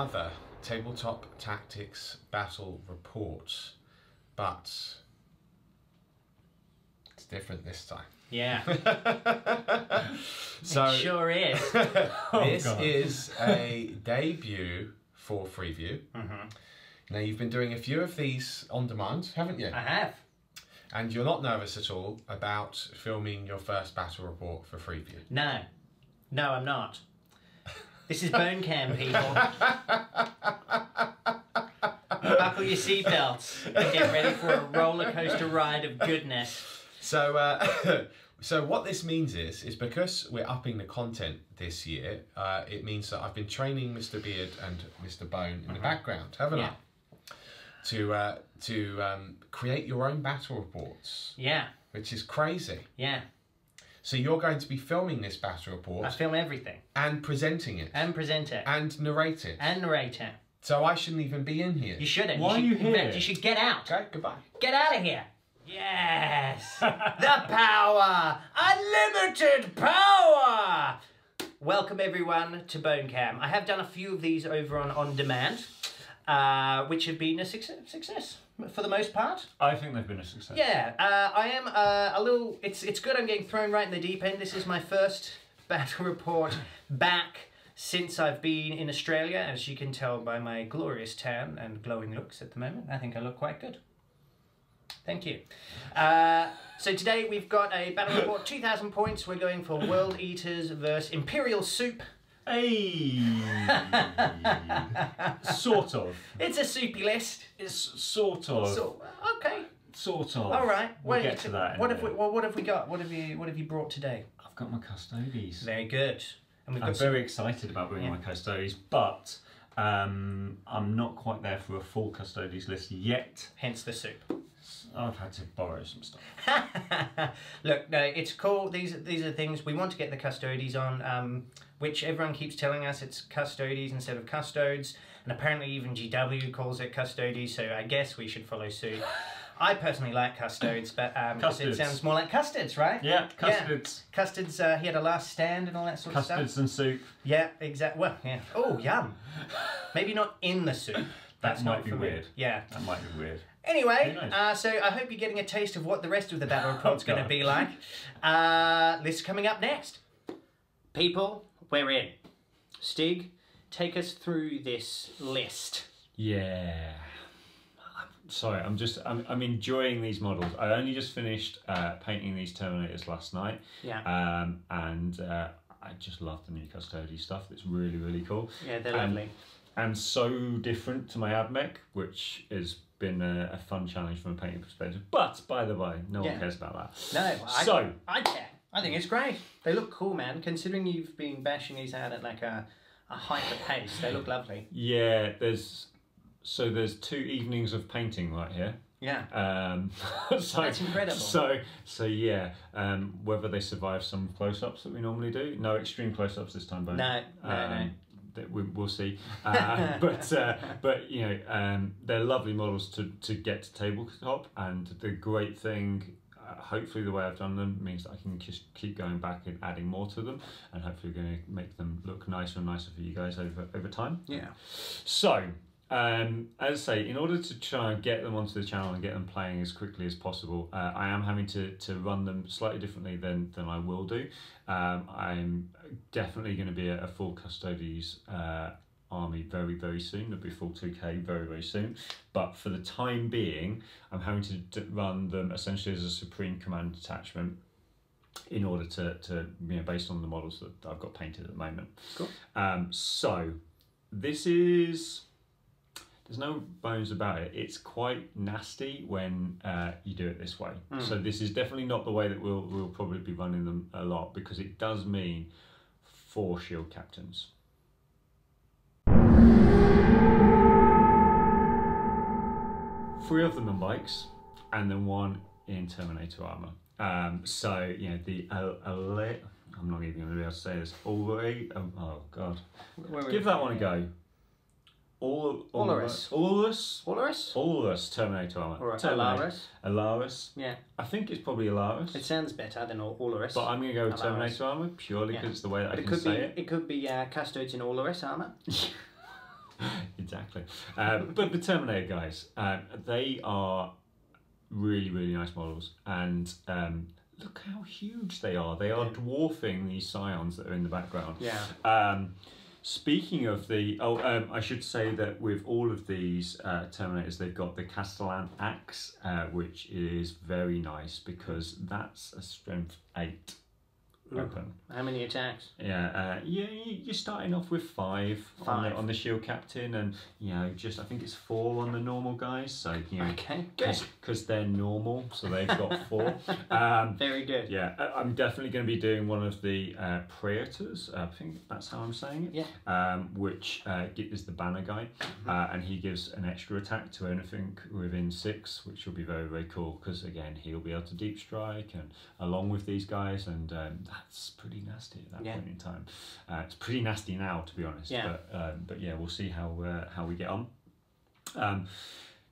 another Tabletop Tactics Battle Report, but it's different this time. Yeah. So it sure is. This is a debut for Freeview. Now, you've been doing a few of these on demand, haven't you? I have. And you're not nervous at all about filming your first battle report for Freeview? No. No, I'm not. This is Bone Cam, people. Buckle your seatbelts and get ready for a roller coaster ride of goodness. So, so what this means is because we're upping the content this year, it means that I've been training Mr. Beard and Mr. Bone in the background, haven't I? To create your own battle reports. Yeah. Which is crazy. Yeah. So you're going to be filming this battle report. I film everything. And presenting it. And present it. And narrate it. And narrate it. So I shouldn't even be in here. You shouldn't. Why are you here? You should get out. Okay, goodbye. Get out of here. Yes. The power. Unlimited power. Welcome everyone to Bone Cam. I have done a few of these over on demand, which have been a success for the most part. I think they've been a success. Yeah, I am a little. It's good. I'm getting thrown right in the deep end. This is my first battle report back since I've been in Australia, as you can tell by my glorious tan and glowing looks at the moment. I think I look quite good. Thank you. So today we've got a battle report, 2,000 points. We're going for World Eaters versus Imperial Soup. Hey, sort of. It's a soupy list. It's sort of. So, okay. Sort of. All right. We'll get to that. What have we got? What have you brought today? I've got my Custodes. Very good. And I'm very excited about bringing my Custodes, but I'm not quite there for a full Custodes list yet. Hence the soup. I've had to borrow some stuff. Look, no, it's cool. These are things we want to get the Custodes on, which everyone keeps telling us it's Custodes instead of Custodes, and apparently even GW calls it Custodes, so I guess we should follow suit. I personally like Custodes, but it sounds more like Custodes, right? Yeah, Custodes. Yeah. Custodes, he had a last stand and all that sort of stuff. Custodes and soup. Yeah, exactly. Well, yeah. Oh, yum. Maybe not in the soup. That might be weird. Yeah. That might be weird. Anyway, so I hope you're getting a taste of what the rest of the battle report's going to be like. This is coming up next. People, we're in. Stig, take us through this list. Yeah. Sorry, I'm enjoying these models. I only just finished painting these Terminators last night. Yeah. And I just love the new Custodes stuff. It's really, really cool. Yeah, they're lovely. And so different to my Abmech, which has been a fun challenge from a painting perspective. But, by the way, no one cares about that. No, I care. I think it's great. They look cool, man. Considering you've been bashing these out at like a hyper pace, they look lovely. Yeah, there's 2 evenings of painting right here. Yeah. So that's incredible. So yeah, whether they survive some close-ups that we normally do. No extreme close-ups this time, but no. We'll see. But you know, they're lovely models to get to tabletop, and the great thing, hopefully the way I've done them means that I can just keep going back and adding more to them, and hopefully going to make them look nicer and nicer for you guys over time. Yeah. So, as I say, in order to try and get them onto the channel and get them playing as quickly as possible, I am having to run them slightly differently than I will do. I'm definitely going to be a full Custodes army very, very soon. There'll be full 2K very, very soon. But for the time being, I'm having to run them essentially as a Supreme Command detachment in order to you know, based on the models that I've got painted at the moment. Cool. So this is... There's no bones about it. It's quite nasty when you do it this way. So this is definitely not the way that we'll probably be running them a lot, because it does mean 4 shield captains. 3 of them in bikes, and then 1 in Terminator armor. So you know the I'm not even going to be able to say this. Oh god, give that one a go. Olaris Terminator armor. Or Alaris. Yeah. I think it's probably Alaris. It sounds better than Olaris. But I'm going to go with Terminator armor purely because it's the way that I can say it. It could be Custodes in Olaris armor. Exactly. But the Terminator guys, they are really, really nice models, and look how huge they are. They are dwarfing these Scions that are in the background. Yeah. Speaking of the, I should say that with all of these Terminators, they've got the Castellan Axe, which is very nice because that's a strength 8 weapon. How many attacks? Yeah, you're starting off with 5 on the shield captain, and just I think it's 4 on the normal guys. So okay, good, because they're normal, so they've got 4. Very good. Yeah, I'm definitely going to be doing one of the Praetors. I think that's how I'm saying it. Yeah. Which is the banner guy, and he gives an extra attack to anything within 6, which will be very, very cool. Because again, he'll be able to deep strike and along with these guys, and that's pretty nasty at that point in time. It's pretty nasty now, to be honest. Yeah. But yeah, we'll see how we get on.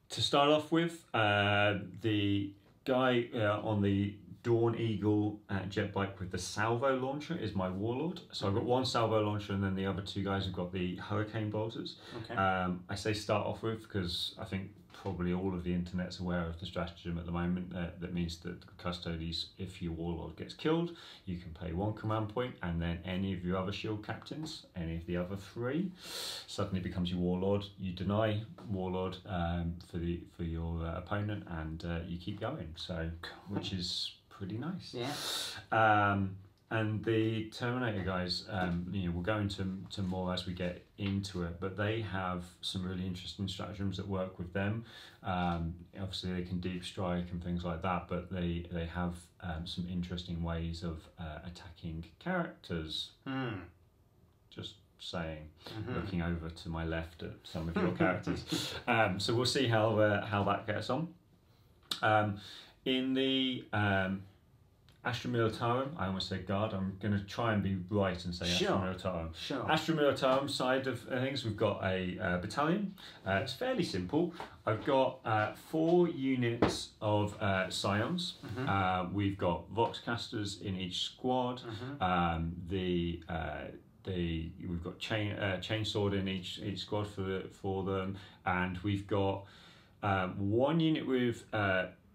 To start off with, the guy on the Dawn Eagle jet bike with the salvo launcher is my warlord. So I've got one salvo launcher, and then the other 2 guys have got the hurricane bolters. Okay. I say start off with because I think probably all of the internet's aware of the stratagem at the moment. That means that the Custodes, if your warlord gets killed, you can pay 1 command point, and then any of your other shield captains, any of the other 3, suddenly becomes your warlord. You deny warlord for your opponent, and you keep going. So, which is pretty nice. Yeah. And the Terminator guys, we'll go into more as we get into it, but they have some really interesting stratagems that work with them. Obviously, they can deep strike and things like that, but they have some interesting ways of attacking characters. Just saying, looking over to my left at some of your characters. So we'll see how that gets on. In the Astra Militarum, I almost said guard, I'm going to try and be right and say Astra Militarum. Sure. Astra Militarum side of things, we've got a battalion. It's fairly simple. I've got 4 units of Scions. We've got Voxcasters in each squad. We've got chainsword in each squad for them, and we've got 1 unit with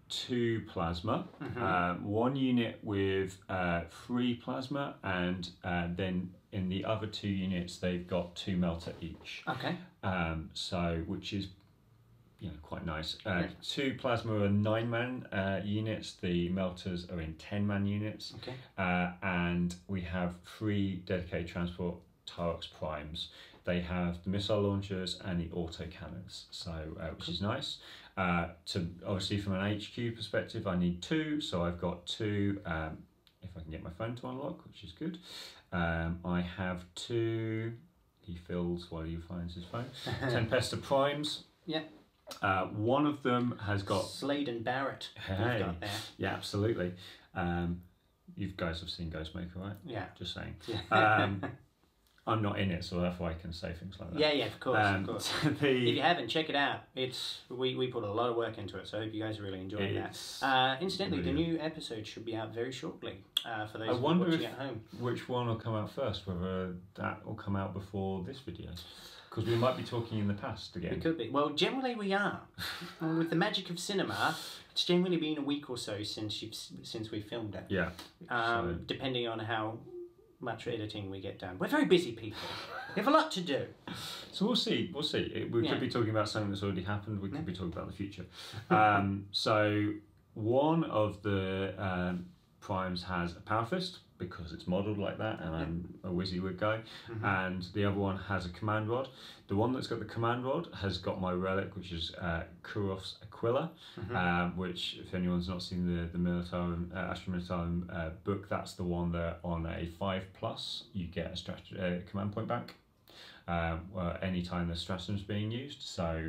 2 plasma, 1 unit with 3 plasma, and then in the other 2 units they've got 2 melter each. Okay. So which is quite nice. 2 plasma are 9-man units. The melters are in 10-man units. Okay. And we have 3 dedicated transport Tarox primes. They have the missile launchers and the auto cannons, so which is nice. Obviously from an HQ perspective, I need 2, so I've got 2. If I can get my phone to unlock, which is good. I have 2. He fills while he finds his phone. Tempesta primes. Yeah. One of them has got Slade and Barrett. Hey. Got there. Yeah, absolutely. You guys have seen Ghostmaker, right? Yeah. Just saying. Yeah. I'm not in it, so therefore I can say things like that. Yeah, of course. If The, you haven't, check it out. We put a lot of work into it, so I hope you guys are really enjoying that. Incidentally, the new episode should be out very shortly for those watching at home. Which one will come out first, whether that will come out before this video. Because we might be talking in the past again. We could be. Well, generally we are. With the magic of cinema, it's generally been a week or so since we filmed it. Yeah. Depending on how much editing we get done. We're very busy people. We have a lot to do. So we'll see. We could be talking about something that's already happened. We could be talking about the future. So one of the primes has a power fist because it's modelled like that, and I'm a WYSIWYG guy. And the other one has a command rod. The one that's got the command rod has got my relic, which is Kurov's Aquila, which, if anyone's not seen the Militarum, Astra Militarum book, that's the one that on a 5+, you get a command point back anytime the stratagem's being used. So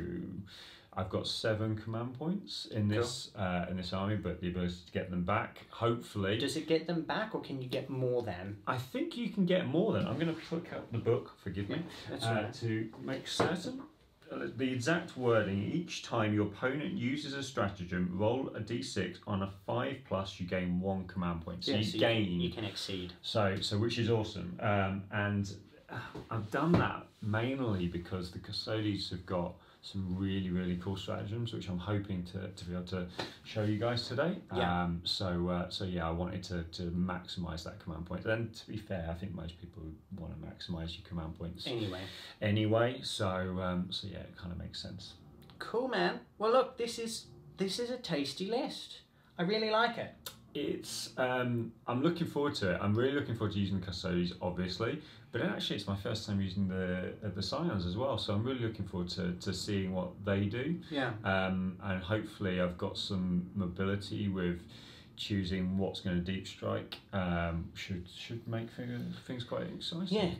I've got 7 command points in this army, but the ability to get them back, hopefully. Does it get them back, or can you get more than? I think you can get more than. I'm going to look up the book, forgive me, that's right. to make certain. The exact wording: each time your opponent uses a stratagem, roll a d6 on a 5+, you gain 1 command point. So you gain. You can exceed. So which is awesome. And I've done that mainly because the Custodes have got some really cool stratagems, which I'm hoping to be able to show you guys today. Yeah. So yeah, I wanted to maximise that command point. And to be fair, I think most people want to maximise your command points anyway. So yeah, it kind of makes sense. Cool, man. Well, look, this is a tasty list. I really like it. It's I'm looking forward to it. I'm really looking forward to using the Custodes, obviously, but then actually it's my first time using the Scions as well, so I'm really looking forward to seeing what they do. Yeah. And hopefully I've got some mobility with choosing what's going to deep strike. Should make things quite exciting.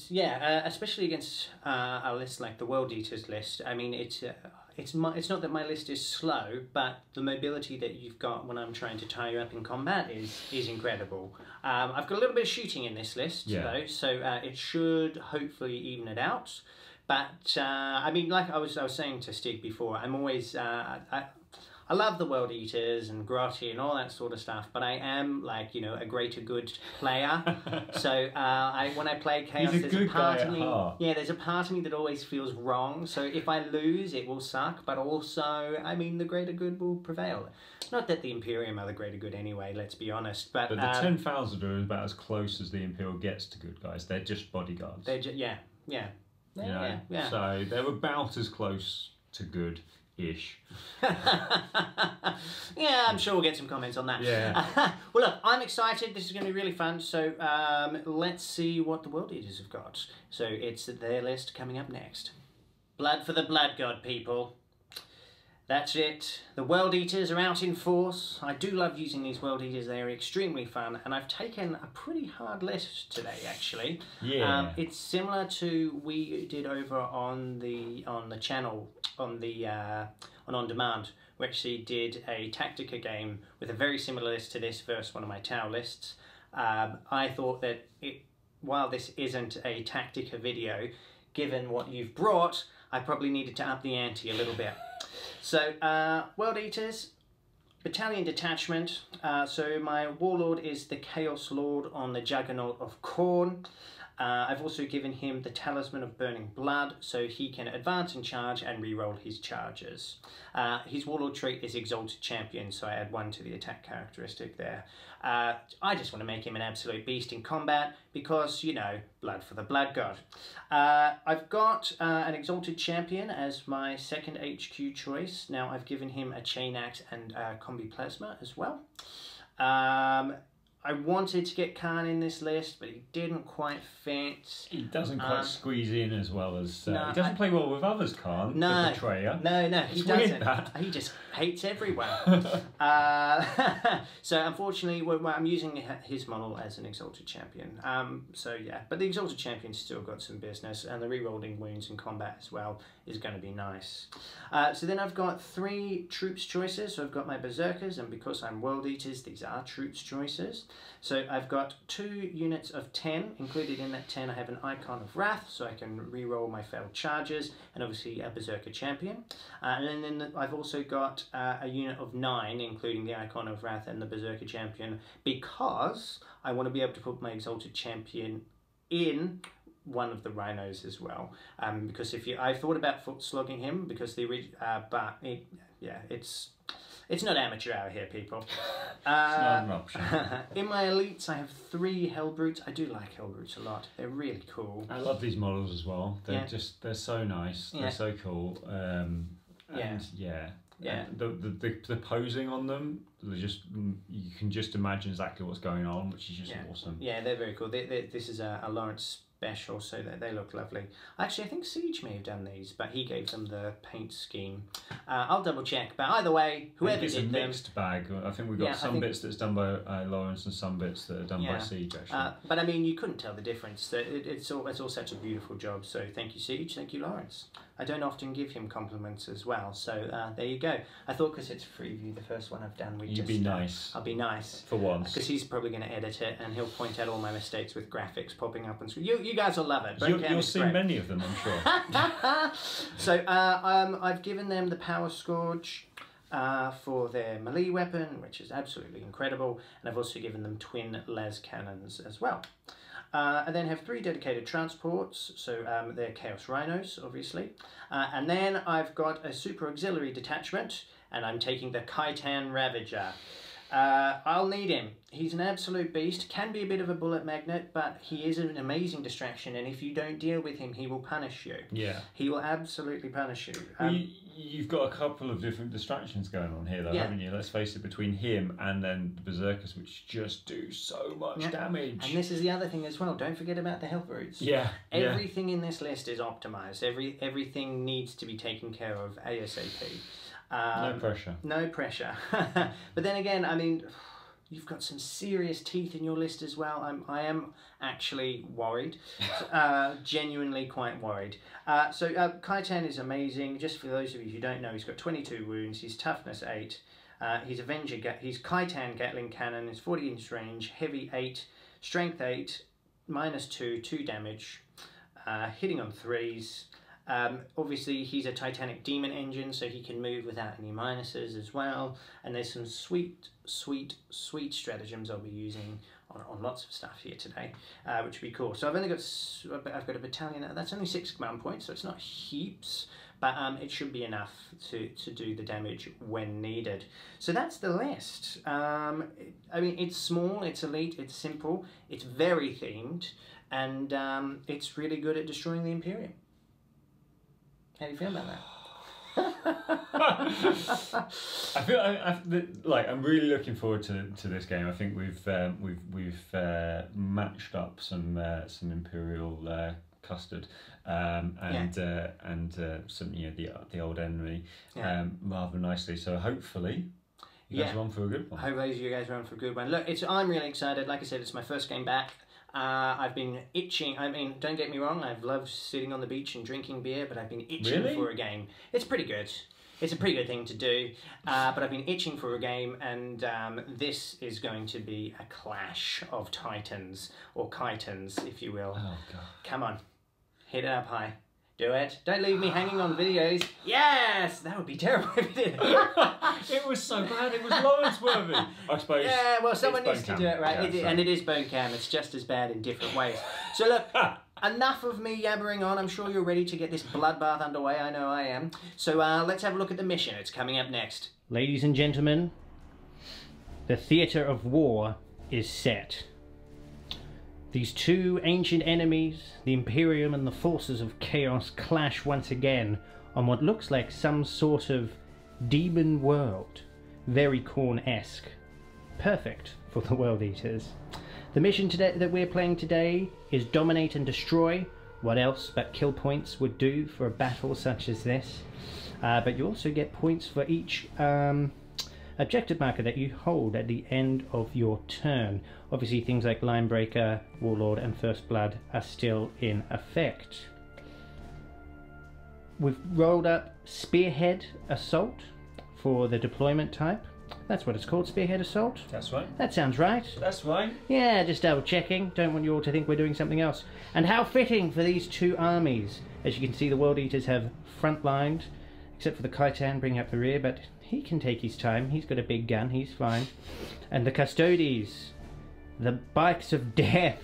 Yeah, especially against a list like the World Eaters list. I mean, it's not that my list is slow, but the mobility that you've got when I'm trying to tie you up in combat is incredible. I've got a little bit of shooting in this list, though, so it should hopefully even it out. But I mean, like I was saying to Stig before, I'm always I love the World Eaters and Grotty and all that sort of stuff, but I am, like, you know, a greater good player. So when I play Chaos, there's a part of me. Yeah, there's a part of me that always feels wrong. So if I lose, it will suck. But also, I mean, the greater good will prevail. Not that the Imperium are the greater good anyway. Let's be honest. But the 10,000 are about as close as the Imperial gets to good guys. They're just bodyguards. They're yeah. So they're about as close to good-ish. Yeah, I'm sure we'll get some comments on that. Yeah. Well, look, I'm excited. This is going to be really fun. So let's see what the World Eaters have got. So it's their list coming up next. Blood for the Blood God, people. That's it. The World Eaters are out in force. I do love using these World Eaters. They are extremely fun, and I've taken a pretty hard list today, actually. Yeah. It's similar to we did over on the channel on demand. We actually did a Tactica game with a very similar list to this versus one of my Tau lists. I thought that while this isn't a Tactica video, given what you've brought, I probably needed to up the ante a little bit. So, World Eaters, Battalion Detachment. So my Warlord is the Chaos Lord on the Juggernaut of Khorne. I've also given him the Talisman of Burning Blood, so he can advance and charge and reroll his charges. His Warlord trait is Exalted Champion, so I add 1 to the attack characteristic there. I just want to make him an absolute beast in combat because, you know, blood for the Blood God. I've got an Exalted Champion as my second HQ choice. Now I've given him a Chain Axe and Combi Plasma as well. I wanted to get Khan in this list, but he didn't quite fit. He doesn't quite squeeze in as well as... no, he doesn't play well with others, Khan, no, the Betrayer. No, he doesn't. That. He just hates everyone. So unfortunately, I'm using his model as an Exalted Champion. So yeah, but the Exalted Champion's still got some business, and the rerolling wounds in combat as well is going to be nice. So then I've got 3 troops choices. So I've got my Berserkers, and because I'm World Eaters, these are troops choices. So I've got 2 units of 10. Included in that 10, I have an Icon of Wrath, so I can reroll my failed charges, and obviously a Berserker Champion. And then I've also got a unit of 9, including the Icon of Wrath and the Berserker Champion, because I want to be able to put my Exalted Champion in one of the rhinos as well. Because I thought about foot slogging him because it's not amateur hour here, people. It's not an option. In my elites, I have 3 Hellbrutes. I do like Hellbrutes a lot. They're really cool. I love these models as well. They're they're so nice. They're so cool. The posing on them, you can just imagine exactly what's going on, which is just awesome. Yeah, they're very cool. This is a Lawrence special, so they look lovely. Actually, I think Siege may have done these, but he gave them the paint scheme. I'll double check, but either way, whoever did them... It's a mixed bag. I think we've got some bits that's done by Lawrence and some bits that are done by Siege, actually. But I mean, you couldn't tell the difference. It's all such a beautiful job, so thank you, Siege, thank you, Lawrence. I don't often give him compliments as well, so there you go. I thought because it's Freeview, the first one I've done, You'd be nice. I'll be nice. For once. Because he's probably going to edit it, and he'll point out all my mistakes with graphics popping up on screen. You guys will love it. You'll see many of them, I'm sure. So I've given them the Power Scourge. for their melee weapon, which is absolutely incredible, and I've also given them twin las cannons as well. I then have 3 dedicated transports, so they're Chaos Rhinos, obviously. And then I've got a super auxiliary detachment, and I'm taking the Khitan Ravager. I'll need him. He's an absolute beast, can be a bit of a bullet magnet, but he is an amazing distraction, and if you don't deal with him, he will punish you. Yeah. He will absolutely punish you. You've got a couple of different distractions going on here, though, haven't you? Let's face it, between him and then the Berserkers, which just do so much damage. And this is the other thing as well. Don't forget about the health roots. Yeah. Everything in this list is optimized. Everything needs to be taken care of ASAP. No pressure. No pressure. But then again, I mean, you've got some serious teeth in your list as well. I am actually worried, genuinely quite worried. So Khitan is amazing. Just for those of you who don't know, he's got 22 wounds. He's toughness 8. He's he's Khitan Gatling Cannon. He's 40-inch range, heavy 8, strength 8, -2, 2 damage, hitting on 3s. Obviously he's a Titanic Demon engine, so he can move without any minuses as well, and there's some sweet stratagems I'll be using on lots of stuff here today, which would be cool. So I've got a battalion, that's only 6 command points, so it's not heaps, but it should be enough to do the damage when needed. So that's the list. I mean, it's small, it's elite, it's simple, it's very themed, and it's really good at destroying the Imperium. How do you feel about that? I'm really looking forward to this game. I think we've matched up some Imperial custard and some the old enemy rather nicely. So hopefully you guys are on for a good one. Hopefully you guys are on for a good one. Look, I'm really excited. Like I said, it's my first game back. I've been itching. I mean, don't get me wrong, I've loved sitting on the beach and drinking beer, but I've been itching for a game. It's pretty good. It's a pretty good thing to do, but I've been itching for a game, and this is going to be a clash of titans, or chitans, if you will. Oh, God. Come on, hit it up high. Do it. Don't leave me hanging on videos. Yes! That would be terrible if you did. It was so bad, it was Lawrence-worthy. I suppose. Yeah, well, someone needs to do it, right? And it is bone cam. It's just as bad in different ways. So look, enough of me yabbering on. I'm sure you're ready to get this bloodbath underway. I know I am. So let's have a look at the mission. It's coming up next. Ladies and gentlemen, the theatre of war is set. These two ancient enemies, the Imperium and the forces of chaos, clash once again on what looks like some sort of demon world. Very Khorne-esque. Perfect for the World Eaters. The mission today that we're playing today is dominate and destroy. What else but kill points would do for a battle such as this. But you also get points for each objective marker that you hold at the end of your turn. Obviously things like Linebreaker, Warlord and First Blood are still in effect. We've rolled up Spearhead Assault for the deployment type. That's what it's called, Spearhead Assault. That's right. That sounds right. That's right. Yeah, just double checking. Don't want you all to think we're doing something else. And how fitting for these two armies. As you can see, the World Eaters have front-lined, except for the Khitan bringing up the rear, but he can take his time. He's got a big gun. He's fine. And the Custodes, the Bikes of Death,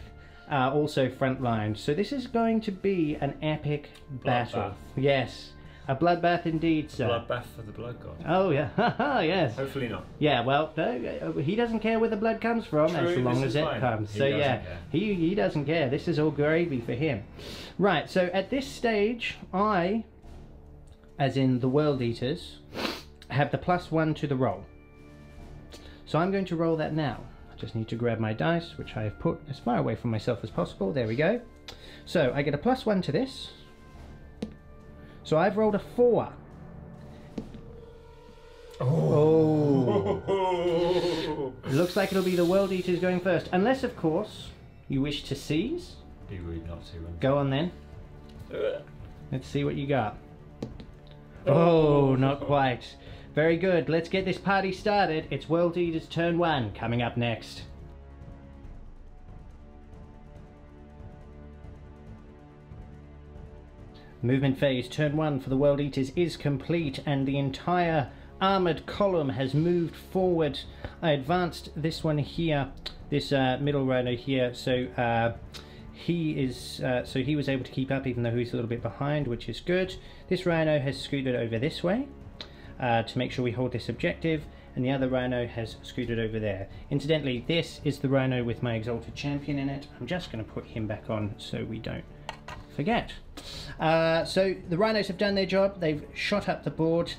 are also front-lined. So this is going to be an epic battle. Yes. A bloodbath indeed, sir. Bloodbath for the blood god. Oh, yeah. Yes. Hopefully not. Yeah, well, no, he doesn't care where the blood comes from, as long as it comes. So, yeah, he doesn't care. This is all gravy for him. Right, so at this stage, I, as in the World Eaters, have the +1 to the roll. So I'm going to roll that now. I just need to grab my dice, which I have put as far away from myself as possible. There we go. So I get a +1 to this. So I've rolled a 4. Oh. It looks like it'll be the World Eaters going first. Unless, of course, you wish to seize. Be rude not to. Go on then. Let's see what you got. Oh, not quite. Very good. Let's get this party started. It's World Eaters turn 1 coming up next. Movement phase turn 1 for the World Eaters is complete, and the entire armoured column has moved forward. I advanced this one here, this middle rhino here, so he was able to keep up even though he's a little bit behind, which is good. This rhino has scooted over this way to make sure we hold this objective, and the other rhino has scooted over there. Incidentally, this is the rhino with my Exalted Champion in it. I'm just going to put him back on so we don't forget. So the rhinos have done their job. They've shot up the board.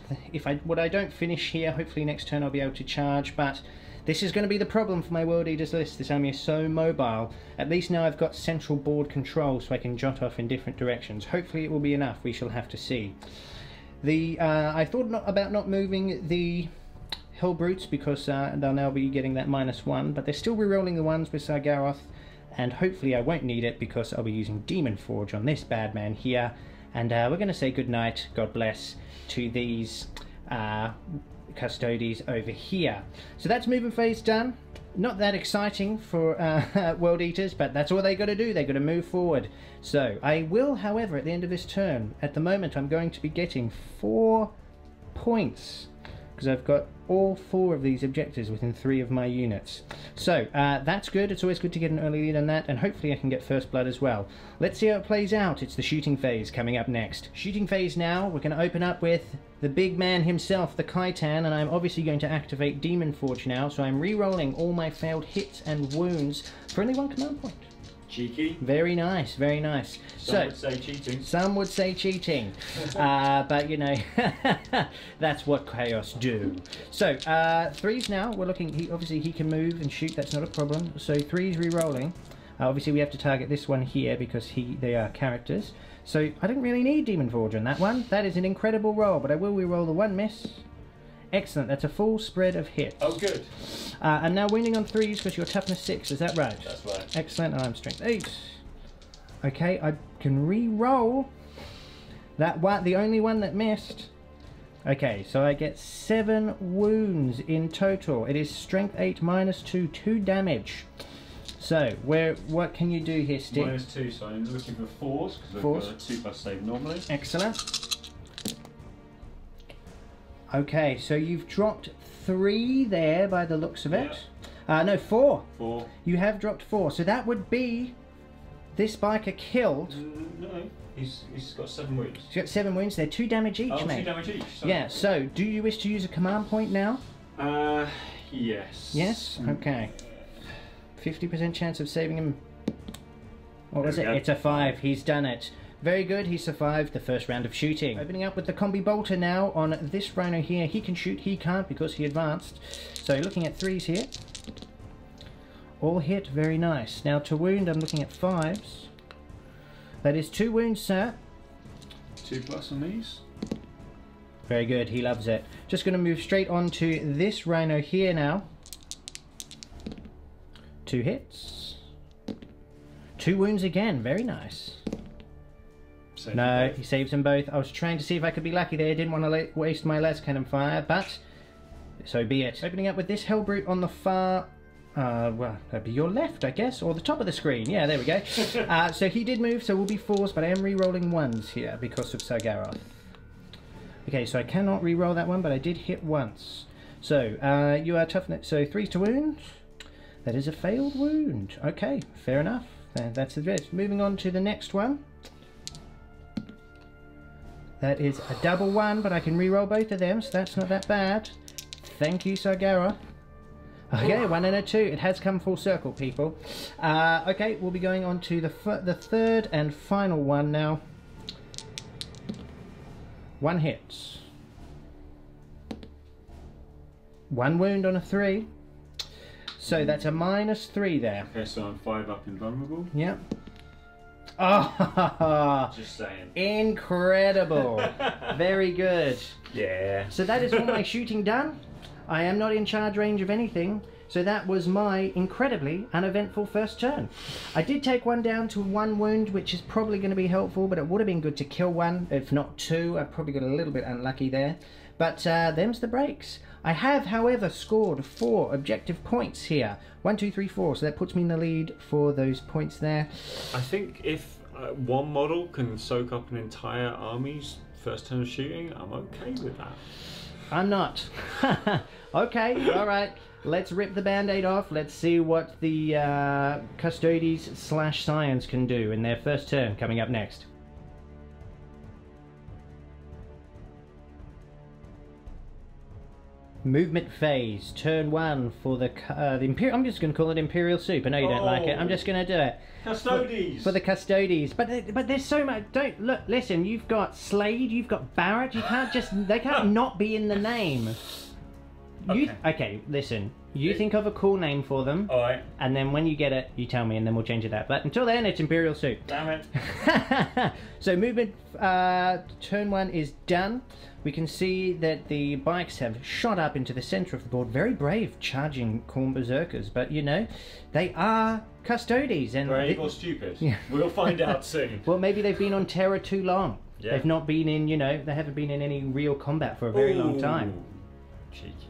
What I don't finish here, hopefully next turn I'll be able to charge, but this is going to be the problem for my World Eaters list. This army is so mobile. At least now I've got central board control so I can jot off in different directions. Hopefully it will be enough. We shall have to see. I thought about not moving the Hell Brutes because they'll now be getting that -1, but they're still rerolling the ones with Sargaroth, and hopefully I won't need it because I'll be using Demon Forge on this bad man here, and we're going to say goodnight, God bless, to these Custodes over here. So that's movement phase done. Not that exciting for World Eaters, but that's all they got to do. They got to move forward. So I will, however, at the end of this turn, at the moment I'm going to be getting 4 points because I've got all 4 of these objectives within 3 of my units. So that's good. It's always good to get an early lead on that, and hopefully I can get first blood as well. Let's see how it plays out. It's the shooting phase coming up next. Shooting phase now. We're going to open up with the big man himself, the Khitan, and I'm obviously going to activate Demon Forge now, so I'm re-rolling all my failed hits and wounds for only 1 command point. Cheeky. Very nice, very nice. Some would say cheating. Some would say cheating, but you know, that's what chaos do. So 3s now. We're looking. Obviously he can move and shoot. That's not a problem. So 3s re-rolling. Obviously we have to target this one here because they are characters. So I didn't really need Demon Forge on that one. That is an incredible roll, but I will re-roll the 1 miss. Excellent. That's a full spread of hits. Oh, good. And now wounding on 3s because you're toughness 6. Is that right? That's right. Excellent. And I'm strength 8. Okay, I can re-roll that one, the only one that missed. Okay, so I get 7 wounds in total. It is strength 8 -2, 2 damage. So, what can you do here, Stig? -2, so I'm looking for 4s because I've got a 2+ save normally. Excellent. Okay, so you've dropped 3 there by the looks of it. Yeah. No, 4. 4. You have dropped 4, so that would be this biker killed. No, he's got 7 wounds. He's got 7 wounds. They're 2 damage each, mate. 2 damage each. Sorry. Yeah. So, do you wish to use a command point now? Yes. Yes. Okay. 50% chance of saving him. What was it? It's a 5. He's done it. Very good, he survived the first round of shooting. Opening up with the Combi Bolter now on this rhino here. He can shoot, he can't because he advanced. So looking at 3s here. All hit, very nice. Now to wound, I'm looking at 5s. That is 2 wounds, sir. 2+ on these. Very good, he loves it. Just going to move straight on to this rhino here now. 2 hits. 2 wounds again, very nice. No, he saves them both. I was trying to see if I could be lucky there. I didn't want to waste my las cannon fire, but so be it. Opening up with this Hellbrute on the far... well, that'd be your left, I guess, or the top of the screen. Yeah, there we go. So he did move, so we'll be 4s, but I am re-rolling 1s here because of Sargaroth. Okay, so I cannot re-roll that one, but I did hit once. So, you are toughness. So 3s to wound. That is a failed wound. Okay, fair enough. That's the bit. Moving on to the next one. That is a double 1, but I can re-roll both of them, so that's not that bad. Thank you, Sargaroth. Okay, 1 and a 2. It has come full circle, people. Okay, we'll be going on to the 3rd and final one now. 1 hit. 1 wound on a 3. So that's a -3 there. Okay, so I'm 5 up invulnerable. Yep. Oh, just saying. Incredible. Very good. Yeah. So that is all my shooting done. I am not in charge range of anything, so that was my incredibly uneventful first turn. I did take 1 down to 1 wound, which is probably going to be helpful, but it would have been good to kill 1, if not 2. I probably got a little bit unlucky there. But them's the breaks. I have, however, scored 4 objective points here. 1, 2, 3, 4. So that puts me in the lead for those points there. I think if one model can soak up an entire army's first turn of shooting, I'm okay with that. I'm not. Okay, all right. Let's rip the band-aid off. Let's see what the Custodes / Scions can do in their first turn coming up next. Movement phase, turn 1 for the Imperial. I'm just going to call it Imperial Soup. I know you don't like it. I'm just going to do it. Custodes! For the Custodes. But there's so much. Don't look. Listen. You've got Slade. You've got Barrett. You can't just. They can't not be in the name. Okay. Listen. You think of a cool name for them. All right. And then when you get it, you tell me, and then we'll change it up. But until then, it's Imperial Soup. Damn it. So movement turn 1 is done. We can see that the bikes have shot up into the centre of the board. Very brave, charging Khorne Berserkers. But, you know, they are Custodes. And brave or stupid? Yeah. We'll find out soon. Well, maybe they've been on Terra too long. Yeah. They've not been in, you know, they haven't been in any real combat for a very long time. Cheeky.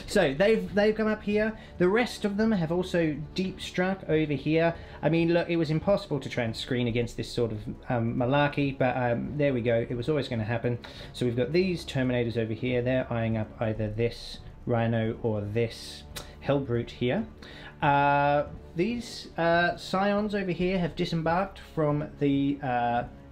So they've come up here. The rest of them have also deep struck over here. I mean, look, it was impossible to try and screen against this sort of malarkey, but there we go. It was always going to happen. So we've got these Terminators over here. They're eyeing up either this Rhino or this Hellbrute here. These Scions over here have disembarked from the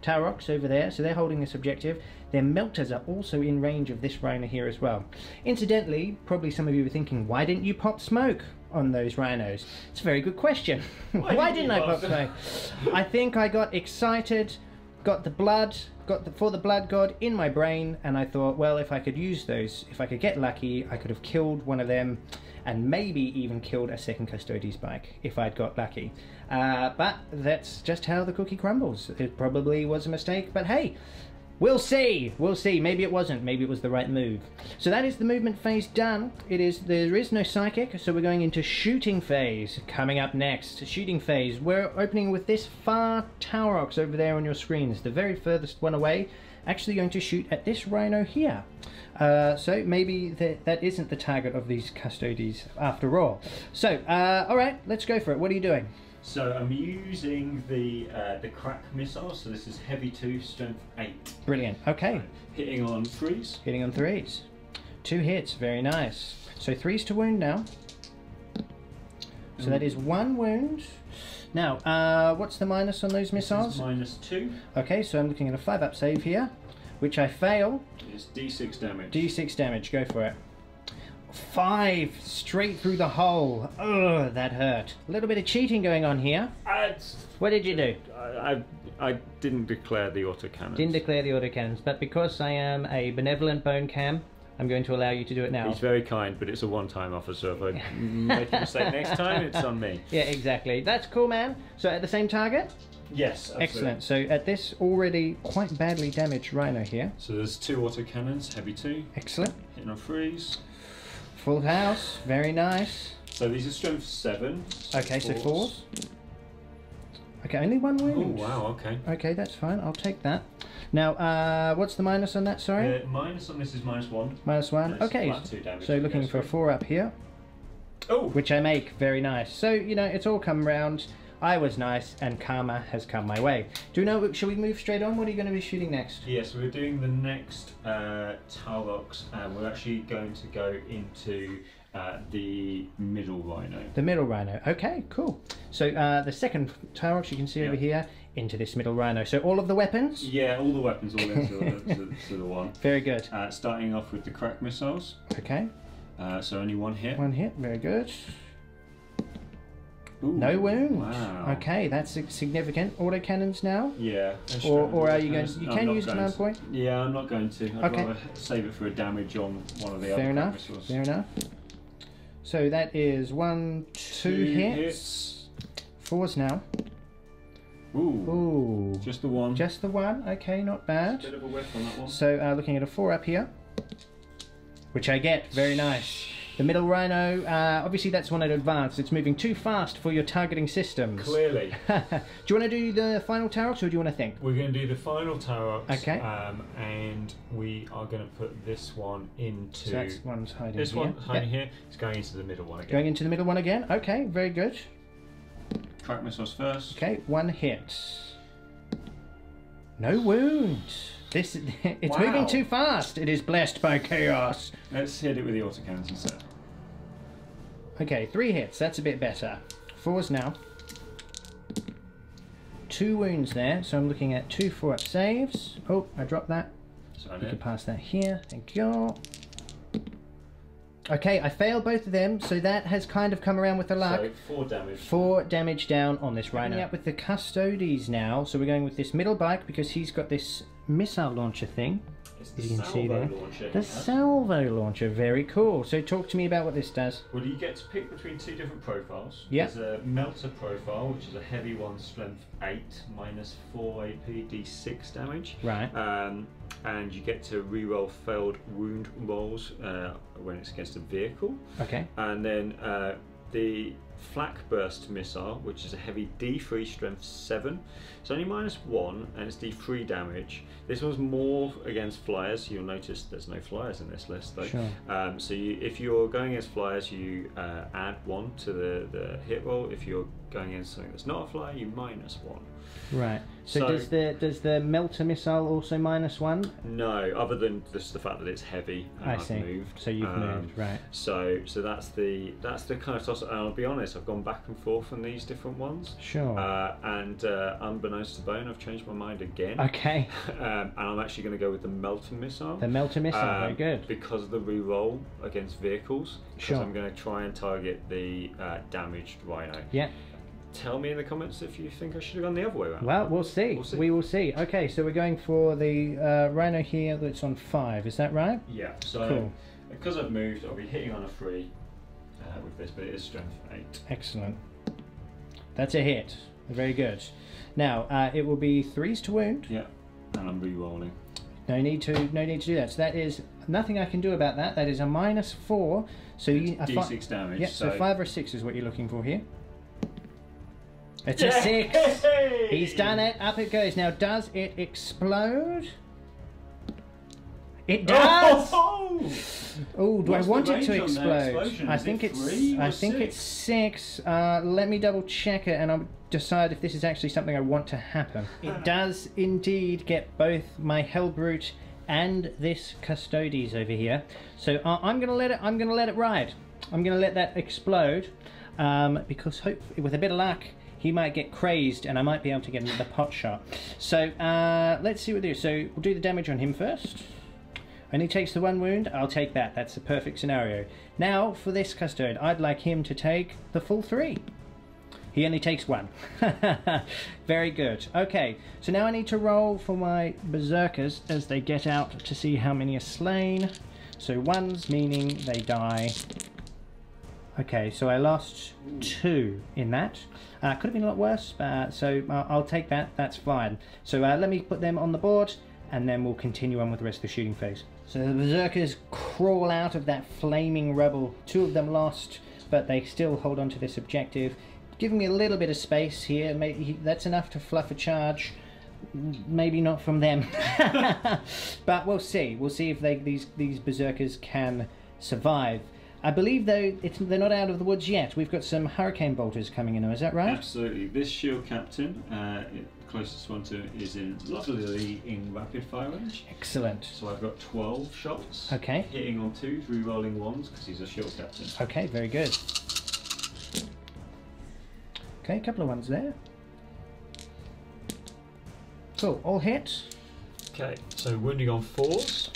Taurox over there, so they're holding this objective. Their melters are also in range of this Rhino here as well. Incidentally, probably some of you were thinking, why didn't you pop smoke on those Rhinos? It's a very good question. Why didn't I pop smoke? I think I got excited, got the blood, for the blood god in my brain, and I thought, well, if I could use those, if I could get lucky, I could have killed one of them, and maybe even killed a second Custodes bike if I'd got lucky. But that's just how the cookie crumbles. It probably was a mistake, but hey, we'll see. We'll see. Maybe it wasn't. Maybe it was the right move. So that is the movement phase done. There is no psychic, so we're going into shooting phase coming up next. Shooting phase. We're opening with this far Taurox over there on your screens, the very furthest one away. Actually going to shoot at this Rhino here. So maybe that isn't the target of these Custodes after all. So, alright, let's go for it. What are you doing? So I'm using the crack missile, so this is heavy 2, strength 8. Brilliant, okay. Hitting on 3s. Hitting on 3s. 2 hits, very nice. So 3s to wound now. So that is 1 wound. Now, what's the minus on those missiles? -2. Okay, so I'm looking at a 5-up save here, which I fail. It's D6 damage. D6 damage, go for it. 5 straight through the hole. Ugh, that hurt. A little bit of cheating going on here. What did you do? I didn't declare the autocannon. Didn't declare the autocannons, but because I am a benevolent bone cam, I'm going to allow you to do it now. He's very kind, but it's a one-time offer, so if I make a mistake next time, it's on me. Yeah, exactly. That's cool, man. So at the same target? Yes, absolutely. Excellent. So at this already quite badly damaged Rhino here. So there's 2 autocannons, heavy 2. Excellent. Hitting on 3s. Full house. Very nice. So these are strength 7. Okay, so 4s. Okay, only 1 wound. Oh, wow, okay. Okay, that's fine. I'll take that. Now, what's the minus on that, sorry? Minus on this is -1. -1. Okay, so looking for a 4 up here. Oh! Which I make. Very nice. So, you know, it's all come round. I was nice, and karma has come my way. Do you know, shall we move straight on? What are you going to be shooting next? Yes, we're doing the next Taurox, and we're actually going to go into the middle Rhino. The middle Rhino. Okay, cool. So the second Taurox you can see over here, into this middle Rhino. So all of the weapons? Yeah, all the weapons all into to the one. Very good. Starting off with the crack missiles. Okay. So only 1 hit. 1 hit, very good. Ooh, no wound. Wow. Okay, that's significant. Autocannons now? Yeah. or are you going to... You can use command point? Yeah, I'm not going to. I'd rather save it for a damage on one of the other missiles. Fair enough. So that is 1, 2 hits. 4s now. Ooh. Just the 1. Just the 1. Okay, not bad. Bit of a whiff on that one. So looking at a 4 up here, which I get. Very nice. The middle Rhino, obviously that's one at advance. It's moving too fast for your targeting systems. Clearly. Do you want to do the final Taurox, or do you want to think? We're going to do the final Taurox. Okay. And we are going to put this one into... So that's one's hiding here. This one hiding here. It's going into the middle one again. Going into the middle one again. Okay, very good. Crack missiles first. Okay, 1 hit. No wound. It's moving too fast. It is blessed by chaos. Let's hit it with the autocannons instead. Okay, 3 hits. That's a bit better. 4s now. 2 wounds there, so I'm looking at 2 4-up saves. Oh, I dropped that. Sorry, You can pass that here. Thank you. Okay, I failed both of them, so that has kind of come around with the luck. So 4 damage. 4 damage down on this rhino. Up with the Custodes now, so we're going with this middle bike because he's got this missile launcher thing. It's As you can see there. Launcher The salvo launcher, very cool. So talk to me about what this does. Well, you get to pick between 2 different profiles. Yep. There's a melter profile, which is a heavy one, strength 8, minus 4 AP, d6 damage. Right. And you get to reroll failed wound rolls when it's against a vehicle. Okay. And then the flak burst missile, which is a heavy d3 strength 7. It's only minus 1 and it's d3 damage. This one's more against flyers. You'll notice there's no flyers in this list though. Sure. So if you're going against flyers, you add 1 to the hit roll. If you're going against something that's not a flyer, you minus 1. Right. So does the melter missile also minus 1? No, other than just the fact that it's heavy and I've moved. So you've moved, right. So that's the kind of toss. And I'll be honest, I've gone back and forth on these different ones. Sure. And unbeknownst to Bone, I've changed my mind again. Okay. And I'm actually going to go with the melter missile. The melter missile, very good. Because of the reroll against vehicles. Sure. I'm going to try and target the damaged rhino. Yeah. Tell me in the comments if you think I should have gone the other way around. Well, we'll see. We will see. Okay, so we're going for the rhino here that's on 5. Is that right? Yeah. So cool. Because I've moved, I'll be hitting on a 3 with this, but it is strength 8. Excellent. That's a hit. Very good. Now it will be 3s to wound. Yeah. And I'm re-rolling. No need to do that. So that is nothing I can do about that. That is a minus 4. So you d6 damage. Yeah. So 5 or 6 is what you're looking for here. It's a 6. He's done it. Up it goes. Now, does it explode? It does. Oh, do I want it to explode? I think it's 6. Let me double check it, and I'll decide if this is actually something I want to happen. It does indeed get both my Hellbrute and this Custodes over here. So I'm gonna let it. I'm gonna let it ride. I'm gonna let that explode because hopefully, with a bit of luck, he might get crazed and I might be able to get another pot shot. So let's see what we do. So we'll do the damage on him first. And he takes the 1 wound. I'll take that. That's a perfect scenario. Now for this Custode, I'd like him to take the full 3. He only takes 1. Very good. Okay, so now I need to roll for my berserkers as they get out to see how many are slain. So 1's meaning they die. Okay, so I lost 2 in that. Could have been a lot worse, so I'll take that. That's fine. So let me put them on the board, and then we'll continue on with the rest of the shooting phase. So the berserkers crawl out of that flaming rubble. 2 of them lost, but they still hold on to this objective. Giving me a little bit of space here. Maybe that's enough to fluff a charge. Maybe not from them, but we'll see. We'll see if these berserkers can survive. I believe, though, they're not out of the woods yet. We've got some hurricane bolters coming in, is that right? Absolutely. This shield captain, closest one to is luckily in rapid fire range. Excellent. So I've got 12 shots. Okay. Hitting on 2s, re-rolling 1s because he's a shield captain. Okay, very good. Okay, a couple of ones there. Cool, all hit. Okay, so wounding on 4s.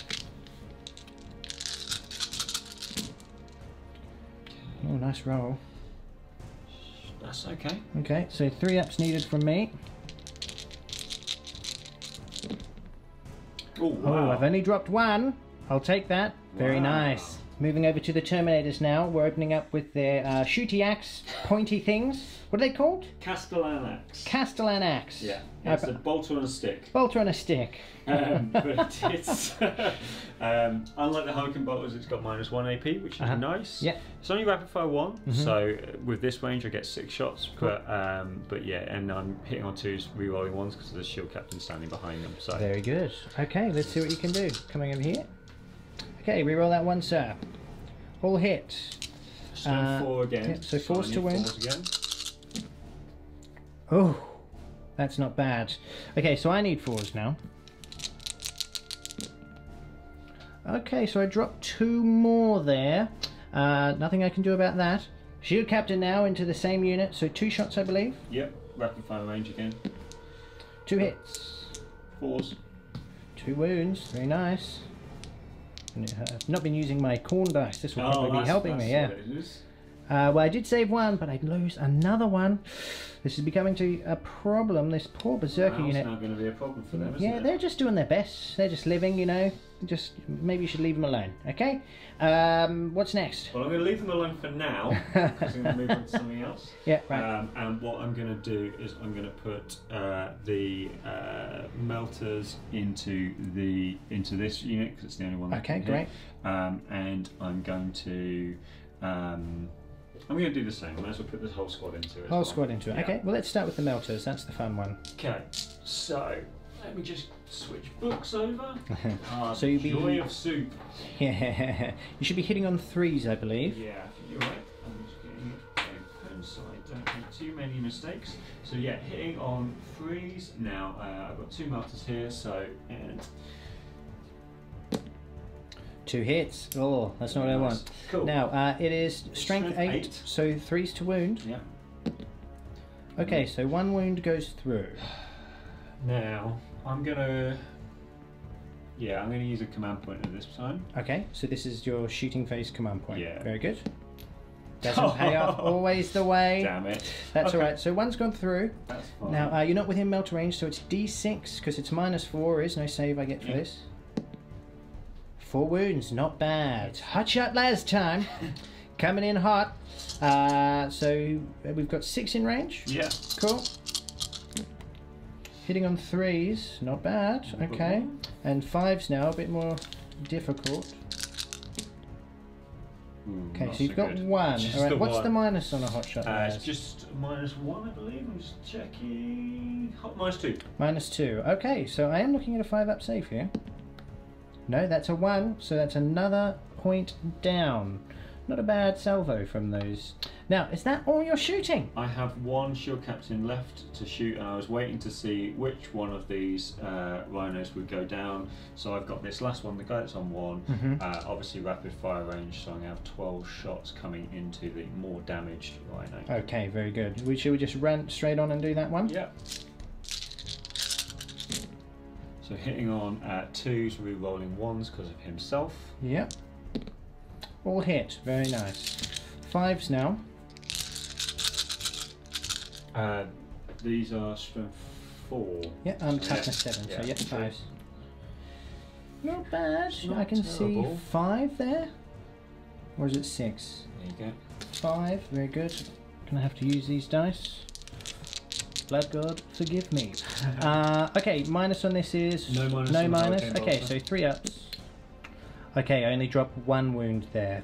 Oh, nice roll. That's okay. Okay, so 3 ups needed from me. Oh, wow. Oh, I've only dropped 1. I'll take that. Very Wow. nice. Moving over to the Terminators now. We're opening up with their shooty axe, pointy things. What are they called? Castellan axe. Castellan axe. Yeah, it's a bolter on a stick. Bolter on a stick. But it's unlike the Hurricane bolters, it's got -1 AP, which is nice. Yeah. It's only rapid fire 1, so with this range I get 6 shots. Cool. But yeah, and I'm hitting on 2s, re-rolling 1s because there's a shield captain standing behind them. So Very good. Okay, let's see what you can do. Coming over here. Okay, re-roll that 1, sir. All hit. strength 4 again. Yeah, so 4s I to need win. 4s again. Oh, that's not bad. Okay, so I need 4s now. Okay, so I dropped 2 more there. Nothing I can do about that. Shield Captain now into the same unit, so 2 shots, I believe. Yep, rapid fire range again. 2 hits. 4s. 2 wounds, very nice. And I've not been using my corn dice. This will probably be helping me, yeah. Well, I did save 1, but I'd lose another one. This is becoming to a problem. This poor Berserker unit. It's now going to be a problem for them, isn't it? They're just doing their best. They're just living, you know. Just maybe you should leave them alone, okay? What's next? Well, I'm going to leave them alone for now because I'm going to move on to something else. Yeah, right. And what I'm going to do is I'm going to put the melters into this unit because it's the only one. Okay, great. And I'm going to do the same. I might as well put this whole squad into it. Whole squad into it. Yeah. Okay. Well, let's start with the melters. That's the fun one. Okay. So let me just switch books over. So you joy of soup. Yeah. You should be hitting on 3s, I believe. Yeah, you're right. I'm just getting it open so I don't make too many mistakes. So yeah, hitting on 3s. Now I've got 2 melters here. So and 2 hits. Oh, that's not what I want. Cool. Now, it is strength 8, so 3s to wound. Yeah. Okay, so 1 wound goes through. Now, I'm gonna use a command point at this time. Okay, so this is your shooting phase command point. Yeah. Very good. Doesn't pay off always the way. Damn it. That's okay. alright, so 1's gone through. That's fine. Now, you're not within melter range, so it's D6, because it's -4 is no save I get for this. 4 wounds, not bad. Hot shot last time. Coming in hot. So we've got 6 in range. Yeah. Cool. Hitting on 3s, not bad. Okay. And 5s now, a bit more difficult. Okay, so you've got good. 1. Alright, what's the minus on a hot shot? It's just -1, I believe. I'm just checking. -2. -2. Okay, so I am looking at a 5-up save here. No, that's a 1, so that's another point down. Not a bad salvo from those. Now, is that all you're shooting? I have 1 shield captain left to shoot, and I was waiting to see which one of these rhinos would go down. So I've got this last one, the guy that's on 1, obviously rapid fire range, so I'm going to have 12 shots coming into the more damaged rhino. Okay, very good. Should we just run straight on and do that one? Yeah. So hitting on 2s, re-rolling 1s because of himself. Yep. All hit. Very nice. 5s now. These are strength 4. Yeah, toughness 7, so yeah, 5s. Not bad. Not I can terrible. see 5 there. Or is it 6? There you go. 5, very good. Gonna have to use these dice. Blood God, forgive me. Okay, minus on this is no minus. Okay, so 3 ups. Okay, I only drop 1 wound there.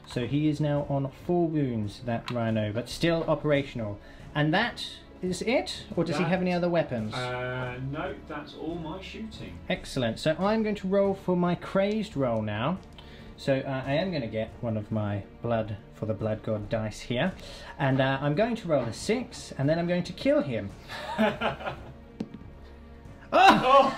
So he is now on 4 wounds, that rhino, but still operational. And that is it? Or does he have any other weapons? No, that's all my shooting. Excellent. So I'm going to roll for my crazed roll now. So I am going to get one of my blood for the Blood God dice here. And I'm going to roll a 6, and then I'm going to kill him. Oh!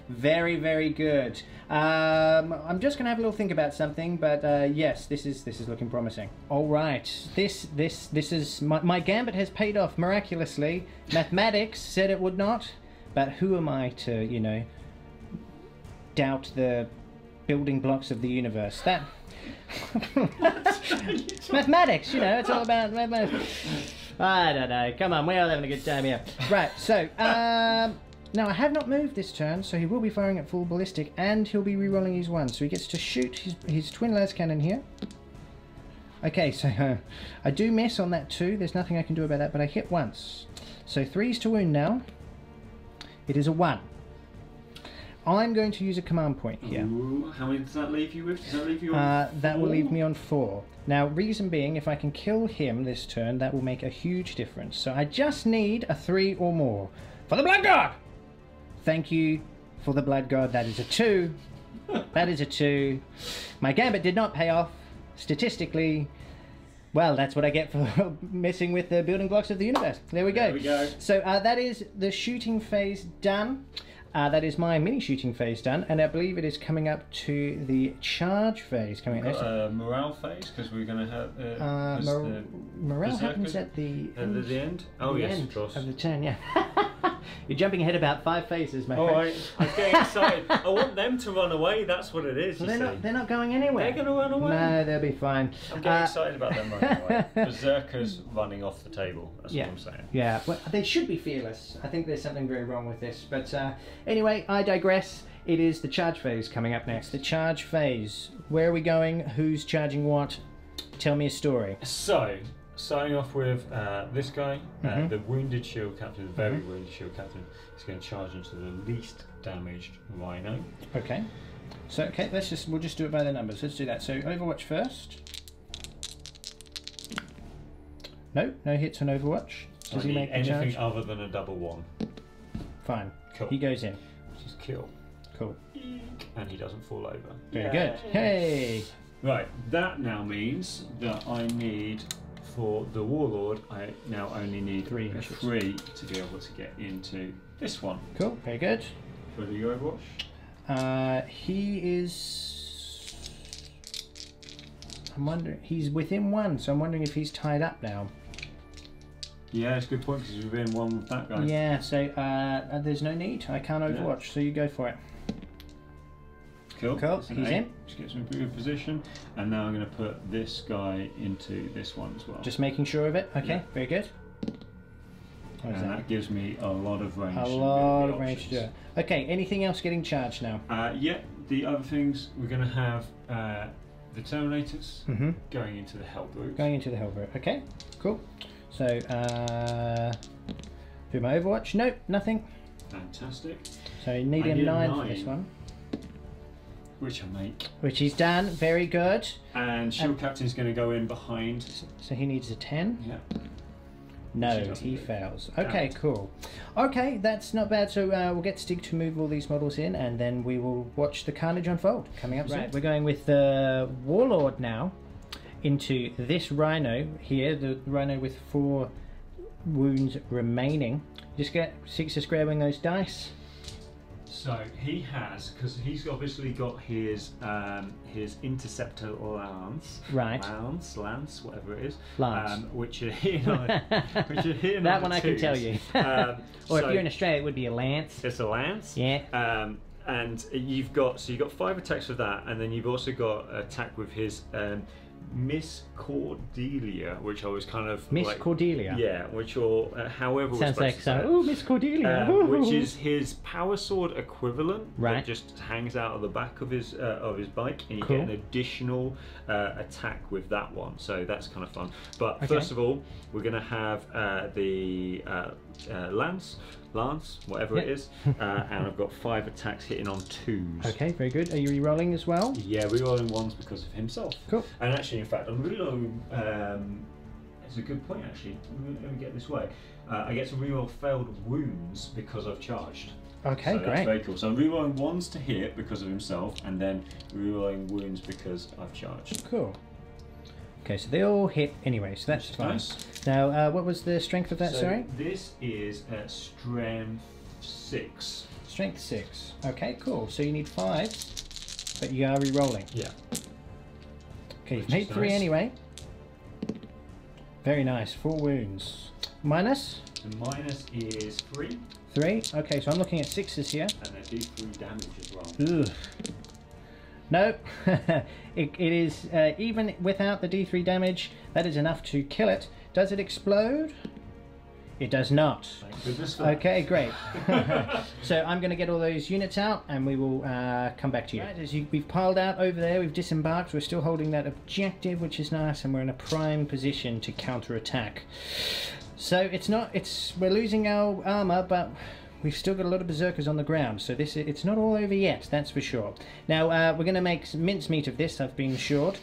Very, very good. I'm just going to have a little think about something, but yes, this is looking promising. All right, this is my gambit has paid off miraculously. Mathematics said it would not, but who am I to, you know, doubt the building blocks of the universe? That mathematics, you know, it's all about mathematics. I don't know. Come on, we're all having a good time here. Right, so now I have not moved this turn, so he will be firing at full ballistic, and he'll be re-rolling his 1, so he gets to shoot his twin las cannon here. Okay, so I do miss on that 2. There's nothing I can do about that, but I hit once. So 3s to wound now. It is a 1. I'm going to use a command point here. Ooh, how many does that leave you with? Does that leave you on 4? That will leave me on 4. Now, reason being, if I can kill him this turn, that will make a huge difference. So I just need a 3 or more. For the Blood God! Thank you for the Blood God. That is a 2. That is a 2. My gambit did not pay off. Statistically, well, that's what I get for messing with the building blocks of the universe. There we go. There we go. So that is the shooting phase done. That is my mini shooting phase done, and I believe it is coming up to the charge phase coming up next. Morale phase, because we're going to have morale happens at the end. Oh the yes, end of course. of the turn. Yeah. You're jumping ahead about 5 phases, my Oh, friend. I'm getting excited. I want them to run away. That's what it is. Well, they're not going anywhere. They're going to run away. No, they'll be fine. I'm getting excited about them running away. Berserkers running off the table. That's what I'm saying. Yeah, well, they should be fearless. I think there's something very wrong with this. But anyway, I digress. It is the charge phase coming up next. The charge phase. Where are we going? Who's charging what? Tell me a story. So, starting off with this guy, the wounded shield captain, the very wounded shield captain, is going to charge into the least damaged rhino. Okay. So we'll just do it by the numbers. Let's do that. So Overwatch first. No hits on Overwatch. Does he make anything other than a double 1? Fine. Cool. He goes in. Just kill. Cool. And he doesn't fall over. Very good. Hey. Right. That now means that I need, for the warlord, I now only need 3 to be able to get into this one. Cool. Very good. For the Overwatch. He is. I'm wondering. He's within 1, so I'm wondering if he's tied up now. Yeah, it's a good point because he's within 1 with that guy. Yeah. So there's no need. I can't Overwatch, so you go for it. Cool. He's in. Just gets him in a good position, and now I'm going to put this guy into this one as well. Just making sure of it. Okay. Yeah. Very good. And that gives me a lot of range. A lot of range to do it. Okay, anything else getting charged now? Yeah, the other things, we're going to have the Terminators going into the Hell Brute. Going into the Hell Brute. Okay, cool. So, do my Overwatch? Nope, nothing. Fantastic. So, you need a 9 for this one. Which I make. Which he's done, very good. And Shield Captain's going to go in behind. So he needs a 10? Yeah. No, he fails. Okay, cool. Okay, that's not bad. So we'll get Stig to move all these models in, and then we will watch the carnage unfold. Coming up soon. We're going with the Warlord now into this Rhino here, the Rhino with 4 wounds remaining. Just get 6 to square wing those dice. So he has, because he's obviously got his interceptor lance, right? Lance, whatever it is, lance, which are here. That one I can tell you. Or so if you're in Australia, it would be a lance. It's a lance. Yeah. And you've got 5 attacks with that, and then you've also got attack with his Miss Cordelia, which I was kind of Miss Cordelia. Yeah, which or however sounds like so. Oh, Miss Cordelia. Which is his power sword equivalent. Right. That just hangs out of the back of his bike, and you cool. get an additional attack with that one. So that's kind of fun. But first of all, we're going to have the Lance, whatever it is, and I've got 5 attacks hitting on 2s. Okay, very good. Are you re-rolling as well? Yeah, re-rolling 1s because of himself. Cool. And actually, in fact, I'm re-rolling. It's a good point actually. Let me get this way. I get to re-roll failed wounds because I've charged. Okay, so great. That's very cool. So I'm re-rolling 1s to hit because of himself, and then re-rolling wounds because I've charged. Cool. Okay, so they all hit anyway, so that's fine. Nice. Now, what was the strength of that, sorry? This is strength 6. Strength 6. Okay, cool. So you need 5, but you are re-rolling. Yeah. Okay, you've made 3 anyway. Very nice. 4 wounds. Minus? The minus is 3. 3? Okay, so I'm looking at 6s here. And they do 3 damage as well. Ugh. Nope. it is, even without the D3 damage, that is enough to kill it. Does it explode? It does not. Thank goodness for that. Okay, great. So I'm going to get all those units out and we will come back to you. Right, as we've piled out over there, we've disembarked, we're still holding that objective, which is nice, and we're in a prime position to counter-attack. So we're losing our armour, but we've still got a lot of berserkers on the ground, so it's not all over yet, that's for sure. Now, we're going to make mincemeat of this, I've been assured.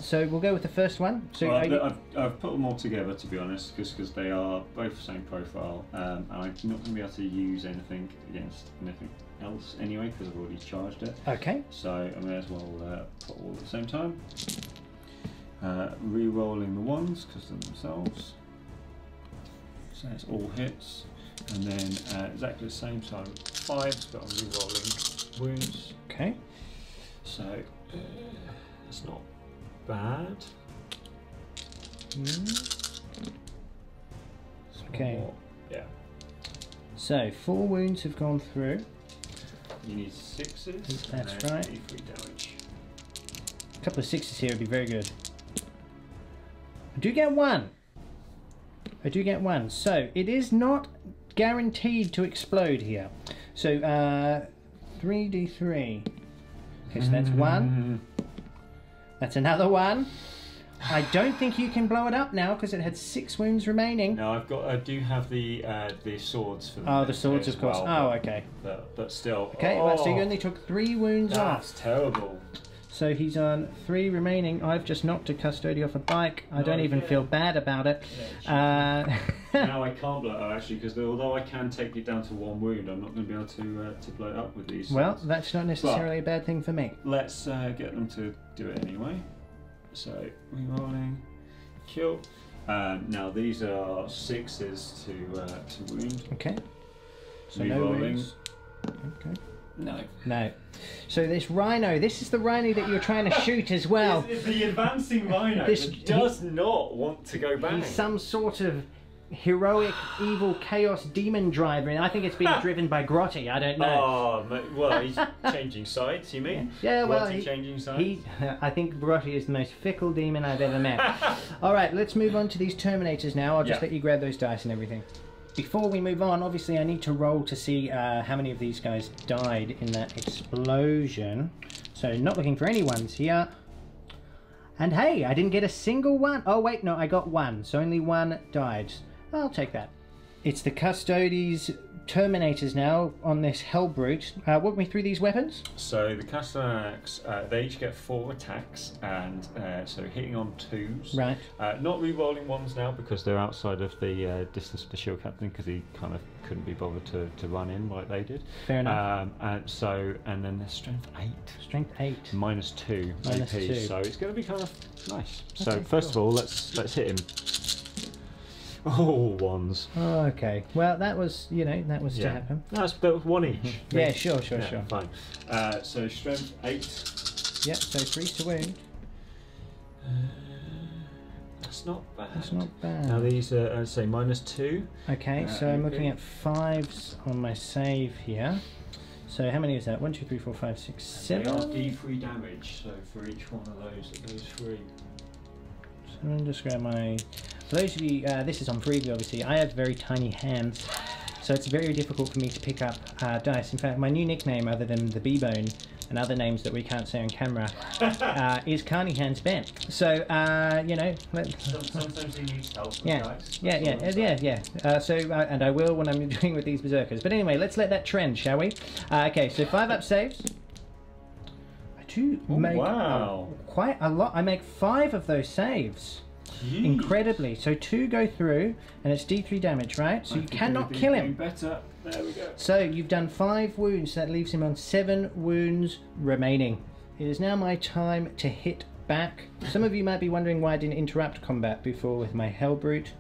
So we'll go with the first one. So well, I've put them all together, to be honest, because they are both the same profile, and I'm not going to be able to use anything against anything else anyway, because I've already charged it. Okay. So I may as well put all at the same time. Re-rolling the 1s, because they're themselves. So it's all hits. And then exactly the same, so I'm 5, but I'm re-rolling wounds. Okay. So it's not bad. Okay. Yeah. So 4 wounds have gone through. You need 6s. That's and then right. D3 damage. A couple of 6s here would be very good. I do get 1. I do get 1. So it is not guaranteed to explode here. So 3d3. Okay, so that's 1. That's another 1. I don't think you can blow it up now because it had 6 wounds remaining. No, I do have the swords for them. Oh, the swords, of course. Well, okay. But still. Okay, well, so you only took 3 wounds off. That's terrible. So he's on 3 remaining. I've just knocked a custody off a bike. I don't even feel bad about it. Now I can't blow it up actually, because although I can take it down to 1 wound, I'm not going to be able to blow it up with these. Well, swords. that's not necessarily a bad thing for me. Let's get them to do it anyway. So rerolling, kill. Now these are 6s to wound. Okay. So no Rerolling. wounds. Okay. No. No. So this rhino, this is the rhino that you're trying to shoot as well. It's the advancing rhino that does not want to go back. He's some sort of heroic, evil, chaos demon driver, and I think it's being driven by Grotty. I don't know. Oh, well, he's changing sides, you mean? Yeah, well, Grotty changing sides? I think Grotty is the most fickle demon I've ever met. Alright, let's move on to these Terminators now. I'll just let you grab those dice and everything. Before we move on, obviously I need to roll to see how many of these guys died in that explosion. So not looking for any ones here. And hey, I didn't get a single one. Oh wait, no, I got 1. So only 1 died. I'll take that. It's the Custodes Terminators now on this Hellbrute. Walk me through these weapons. So the Custodes, they each get 4 attacks, and so hitting on 2s. Right. Not re-rolling ones now because they're outside of the distance of the shield captain, because he kind of couldn't be bothered to run in like they did. Fair enough. And then their strength 8. Strength 8. -2 Minus AP. 2. So it's going to be kind of nice. Okay, So first of all, let's hit him. Oh, 1s. Oh, okay. Well, that was, to happen. That's but 1 each. Yeah, sure. Fine. So strength 8. Yep, so 3 to wound. That's not bad. That's not bad. Now these are, I'd say, -2. Okay, so I'm looking at 5s on my save here. So how many is that? 1, 2, 3, 4, 5, 6, 7. They are D3 damage, so for each one of those 3. So I'm just grab my... For those of you, this is on Freeview obviously, I have very tiny hands, so it's very difficult for me to pick up dice. In fact, my new nickname, other than the B-Bone and other names that we can't say on camera, is Carney Hands Bent. So, Sometimes he needs help with dice. Yeah. And I will when I'm doing with these berserkers. But anyway, let's let that trend, shall we? Okay, so 5 up saves. I do make quite a lot. I make 5 of those saves. Jeez. Incredibly. So 2 go through, and it's D3 damage, right? So you cannot kill him. Better. There we go. So you've done 5 wounds. That leaves him on 7 wounds remaining. It is now my time to hit back. Some of you might be wondering why I didn't interrupt combat before with my Hellbrute.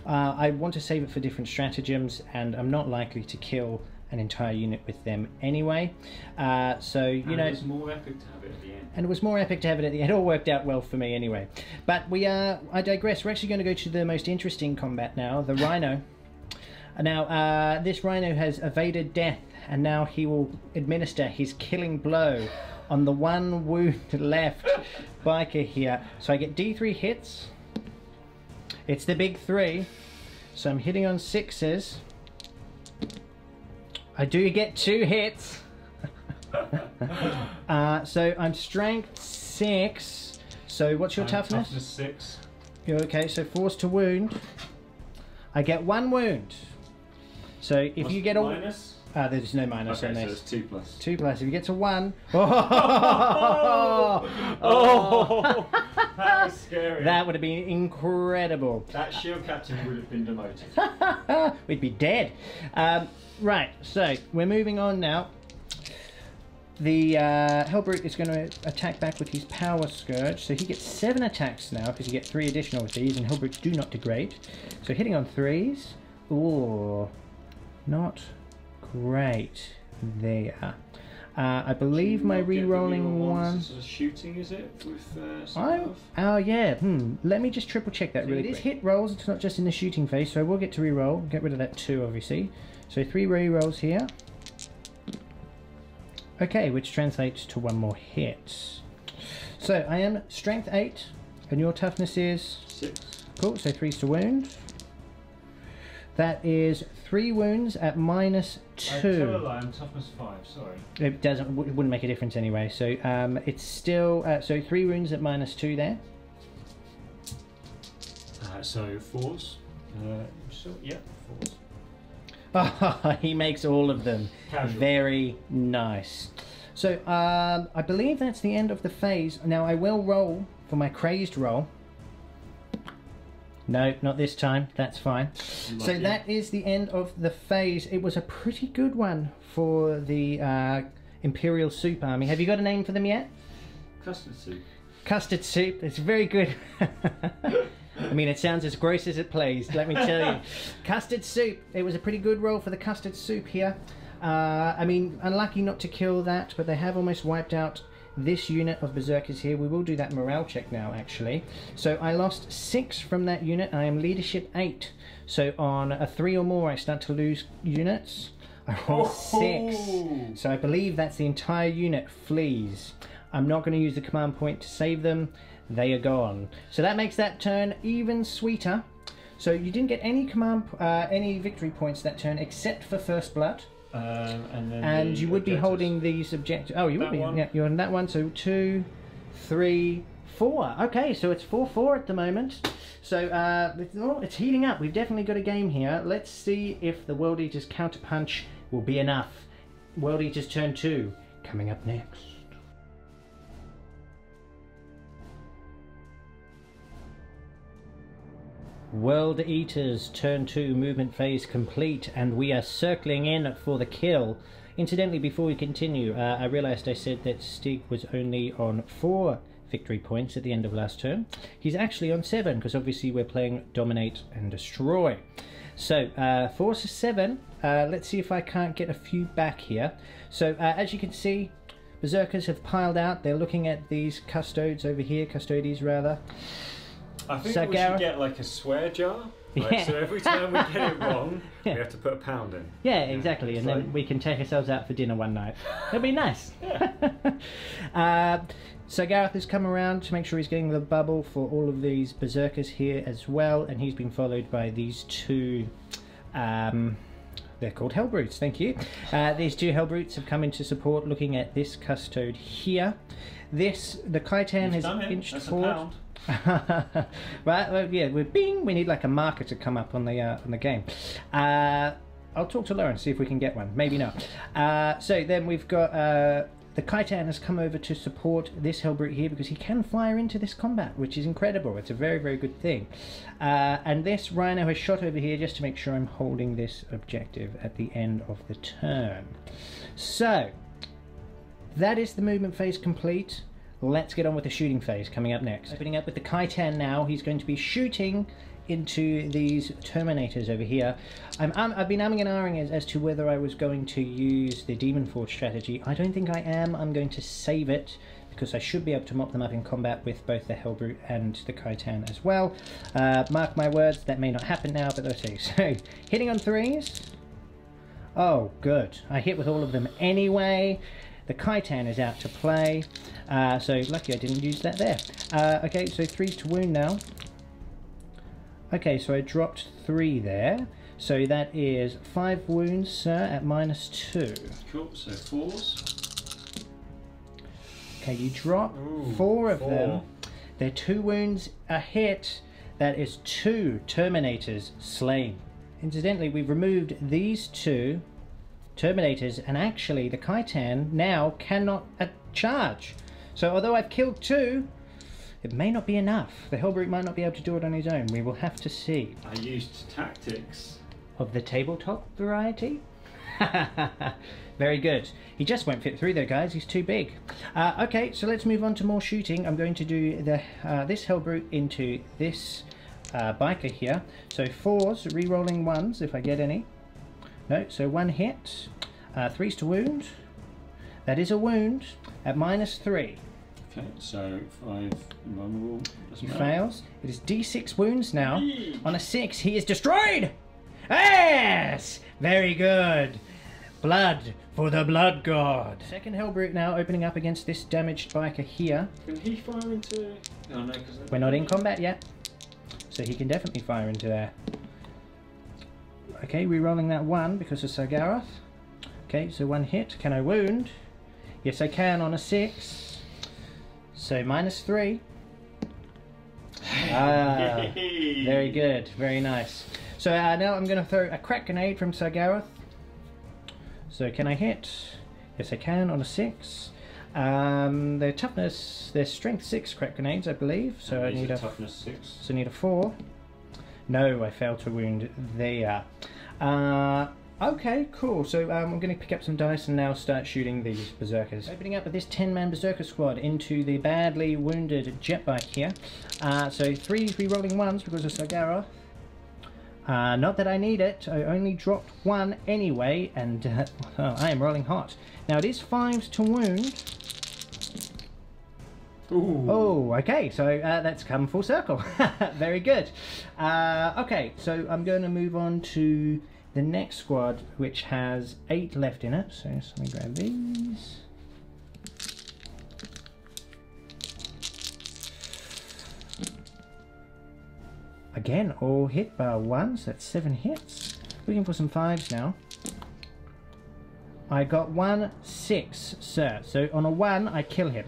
I want to save it for different stratagems, and I'm not likely to kill an entire unit with them anyway. It's more epic to have it at the end. And it was more epic to have it at the end. It all worked out well for me anyway. But I digress. We're actually going to go to the most interesting combat now, the Rhino. Now, this Rhino has evaded death, and now he will administer his killing blow on the 1 wound left biker here. So I get D3 hits. It's the big 3. So I'm hitting on 6s. I do get 2 hits. So I'm strength 6. So what's your toughness? Toughness 6. You're okay, so force to wound. I get 1 wound. So if you get a minus? There's no minus on Okay, this. so it's 2 plus. 2 plus. If you get to 1, that was scary. That would have been incredible. That shield captain would have been demoted. We'd be dead. Right, so we're moving on now. The Hellbrute is going to attack back with his Power Scourge, so he gets 7 attacks now because you get 3 additional with these, and Hellbrutes do not degrade. So hitting on 3s. Ooh, Not great there. I believe my re-rolling one. Sort of shooting, is it? With Oh yeah. Let me just triple check that really quick. It is hit rolls. It's not just in the shooting phase, so I will get to re-roll. Get rid of that 2, obviously. So 3 re-rolls here. Okay, which translates to 1 more hit. So I am strength 8, and your toughness is 6. Cool. So 3's to wound. That is 3 wounds at -2. Tell a lie, I'm toughness 5, sorry. It wouldn't make a difference anyway. So it's still so 3 wounds at -2 there. So 4s. Yeah, 4s. Oh, he makes all of them. Casual. Very nice. So I believe that's the end of the phase. Now I will roll for my crazed roll. No, not this time. That's fine. So that is the end of the phase. It was a pretty good one for the Imperial Soup Army. Have you got a name for them yet? Custard soup. Custard soup. It's very good. I mean, it sounds as gross as it plays, let me tell you. Custard soup. It was a pretty good roll for the custard soup here. I mean, unlucky not to kill that, but they have almost wiped out this unit of berserkers here. We will do that morale check now, actually. So I lost 6 from that unit. I am leadership 8. So on a 3 or more, I start to lose units. I rolled 6. So I believe that's the entire unit flees. I'm not going to use the command point to save them. They are gone. So that makes that turn even sweeter. So you didn't get any any victory points that turn except for First Blood. And you would be holding these objectives. Oh, you would be. Yeah, you're on that one. So 2, 3, 4. Okay, so it's 4-4 at the moment. So it's heating up. We've definitely got a game here. Let's see if the World Eater's counterpunch will be enough. World Eater's turn 2 coming up next. World Eaters turn 2 movement phase complete, and we are circling in for the kill. Incidentally, before we continue, I realised I said that Stig was only on 4 victory points at the end of last turn. He's actually on 7 because obviously we're playing Dominate and Destroy. So 4 to 7. Let's see if I can't get a few back here. So as you can see, Berserkers have piled out. They're looking at these Custodes over here, Custodes rather. I think we should get like a swear jar. Like, yeah. So every time we get it wrong, we have to put a pound in. Yeah, exactly. And then we can take ourselves out for dinner one night. It'll be nice. So Gareth has come around to make sure he's getting the bubble for all of these Berserkers here as well. And he's been followed by these 2... they're called Hellbrutes, thank you. These 2 Hellbrutes have come into support looking at this Custode here. The Khitan has inched forward. Right, well, yeah, we need like a marker to come up on the game. I'll talk to Lauren, see if we can get one. Maybe not. So then we've got the Khitan has come over to support this Hellbrute here because he can fire into this combat, which is incredible. It's a very, very good thing. And this Rhino has shot over here just to make sure I'm holding this objective at the end of the turn. So that is the movement phase complete. Let's get on with the shooting phase coming up next. Opening up with the Khitan now, he's going to be shooting into these Terminators over here. I've been umming and ahhing as to whether I was going to use the Demon Forge strategy. I don't think I am. I'm going to save it because I should be able to mop them up in combat with both the Hellbrute and the Khitan as well. Mark my words, that may not happen now, but let's see. So, hitting on 3s. Oh, good. I hit with all of them anyway. The Khitan is out to play, so lucky I didn't use that there. Okay, so 3's to wound now. Okay, so I dropped 3 there. So that is 5 wounds, sir, at -2. Cool, so 4s. Okay, you drop 4 of them. They're 2 wounds a hit. That is 2 Terminators slain. Incidentally, we've removed these 2 Terminators, and actually the Khitan now cannot charge. So although I've killed 2, it may not be enough. The Hellbrute might not be able to do it on his own. We will have to see. I used tactics. Of the tabletop variety? Very good. He just won't fit through there, guys. He's too big. Okay, so let's move on to more shooting. I'm going to do this Hellbrute into this biker here. So 4s, re-rolling 1s if I get any. No, so 1 hit. 3's to wound. That is a wound at -3. Okay, so 5 invulnerable. He fails. It is D6 wounds now. On a 6, he is destroyed! Yes! Very good. Blood for the blood god. Second Hellbrute now opening up against this damaged biker here. Can he fire into... Oh, no, because... We're not in combat yet, so he can definitely fire into there. Okay, re-rolling that 1 because of Sargaroth. Okay, so 1 hit. Can I wound? Yes, I can on a 6. So -3. Ah, very good, very nice. So now I'm going to throw a crack grenade from Sargaroth. So can I hit? Yes, I can on a 6. Their toughness, their strength 6 crack grenades, I believe. So I need a toughness 6. So I need a 4. No, I failed to wound there. Okay, cool. So I'm going to pick up some dice and now start shooting these berserkers. Opening up with this 10-man berserker squad into the badly wounded jet bike here. So 3 re-rolling 1s because of Sargaroth. Not that I need it, I only dropped 1 anyway, and well, I am rolling hot. Now it is 5s to wound. Ooh. Oh, okay, so that's come full circle. Very good. Okay, so I'm going to move on to the next squad, which has 8 left in it. So let me grab these. Again, all hit bar 1s, that's 7 hits. Looking for some 5s now. I got 1 6, sir. So on a 1, I kill him.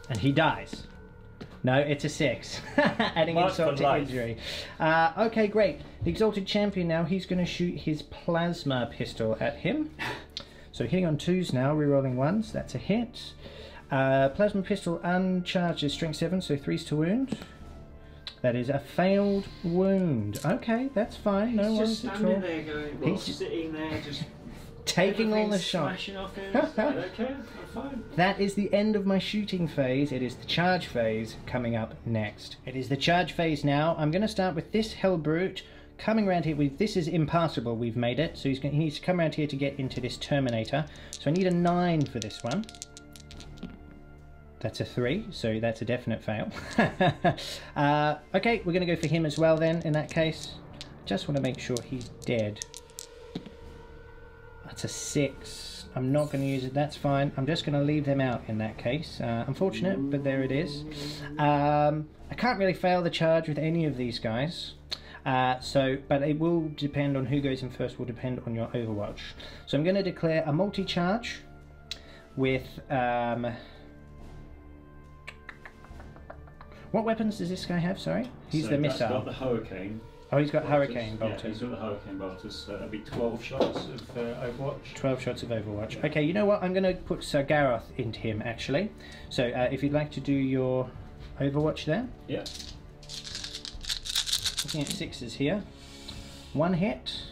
And he dies. No, it's a 6. Adding insult to injury. Okay, great. The Exalted Champion now, he's going to shoot his plasma pistol at him. So hitting on 2s now, rerolling 1s, that's a hit. Plasma pistol uncharged is strength 7, so 3's to wound. That is a failed wound. Okay, that's fine. No worries at all. Standing there going, well, he's sitting there just taking all the shots. Smashing off him. Okay, I'm fine. That is the end of my shooting phase. It is the charge phase coming up next. It is the charge phase now. I'm going to start with this Hellbrute coming around here. This is impassable. We've made it. So he needs to come around here to get into this Terminator. So I need a 9 for this one. That's a 3, so that's a definite fail. Okay, we're going to go for him as well then, in that case. Just want to make sure he's dead. That's a 6. I'm not going to use it, that's fine. I'm just going to leave them out in that case. Unfortunate, but there it is. I can't really fail the charge with any of these guys. But it will depend on who goes in first, will depend on your Overwatch. So I'm going to declare a multi-charge with... what weapons does this guy have, sorry? He's the missile. He's got the Hurricane. Oh, he's got Hurricane bolters. Yeah, he's got the Hurricane bolters, so that'll be 12 shots of Overwatch. 12 shots of Overwatch. Okay, you know what? I'm going to put Sargaroth into him, actually. So, if you'd like to do your Overwatch there. Yeah. Looking at 6s here. 1 hit.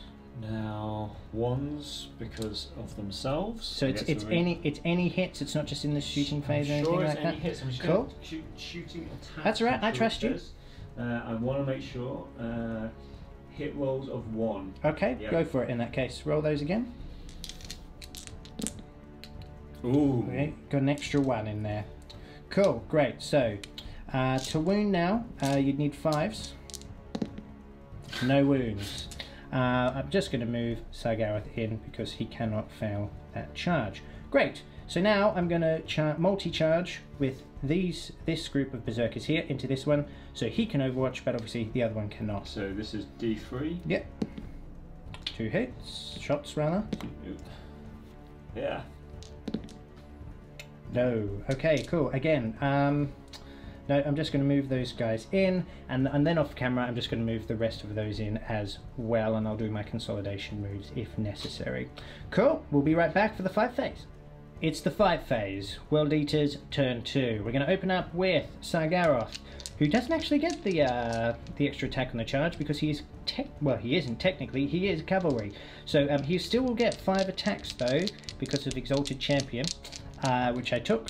Now, 1s because of themselves. So it's any hits. It's not just in the shooting phase or anything like that. Hits. I'm just cool. Shooting attacks. That's all right. I trust you. I want to make sure hit rolls of 1. Okay, yep. Go for it in that case. Roll those again. Ooh. Okay, got an extra 1 in there. Cool, great. So to wound now, you'd need 5s. No wounds. I'm just going to move Sargaroth in because he cannot fail that charge. Great. So now I'm going to multi-charge with this group of berserkers here into this one, so he can Overwatch, but obviously the other one cannot. So this is D3. Yep. 2 hits, shots rather. Yeah. No. Okay. Cool. Again. No, I'm just going to move those guys in, and then off camera I'm just going to move the rest of those in as well, and I'll do my consolidation moves if necessary. Cool, we'll be right back for the fight phase. It's the fight phase, World Eaters turn 2. We're going to open up with Sargaroth, who doesn't actually get the extra attack on the charge because he is he isn't technically, he is cavalry. So he still will get 5 attacks though because of Exalted Champion. Which I took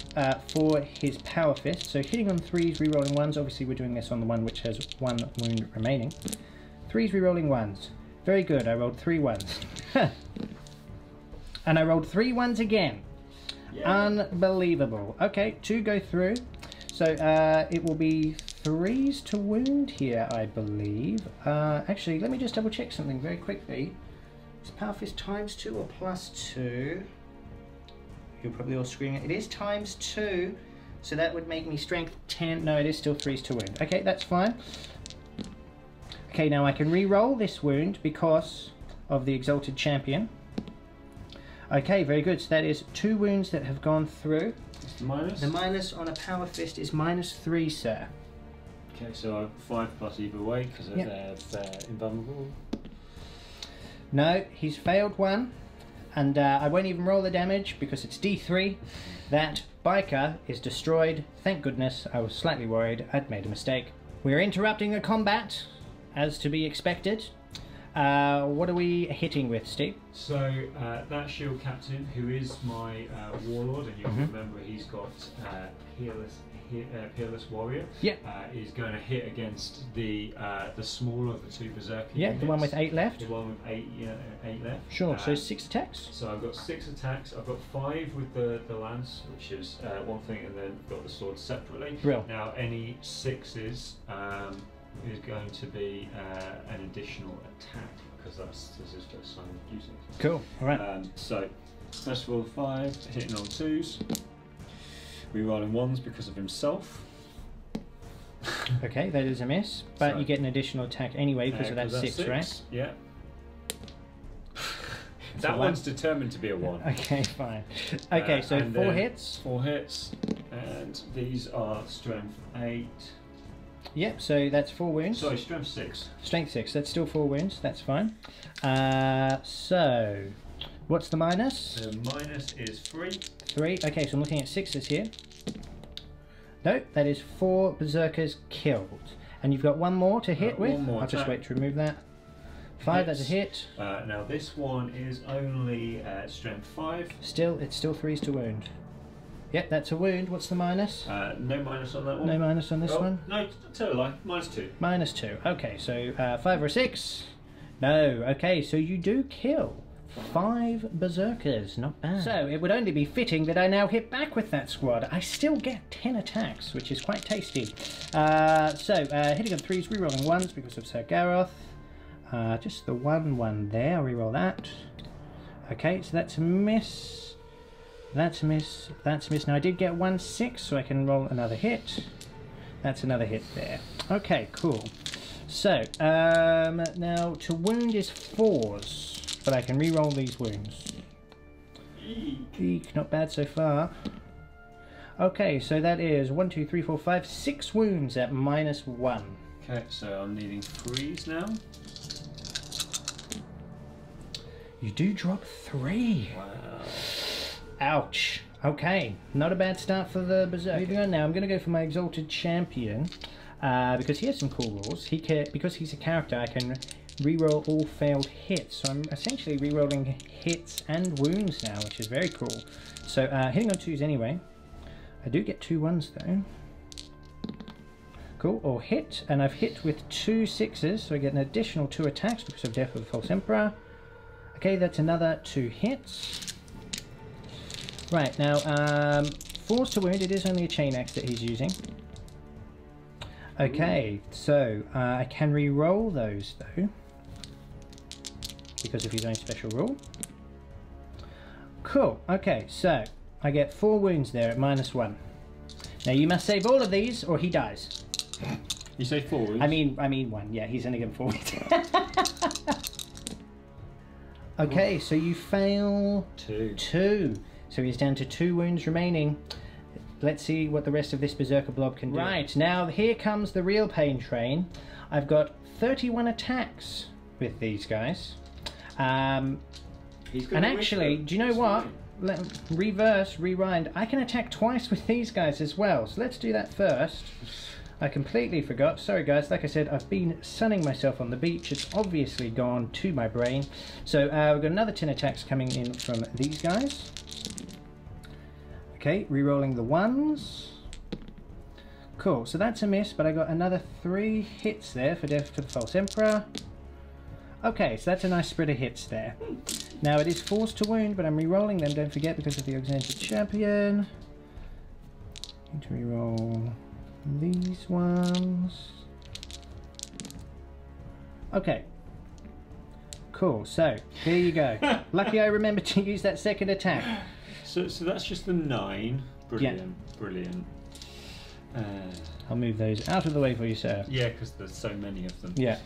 for his Power Fist. So hitting on 3s, rerolling 1s. Obviously we're doing this on the one which has 1 wound remaining. 3s, rerolling 1s. Very good, I rolled 3 ones. And I rolled 3 ones again. Yeah. Unbelievable. Okay, 2 go through. So it will be 3s to wound here, I believe. Actually, let me just double check something very quickly. Is Power Fist times 2 or plus 2? You're probably all screaming. It is times 2, so that would make me strength 10. No, it is still 3s to wound. Okay, that's fine. Okay, now I can re-roll this wound because of the Exalted Champion. Okay, very good. So that is 2 wounds that have gone through. What's the minus? The minus on a Power Fist is -3, sir. Okay, so I have 5 plus either way because they're invulnerable. No, he's failed 1, and I won't even roll the damage because it's D3. That biker is destroyed. Thank goodness, I was slightly worried. I'd made a mistake. We're interrupting the combat, as to be expected. What are we hitting with, Steve? So that shield captain, who is my warlord, and you'll remember he's got peerless warrior. Yeah. Is going to hit against the smaller of the 2 berserker. Yeah, units. the one with 8 left. The one with 8 left. Sure. So 6 attacks. So I've got 6 attacks. I've got 5 with the lance, which is one thing, and then I've got the sword separately. Real. Now any 6s is going to be an additional attack because this is first time I'm using it. Cool. All right. So first of all, 5 hitting on 2s. Rerolling 1s because of himself. Okay, that is a miss, but So, you get an additional attack anyway because of that 6, right? Yeah. That one's determined to be a 1. Okay, fine. Okay, so 4 hits. 4 hits, and these are strength 8. Yep, so that's 4 wounds. Sorry, strength 6. Strength 6, that's still 4 wounds, that's fine. So, what's the minus? The minus is 3. 3, okay, so I'm looking at 6s here. No, that is 4 berserkers killed. And you've got 1 more to hit with? One more I'll just attack. wait to remove that. 5, that's a hit. Now this one is only strength 5. Still, it's still 3s to wound. Yep, that's a wound. What's the minus? No minus on that one. No minus on this one? No, tell a lie. -2. -2. Okay, so 5 or 6? No. Okay, so you do kill 5 berserkers. Not bad. So it would only be fitting that I now hit back with that squad. I still get 10 attacks, which is quite tasty. Hitting on 3s, rerolling 1s because of Sir Gareth. Just the 1 there. I'll reroll that. Okay, so that's a miss. That's a miss. That's a miss. Now I did get 1 6, so I can roll another hit. That's another hit there. Okay, cool. So now to wound is 4s, but I can re-roll these wounds. Eek, not bad so far. Okay, so that is 1 2 3 4 5 6 wounds at -1. Okay, so I'm needing 3s now. You do drop 3. Wow. Ouch. Okay, not a bad start for the Berserker. Moving on now, I'm going to go for my Exalted Champion because he has some cool rules. Because he's a character, I can reroll all failed hits. So I'm essentially rerolling hits and wounds now, which is very cool. So hitting on 2s anyway. I do get 2 1s though. Cool, or hit, and I've hit with 2 6s, so I get an additional 2 attacks because of Death of the False Emperor. Okay, that's another 2 hits. Right, now, 4s to wound, it is only a chain axe that he's using. Okay, so I can re-roll those though, because of his own special rule. Cool, okay, so I get 4 wounds there at -1. Now you must save all of these or he dies. You say 4 wounds? I mean 1, yeah, he's only getting 4 wounds. Okay, so you fail 2. So he's down to 2 wounds remaining. Let's see what the rest of this Berserker blob can do. Right, now here comes the real pain train. I've got 31 attacks with these guys. And actually, do you know what? Rewind. I can attack twice with these guys as well. So let's do that first. I completely forgot. Sorry guys, like I said, I've been sunning myself on the beach. It's obviously gone to my brain. So we've got another 10 attacks coming in from these guys. Okay, re-rolling the 1s. Cool, so that's a miss, but I got another 3 hits there for Death to the False Emperor. Okay, so that's a nice spread of hits there. Now it is forced to wound, but I'm re-rolling them, don't forget, because of the Untitled Champion. Need to re-roll these ones. Okay. Cool, so here you go. Lucky I remembered to use that second attack. So that's just the 9. Brilliant, yeah. Brilliant. I'll move those out of the way for you, sir. Yeah, because there's so many of them. Yeah.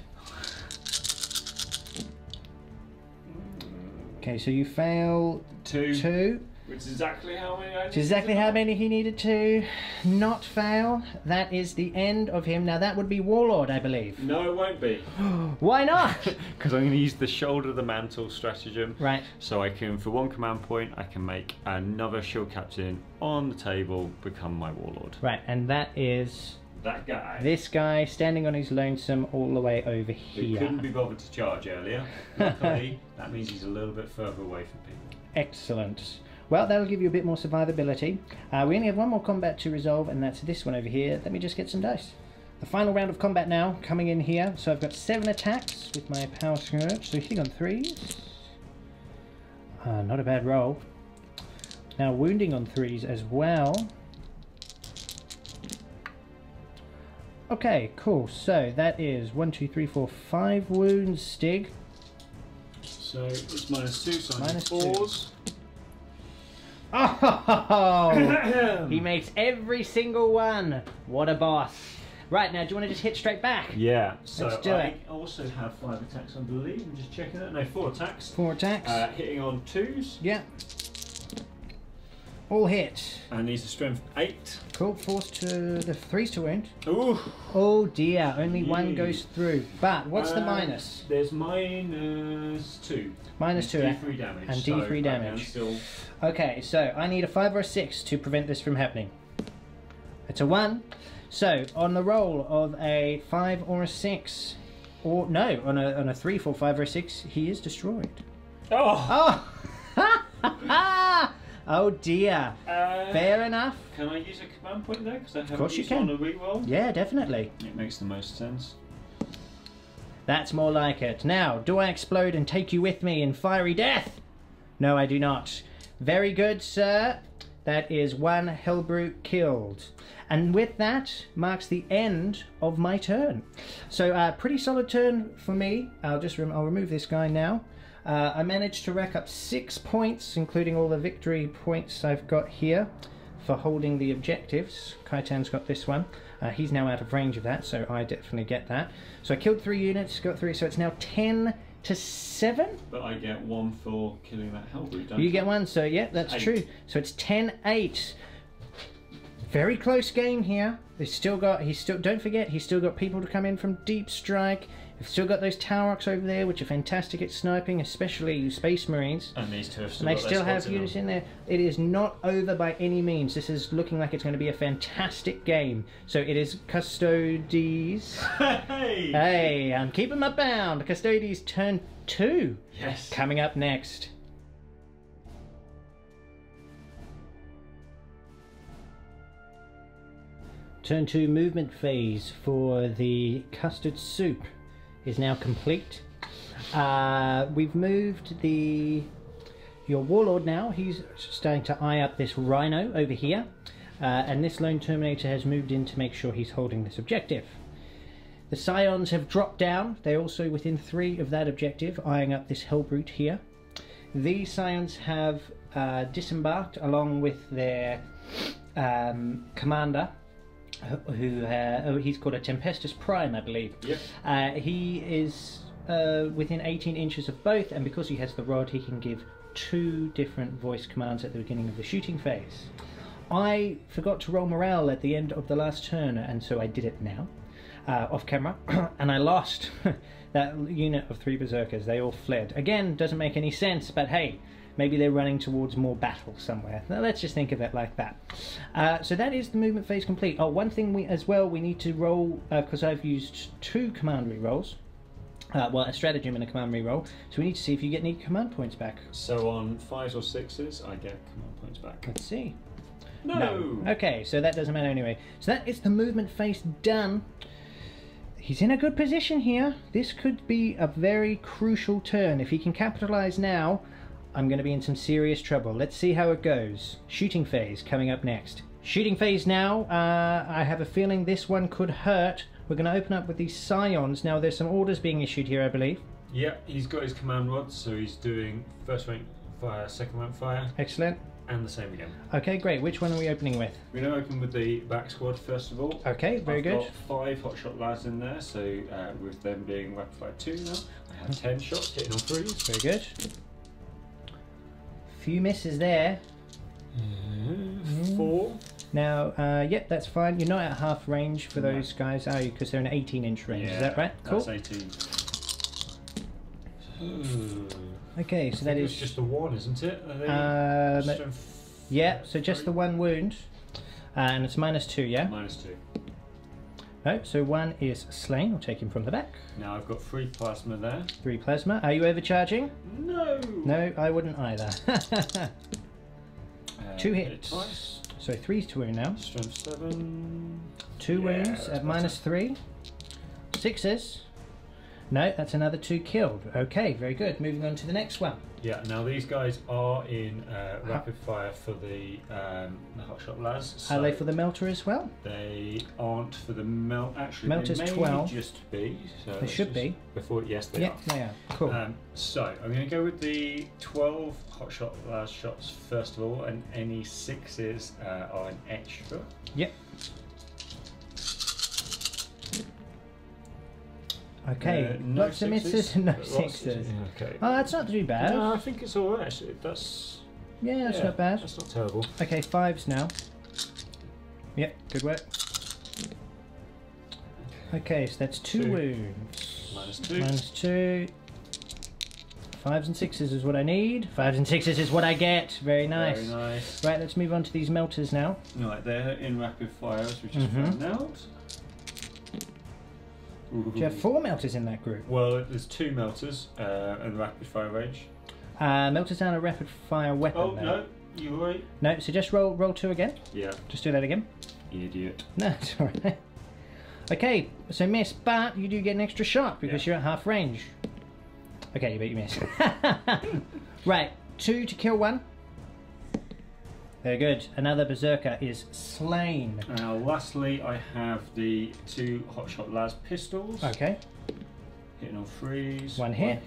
Okay, so you fail 2. Which is exactly how many I needed. Which is exactly how many he needed to not fail. That is the end of him. Now that would be Warlord, I believe. No, it won't be. Why not? Because I'm going to use the Shoulder the Mantle stratagem. Right. So I can, for 1 command point, I can make another Shield Captain on the table become my Warlord. Right, and that is... that guy. This guy standing on his lonesome all the way over here. He couldn't be bothered to charge earlier. Luckily, that means he's a little bit further away from people. Excellent. Well, that'll give you a bit more survivability. We only have one more combat to resolve, and that's this one over here. Let me just get some dice. The final round of combat now, coming in here. So I've got 7 attacks with my power scourge. So hitting on 3s. Not a bad roll. Now wounding on 3s as well. Okay, cool. So that is 1, 2, 3, 4, 5 wounds, Stig. So it's -2, so I need -2. 4s. Oh, he makes every single one. What a boss. Right, now do you want to just hit straight back? Yeah, so let's do I it. also have 5 attacks, I believe. I'm just checking that. No, 4 attacks. 4 attacks. Hitting on 2s. Yeah. All hit. And these are strength 8. Cool, forced to the 3s to wound. Ooh. Oh dear, only 1 goes through. But what's the minus? There's -2. -2. D3 damage. And D3 damage. Still... Okay, so I need a 5 or a 6 to prevent this from happening. It's a 1. So on the roll of a 5 or a 6, or no, on a 3, 4, 5 or a 6, he is destroyed. Oh! Oh! Oh dear. Fair enough. Can I use a command point there? Because I haven't course you used can. on a reroll. Yeah, definitely. It makes the most sense. That's more like it. Now, do I explode and take you with me in fiery death? No, I do not. Very good, sir. That is 1 Hellbrute killed. And with that marks the end of my turn. So, pretty solid turn for me. I'll remove this guy now. I managed to rack up 6 points, including all the victory points I've got here for holding the objectives. Kaitan's got this one. He's now out of range of that, so I definitely get that. So I killed 3 units, got 3, so it's now 10 to 7. But I get 1 for killing that Hellbrute, don't You get 1, so yeah, that's 8. true. So it's 10-8. Very close game here. Don't forget, he's still got people to come in from Deep Strike. We've still got those Tower Rocks over there, which are fantastic at sniping, especially Space Marines. And these two have still And they got still their have squads units them. in there. It is not over by any means. This is looking like it's going to be a fantastic game. So it is Custodes. Hey! Hey, keep them up bound. Custodes turn 2. Yes. Coming up next. Turn 2 movement phase for the custard soup is now complete. We've moved your warlord now. He's starting to eye up this rhino over here, and this lone terminator has moved in to make sure he's holding this objective. The scions have dropped down. They're also within 3 of that objective, eyeing up this hellbrute here. These scions have disembarked along with their commander, who he's called a Tempestus Prime, I believe. Yep. He is within 18 inches of both, and because he has the rod, he can give 2 different voice commands at the beginning of the shooting phase. I forgot to roll morale at the end of the last turn, and so I did it now, off camera, and I lost that unit of 3 berserkers. They all fled. Again, doesn't make any sense, but hey, maybe they're running towards more battle somewhere. Now, let's just think of it like that. So that is the movement phase complete. Oh, one thing we need to roll, because I've used 2 command rerolls. Well, a stratagem and a command reroll. So we need to see if you get any command points back. So on 5s or 6s, I get command points back. Let's see. No! Okay, so that doesn't matter anyway. So that is the movement phase done. He's in a good position here. This could be a very crucial turn. If he can capitalize now, I'm going to be in some serious trouble. Let's see how it goes. Shooting phase coming up next. Shooting phase now. I have a feeling this one could hurt. We're going to open up with these scions. Now there's some orders being issued here, I believe. Yeah, he's got his command rods, so he's doing first rank fire, second rank fire. Excellent. And the same again. Okay, great. Which one are we opening with? We're going to open with the back squad first of all. Okay, very good. I've got 5 hotshot lads in there, so with them being rapid fire 2 now, I have 10 shots hitting on 3s. Very good. Few misses there. 4. Now, yep, that's fine. You're not at half range for those guys, are you? Because they're in 18-inch range. Is that right? Cool. That's 18. Okay, so that is just the 1, isn't it? Yeah, so just the 1 wound, and it's -2, yeah. -2. No, so 1 is slain. I'll take him from the back. Now I've got 3 plasma there. 3 plasma. Are you overcharging? No. No, I wouldn't either. 2 hits. Twice. So 3 to wound now. Strength 7. 2 wounds at -3. 6s. No, that's another 2 killed. Okay, very good. Moving on to the next one. Yeah, now these guys are in rapid fire for the hotshot lads. So are they for the melter as well? they aren't for the actually, Melter's they may 12. just be. So They should be. Before, yes, they Yeah, are. they are. Cool. So I'm going to go with the 12 hotshot lads shots first of all, and any 6s are an extra. Yep. Okay, no lots of misses, no 6s. Okay. Oh, that's not too bad. No, I think it's alright actually. That's That's not bad. That's not terrible. Okay, 5s now. Yep, good work. Okay, so that's 2 wounds. -2. -2. 5s and 6s is what I need. 5s and 6s is what I get. Very nice. Very nice. Right, let's move on to these melters now. Right, they're in rapid fire as we just found out. Do you have 4 melters in that group? Well, there's 2 melters in rapid fire range. Melters down a rapid fire weapon. Oh, though. no, you're right. No, so just roll 2 again. Yeah. Just do that again. Idiot. No, it's alright. Okay, so miss, but you do get an extra shot because you're at half range. Okay, but you miss. Right, 2 to kill 1. Very good. Another berserker is slain. Now, lastly, I have the 2 hotshot lads pistols. Okay. Hitting on 3s. 1 hit.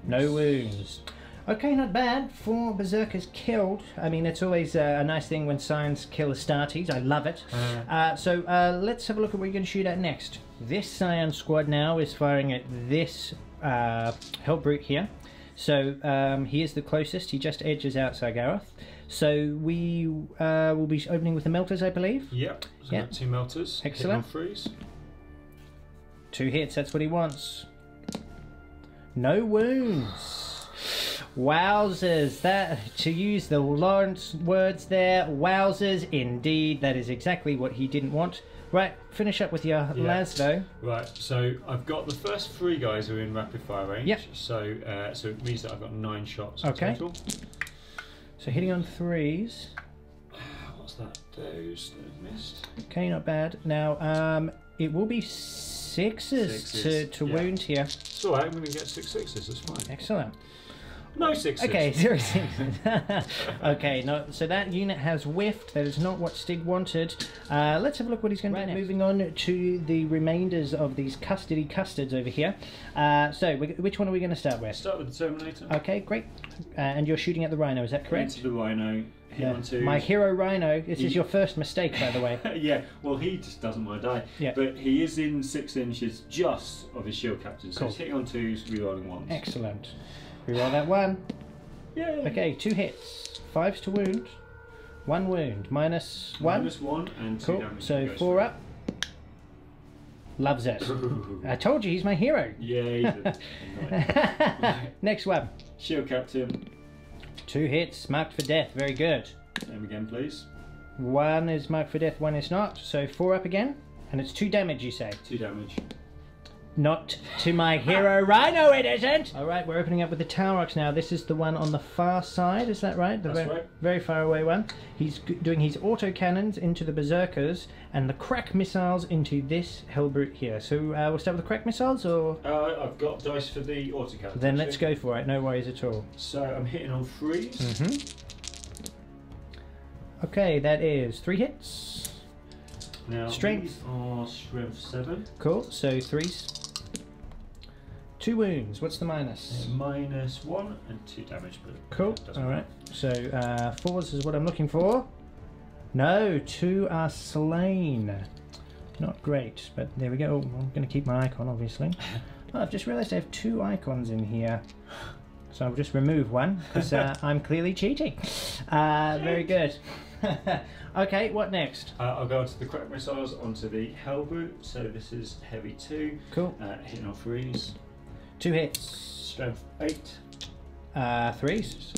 No wounds. Okay, not bad. 4 berserkers killed. I mean, it's always a nice thing when scions kill Astartes. I love it. So let's have a look at what you're going to shoot at next. This scion squad now is firing at this Hellbrute here. So he is the closest. He just edges out Sargaroth. So we will be opening with the melters, I believe. Yep. So Yep. 2 melters. Excellent. Hitting on 3s. 2 hits. That's what he wants. No wounds. Wowzers. That, to use the Lawrence words there, wowzers indeed. That is exactly what he didn't want. Right, finish up with your lads though. Right, so I've got the first 3 guys who are in rapid fire range. Yep. So so it means that I've got 9 shots Okay. total. So hitting on 3s. What's that? Those that I've missed. Okay, not bad. Now, it will be 6s to wound here. It's alright, I'm going to get 6 6s, that's fine. Excellent. No 6s. Okay, 0 6s. Okay, no, so that unit has whiffed. That is not what Stig wanted. Let's have a look what he's going to do next. Moving on to the remainders of these Custodes over here. So, which one are we going to start with? Start with the Terminator. Okay, great. And you're shooting at the Rhino, is that correct? Into the Rhino. Hit on 2s. My hero Rhino. This is your first mistake, by the way. Yeah, well he just doesn't want to die. Yeah. But he is in 6 inches just of his shield captain. So Cool. he's hitting on 2s, rerolling 1s. Excellent. Reroll that 1. Yay. Okay, 2 hits. 5s to wound. 1 wound. -1. -1 and 2 Cool. damage. So goes 4 for up. Loves it. I told you he's my hero. Yeah, he's a Next one. shield captain. 2 hits, marked for death. Very good. Same again, please. 1 is marked for death, 1 is not. So 4 up again. And it's 2 damage, you say? 2 damage. Not to my hero Rhino, it isn't! Alright, we're opening up with the Tower Rocks now. This is the one on the far side, is that right? That's right. Very far away one. He's doing his autocannons into the Berserkers and the crack missiles into this Hellbrute here. So we'll start with the crack missiles, or...? I've got dice for the autocannon. Then let's go for it, no worries at all. So I'm hitting on 3s. Mm-hmm. Okay, that is 3 hits. Now, Strength. these are strength 7. Cool, so 3s. 2 wounds. What's the minus? Minus 1 and 2 damage, but Cool. doesn't All right. So 4s is what I'm looking for. No, 2 are slain. Not great, but there we go. Oh, I'm going to keep my icon, obviously. Oh, I've just realised I have 2 icons in here. So I'll just remove one because I'm clearly cheating. Very good. Okay, what next? I'll go onto the crack missiles onto the Hellbrute. So this is heavy 2. Cool. Hitting on 3s. 2 hits. Strength 8. 3s.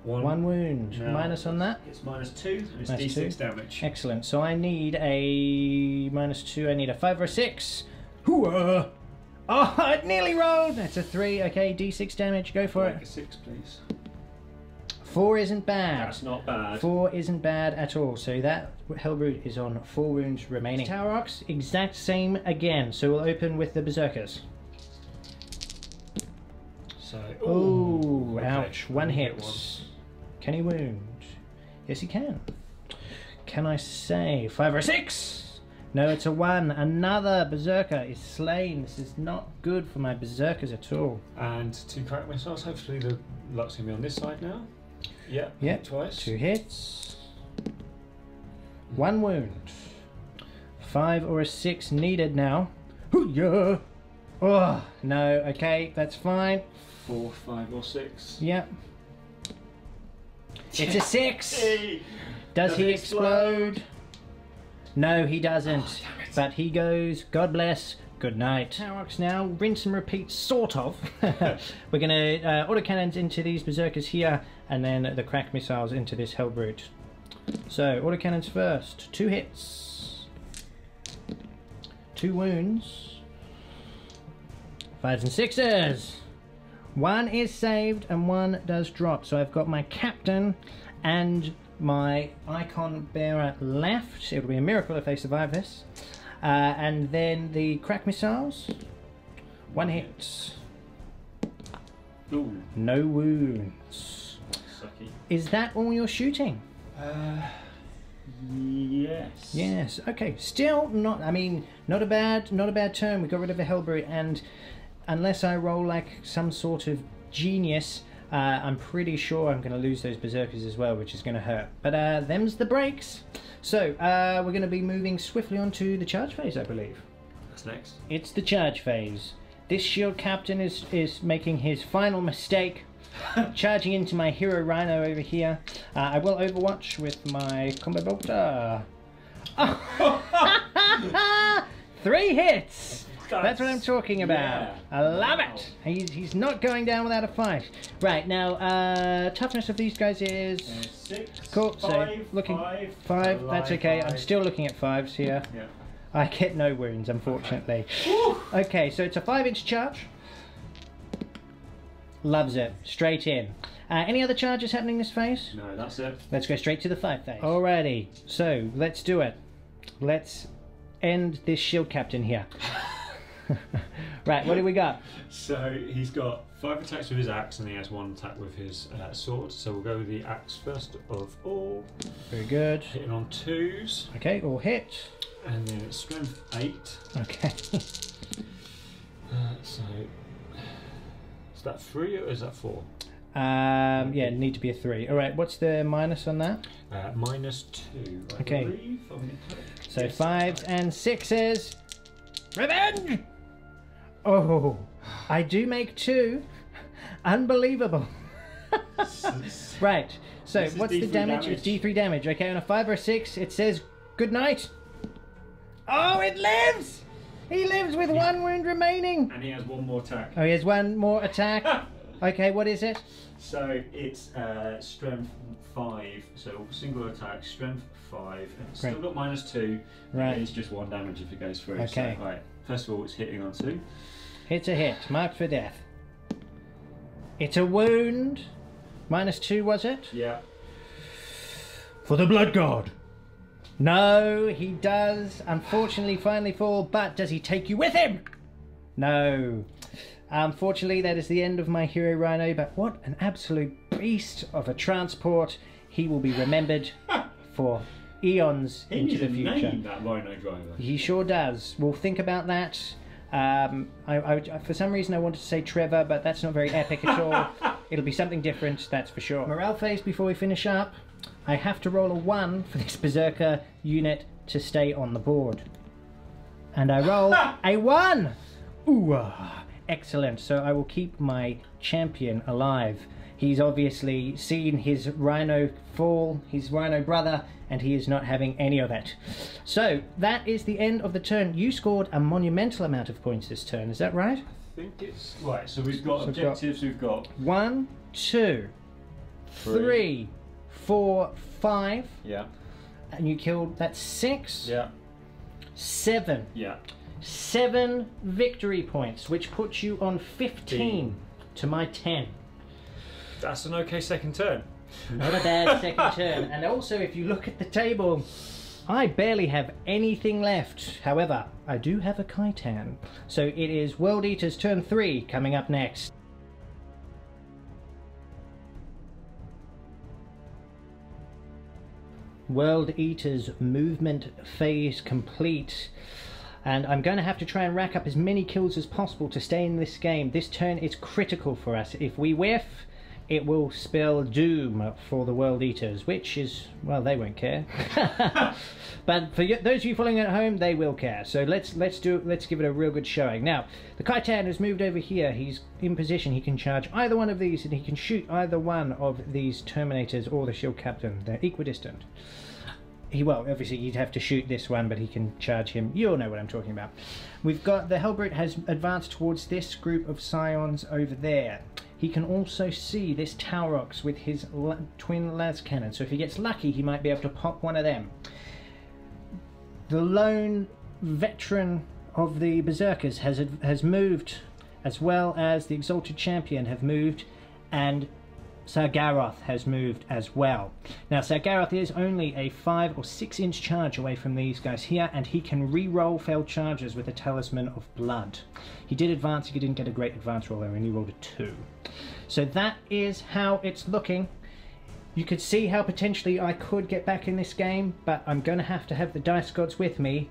1 wound. No, Minus on that? It's minus 2 and it's Minus D6 2. damage. Excellent. So I need a minus 2. I need a 5 or a 6. Hooah! Oh, it nearly rolled! That's a 3. Okay, D6 damage. Go for Like it. a 6, please. 4 isn't bad. That's not bad. 4 isn't bad at all. So that Hellbrute is on 4 wounds remaining. Tower Rocks, exact same again. So we'll open with the Berserkers. So, Ooh, okay. ouch. 1 Hit hit. one. Can he wound? Yes, he can. Can I say 5 or 6? No, it's a 1. Another Berserker is slain. This is not good for my Berserkers at all. And 2 crack missiles. Hopefully the luck's going to be on this side now. Yeah, Yep. twice. 2 hits. 1 wound. 5 or a 6 needed now. Hoo-yah! Oh, no. Okay, that's fine. 4, 5 or 6. Yep. It's a 6! Hey! Does he it explode? No, he doesn't. Oh, damn it. But he goes, God bless, good night. Tower Rocks now, rinse and repeat, sort of. We're going to autocannons into these Berserkers here, and then the crack missiles into this Hellbrute. So, autocannons first. 2 hits. 2 wounds. 5s and 6s. 1 is saved and 1 does drop. So I've got my captain and my icon bearer left. It'll be a miracle if they survive this. And then the crack missiles. 1 hit. Ooh, No wounds. sucky. Is that all you're shooting? Yes. Yes. Okay. Still not. I mean, not a bad turn. We got rid of a Hellbrute, and unless I roll like some sort of genius, I'm pretty sure I'm going to lose those Berserkers as well, which is going to hurt. But them's the breaks. So we're going to be moving swiftly on to the charge phase, I believe. What's next? It's the charge phase. This shield captain is making his final mistake. Charging into my hero Rhino over here. I will overwatch with my combo bolter. 3 hits! That's what I'm talking about. Yeah. I love Wow. it. He's not going down without a fight. Right, now, toughness of these guys is... 6. Cool, 5, so looking... 5, that's okay. I'm still looking at 5s here. Yeah. I get no wounds, unfortunately. Okay, so it's a 5-inch charge. Loves it. Straight in. Any other charges happening this phase? No, that's it. Let's go straight to the 5 phase. Alrighty, so let's do it. Let's end this shield captain here. Right, what do we got? So he's got 5 attacks with his axe and he has 1 attack with his sword. So we'll go with the axe first of all. Very good. Hitting on 2s. Okay, all hit. And then it's strength 8. Okay. So is that 3 or is that 4? Yeah, need to be a 3. Alright, what's the minus on that? Minus 2, I Okay. believe. I'm gonna click. So Yes, 5s and 6s. Revenge! Oh, I do make 2. Unbelievable. Right, so This is what's the D3 damage? damage. It's D3 damage. Okay, on a 5 or a 6, it says good night. Oh, it lives! He lives with 1 wound remaining. And he has 1 more attack. Oh, he has 1 more attack. Okay, what is it? So it's strength 5, so single attack, strength 5, and it's Great. still got minus 2. Right. It's just 1 damage if it goes through. Okay. So, right. First of all, it's hitting on 2. It's a hit, marked for death. It's a wound. -2, was it? Yeah. For the Blood God. No, he does unfortunately finally fall, but does he take you with him? No. Unfortunately, that is the end of my hero Rhino, but what an absolute beast of a transport. He will be remembered for eons into the future. Name that Rhino driver. He sure does. We'll think about that. For some reason I wanted to say Trevor, but that's not very epic at all. It'll be something different, that's for sure. Morale phase before we finish up. I have to roll a 1 for this Berserker unit to stay on the board. And I roll a 1! Ooh, excellent. So I will keep my champion alive. He's obviously seen his Rhino fall, his Rhino brother, and he is not having any of it. So that is the end of the turn. You scored a monumental amount of points this turn, is that right? I think it's... Right, so we've got objectives, we've got... 1, 2, 3, 4, 5. Yeah. And you killed, that's 6. Yeah. 7. Yeah. 7 victory points, which puts you on 15 to my 10. That's an okay second turn. Not a bad second turn. And also, if you look at the table, I barely have anything left. However, I do have a Khitan. So it is World Eater's turn 3 coming up next. World Eater's movement phase complete. And I'm going to have to try and rack up as many kills as possible to stay in this game. This turn is critical for us. If we whiff, it will spell doom for the World Eaters, which is, well, they won't care. But for those of you following at home, they will care. So let's give it a real good showing. Now, the Khitan has moved over here. He's in position. He can charge either one of these, and he can shoot either one of these Terminators or the Shield Captain. They're equidistant. Well, obviously you'd have to shoot this one, but he can charge him. You'll know what I'm talking about. We've got the Hellbrute has advanced towards this group of Scions over there. He can also see this Taurox with his twin las cannon. So if he gets lucky, he might be able to pop one of them. The lone veteran of the Berserkers has moved, as well as the Exalted Champion have moved, and Sargaroth has moved as well. Now Sargaroth is only a 5 or 6 inch charge away from these guys here, and he can re-roll failed charges with a Talisman of Blood. He did advance, he didn't get a great advance roll, though, and he rolled a 2. So that is how it's looking. You could see how potentially I could get back in this game, but I'm going to have the Dice Gods with me.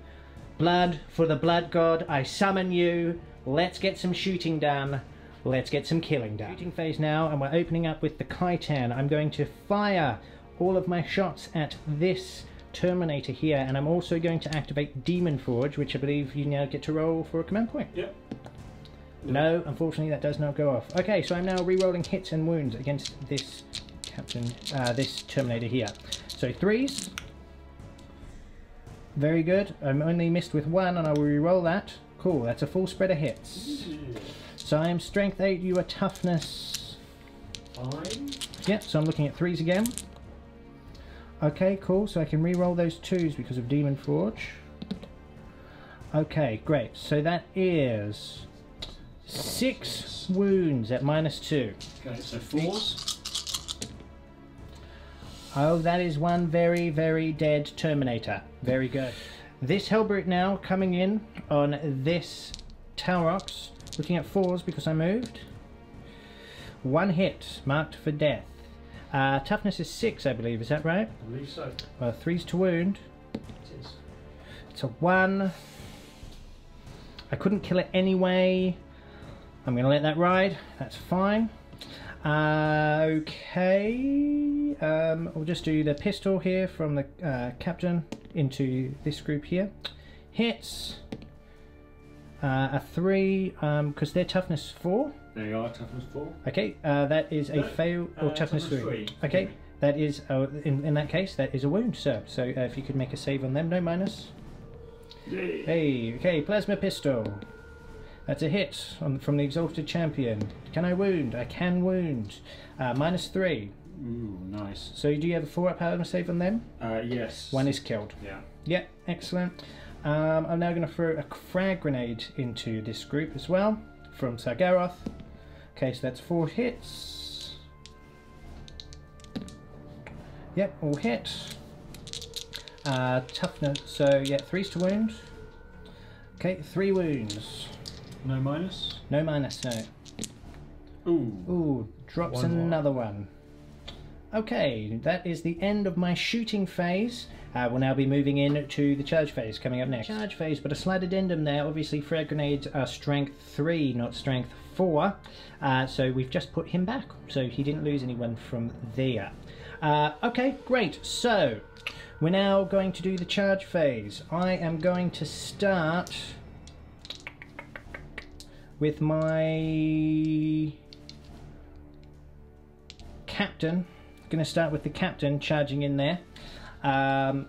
Blood for the Blood God, I summon you. Let's get some shooting done. Let's get some killing done. Shooting phase now, and we're opening up with the Khitan. I'm going to fire all of my shots at this Terminator here, and I'm also going to activate Demon Forge, which I believe you now get to roll for a command point. Yep. No, unfortunately that does not go off. Okay, so I'm now re-rolling hits and wounds against this this Terminator here. So 3s. Very good. I'm only missed with 1, and I will re-roll that. Cool, that's a full spread of hits. So I am strength 8, you are toughness 5. Yeah, so I'm looking at 3s again. Okay, cool, so I can re-roll those 2s because of Demon Forge. Okay, great. So that is 6 wounds at -2. Okay, so 4s. Oh, that is one very, very dead Terminator. Very good. This Hellbrute now coming in on this Taurox. Looking at 4s because I moved. 1 hit, marked for death. Toughness is 6, I believe. Is that right? I believe so. 3s to wound. It is. It's a 1. I couldn't kill it anyway. I'm going to let that ride. That's fine. Okay. We'll just do the pistol here from the captain into this group here. Hits. A 3, because they're toughness 4. There you are, toughness 4. Okay, that is a fail, or toughness 3. Okay, that is, in that case, that is a wound, sir. So if you could make a save on them, no minus. Yay. Hey, okay, plasma pistol. That's a hit from the Exalted Champion. Can I wound? I can wound. -3. Ooh, nice. So do you have a 4-up power save on them? Yes. 1 is killed. Yeah. Yeah, excellent. I'm now going to throw a frag grenade into this group as well from Sargaroth. Okay, so that's 4 hits. Yep, all hit. Toughness, so yeah, 3's to wound. Okay, 3 wounds. No minus? No minus, no. Ooh. Ooh, drops another one. Okay, that is the end of my shooting phase. We'll now be moving in to the charge phase coming up next. Charge phase, but a slight addendum there. Obviously, frag grenades are strength 3, not strength 4. So we've just put him back. So he didn't lose anyone from there. Okay, great. So we're now going to do the charge phase. I am going to start with my captain. I'm going to start with the captain charging in there. I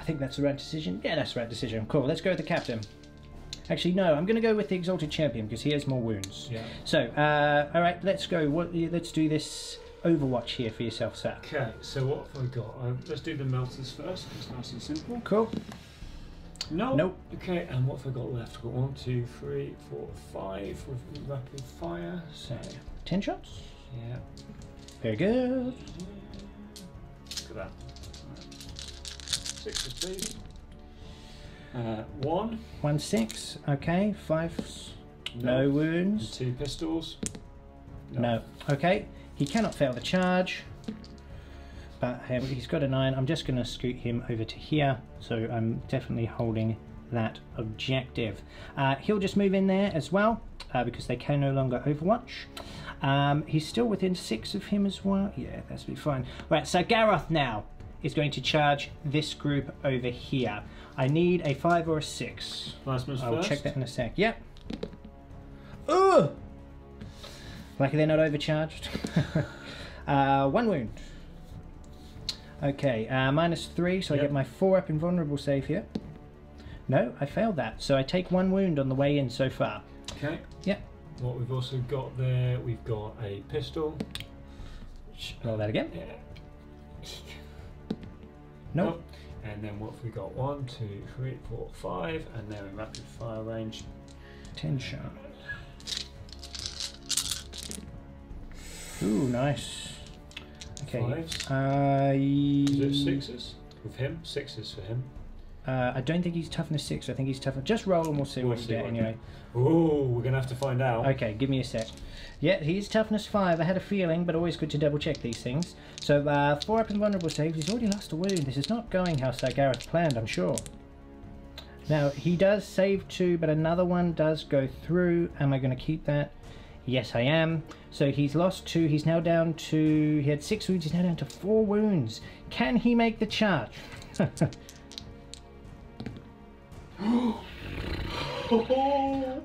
think that's the right decision. Yeah, that's the right decision. Cool, let's go with the captain. Actually, no, I'm going to go with the Exalted Champion because he has more wounds. Yeah. So, alright, let's go. Let's do this Overwatch here for yourself, sir. Okay, so what have I got? Let's do the melters first. It's nice and simple. Cool. No. Nope. Okay, and what have I got left? I've got 1, 2, 3, 4, 5 with rapid fire. So, 10 shots. Yeah. Very good. Look at that. 6s, please. 1. 1, 6. Okay, 5. No wounds. 2 pistols. No. Okay, he cannot fail the charge. But he's got a 9. I'm just going to scoot him over to here. So I'm definitely holding that objective. He'll just move in there as well because they can no longer Overwatch. He's still within 6 of him as well. Yeah, that's be fine. Right, so Gareth now is going to charge this group over here. I need a 5 or a 6. I'll check that in a sec. Yep. Ugh! Lucky they're not overcharged. 1 wound. Okay, -3, so I get my 4 up in vulnerable save here. No, I failed that, so I take 1 wound on the way in so far. Okay. Yep. What we've also got there, we've got a pistol. Roll that again. Yeah. Nope. Oh. And then what have we got? 1, 2, 3, 4, 5, and they're in rapid fire range. 10 shots. Ooh, nice. Okay. 5s. Is it 6s? With him? 6s for him. I don't think he's toughness 6. I think he's toughness. Just roll and we'll see what you get anyway. Oh, we're gonna have to find out. Okay, give me a sec. Yeah, he's toughness 5. I had a feeling, but always good to double check these things. So 4 up in vulnerable saves. He's already lost a wound. This is not going how Sir Gareth planned, I'm sure. Now he does save 2, but another one does go through. Am I going to keep that? Yes, I am. So he's lost 2. He's now down to. He had 6 wounds. He's now down to 4 wounds. Can he make the charge?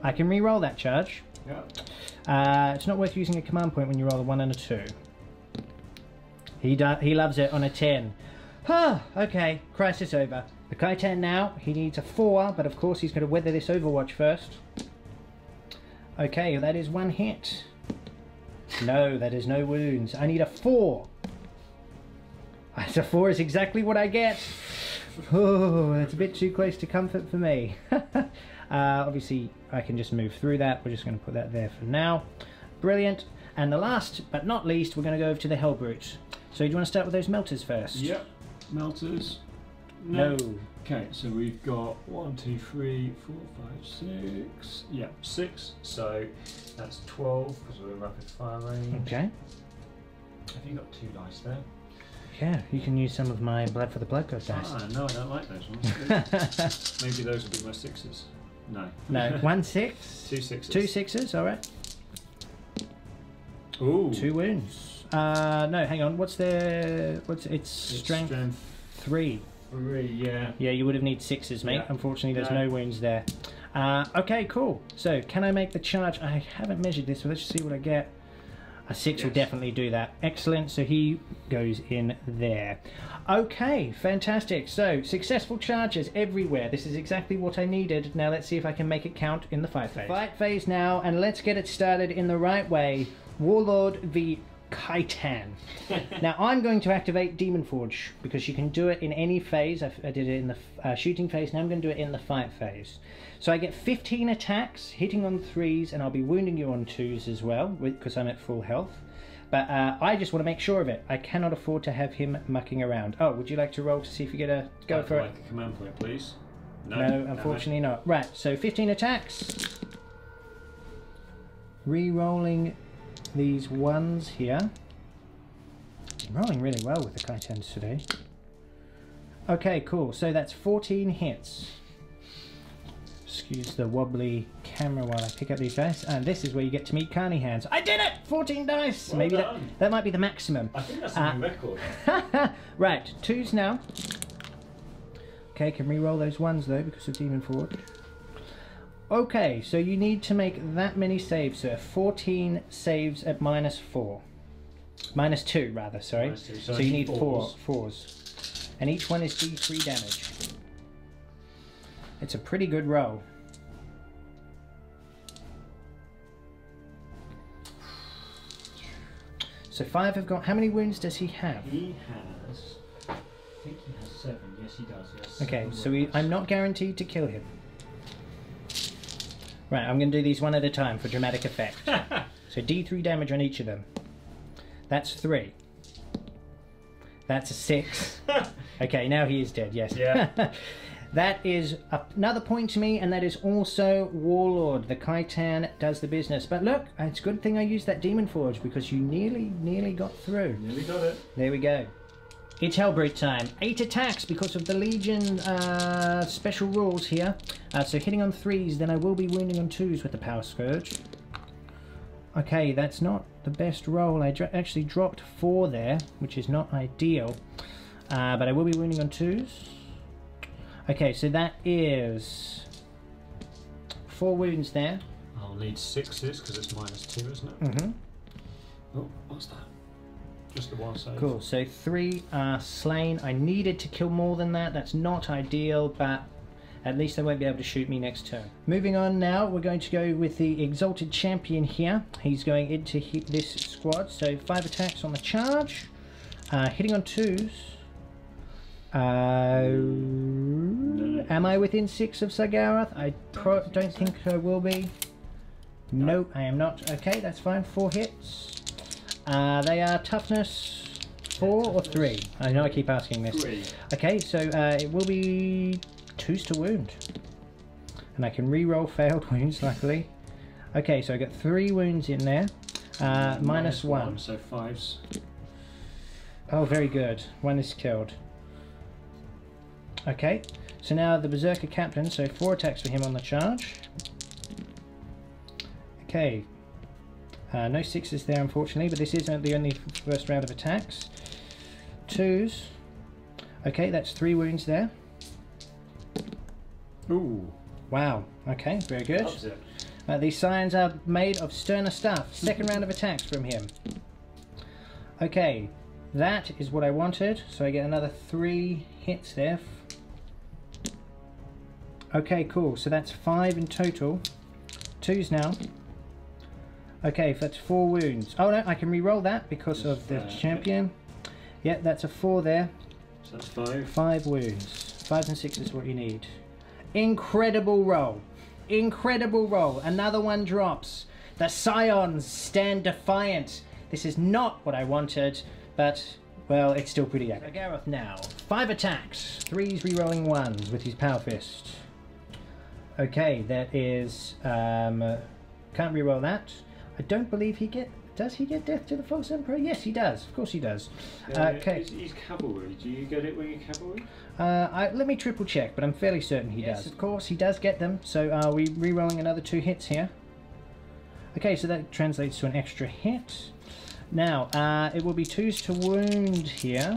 I can re-roll that charge. Yeah. It's not worth using a command point when you roll a 1 and a 2. He loves it on a 10. Okay, crisis over. The Kaitan now, he needs a 4, but of course he's going to weather this Overwatch first. Okay, that is 1 hit. No, that is no wounds. I need a 4. A 4 is exactly what I get. Oh, that's a bit too close to comfort for me. Obviously, I can just move through that. We're just going to put that there for now. Brilliant. And the last, but not least, we're going to go over to the Hellbrute. So do you want to start with those melters first? Yep. Melters. No. Okay, so we've got 1, 2, 3, 4, 5, 6. Yeah, 6. So that's 12 because we're in rapid fire range. Okay. Have you got 2 dice there? Yeah, you can use some of my Blood for the Blood God dice. No, I don't like those ones. Maybe those will be my 6s. No. No, 1 6. 2 6s. 2 6s, alright. Ooh. 2 wounds. No, hang on. It's strength 3. 3, yeah. Yeah, you would have need 6s, mate. Yeah. Unfortunately, there's no wounds there. Okay, cool. So, can I make the charge? I haven't measured this, so let's see what I get. A 6 will definitely do that. Excellent. So he goes in there. Okay, fantastic. So, successful charges everywhere. This is exactly what I needed. Now let's see if I can make it count in the fight phase. Fight phase now, and let's get it started in the right way. Warlord v Khitan. Now I'm going to activate Demon Forge because you can do it in any phase. I did it in the shooting phase, now I'm going to do it in the fight phase. So I get 15 attacks, hitting on 3s, and I'll be wounding you on 2s as well, because I'm at full health. But I just want to make sure of it. I cannot afford to have him mucking around. Oh, would you like to roll to see if you get a go for it? Like a command point, please. No, unfortunately not. Right, so 15 attacks. Re-rolling these ones here. I'm rolling really well with the Khitans today. Okay, cool. So that's 14 hits. Excuse the wobbly camera while I pick up these dice. And this is where you get to meet Carney Hands. I did it! 14 dice! Well Maybe done. that might be the maximum. I think that's a new record. Right, 2s now. Okay, can re-roll those ones though because of Demon Forge. Okay, so you need to make that many saves, sir. 14 saves at -4. -2 rather, sorry. -2. So you need fours. And each one is D3 damage. It's a pretty good roll. So 5 have got... How many wounds does he have? He has... I think he has 7. Yes, he does. Yes. Okay, so I'm not guaranteed to kill him. Right, I'm going to do these one at a time for dramatic effect. So D3 damage on each of them. That's 3. That's a 6. Okay, now he is dead, yes. Yeah. That is another point to me, and that is also Warlord. The Khitan does the business. But look, it's a good thing I used that Demon Forge because you nearly got through. Nearly got it. There we go. It's Hellbrute time. 8 attacks because of the Legion special rules here. So hitting on 3s, then I will be wounding on 2s with the Power Scourge. Okay, that's not the best roll. I actually dropped 4 there, which is not ideal. But I will be wounding on 2s. Okay, so that is 4 wounds there. I'll need 6s because it's -2, isn't it? Mm-hmm. Oh, what's that? Just the one save. Cool, so 3 are slain. I needed to kill more than that. That's not ideal, but at least they won't be able to shoot me next turn. Moving on now, we're going to go with the Exalted Champion here. He's going into this squad, so 5 attacks on the charge. Hitting on 2s. Am I within 6 of Sagarath? I don't think I will be. Nope, I am not. Okay, that's fine. 4 hits. They are toughness 4 or 3? I know I keep asking this. 3. Okay, so it will be 2s to wound. And I can re-roll failed wounds, luckily. Okay, so I got 3 wounds in there. -1. So 5s. Oh, very good. 1 is killed. Okay, so now the Berserker Captain, so 4 attacks for him on the charge. Okay, no 6s there unfortunately, but this isn't the only first round of attacks. 2s. Okay, that's 3 wounds there. Ooh. Wow, okay, very good. Loves it. These Scions are made of sterner stuff. Second round of attacks from him. Okay, that is what I wanted, so I get another 3 hits there. Okay, cool, so that's 5 in total. 2s now. Okay, that's 4 wounds. Oh no, I can re-roll that because of the champion. Yeah, that's a 4 there. So that's 5. 5 wounds. 5 and 6 is what you need. Incredible roll. Incredible roll. Another one drops. The Scions stand defiant. This is not what I wanted, but, well, it's still pretty epic. Gareth now. 5 attacks. 3s re-rolling 1s with his Power Fist. Okay, that is... can't re-roll that. I don't believe he get... Does he get Death to the False Emperor? Yes, he does. Of course he does. Okay. He's cavalry. Do you get it when you're cavalry? Let me triple check, but I'm fairly certain he does. Of course, he does get them. So are we re-rolling another 2 hits here? Okay, so that translates to an extra hit. Now, it will be 2s to wound here.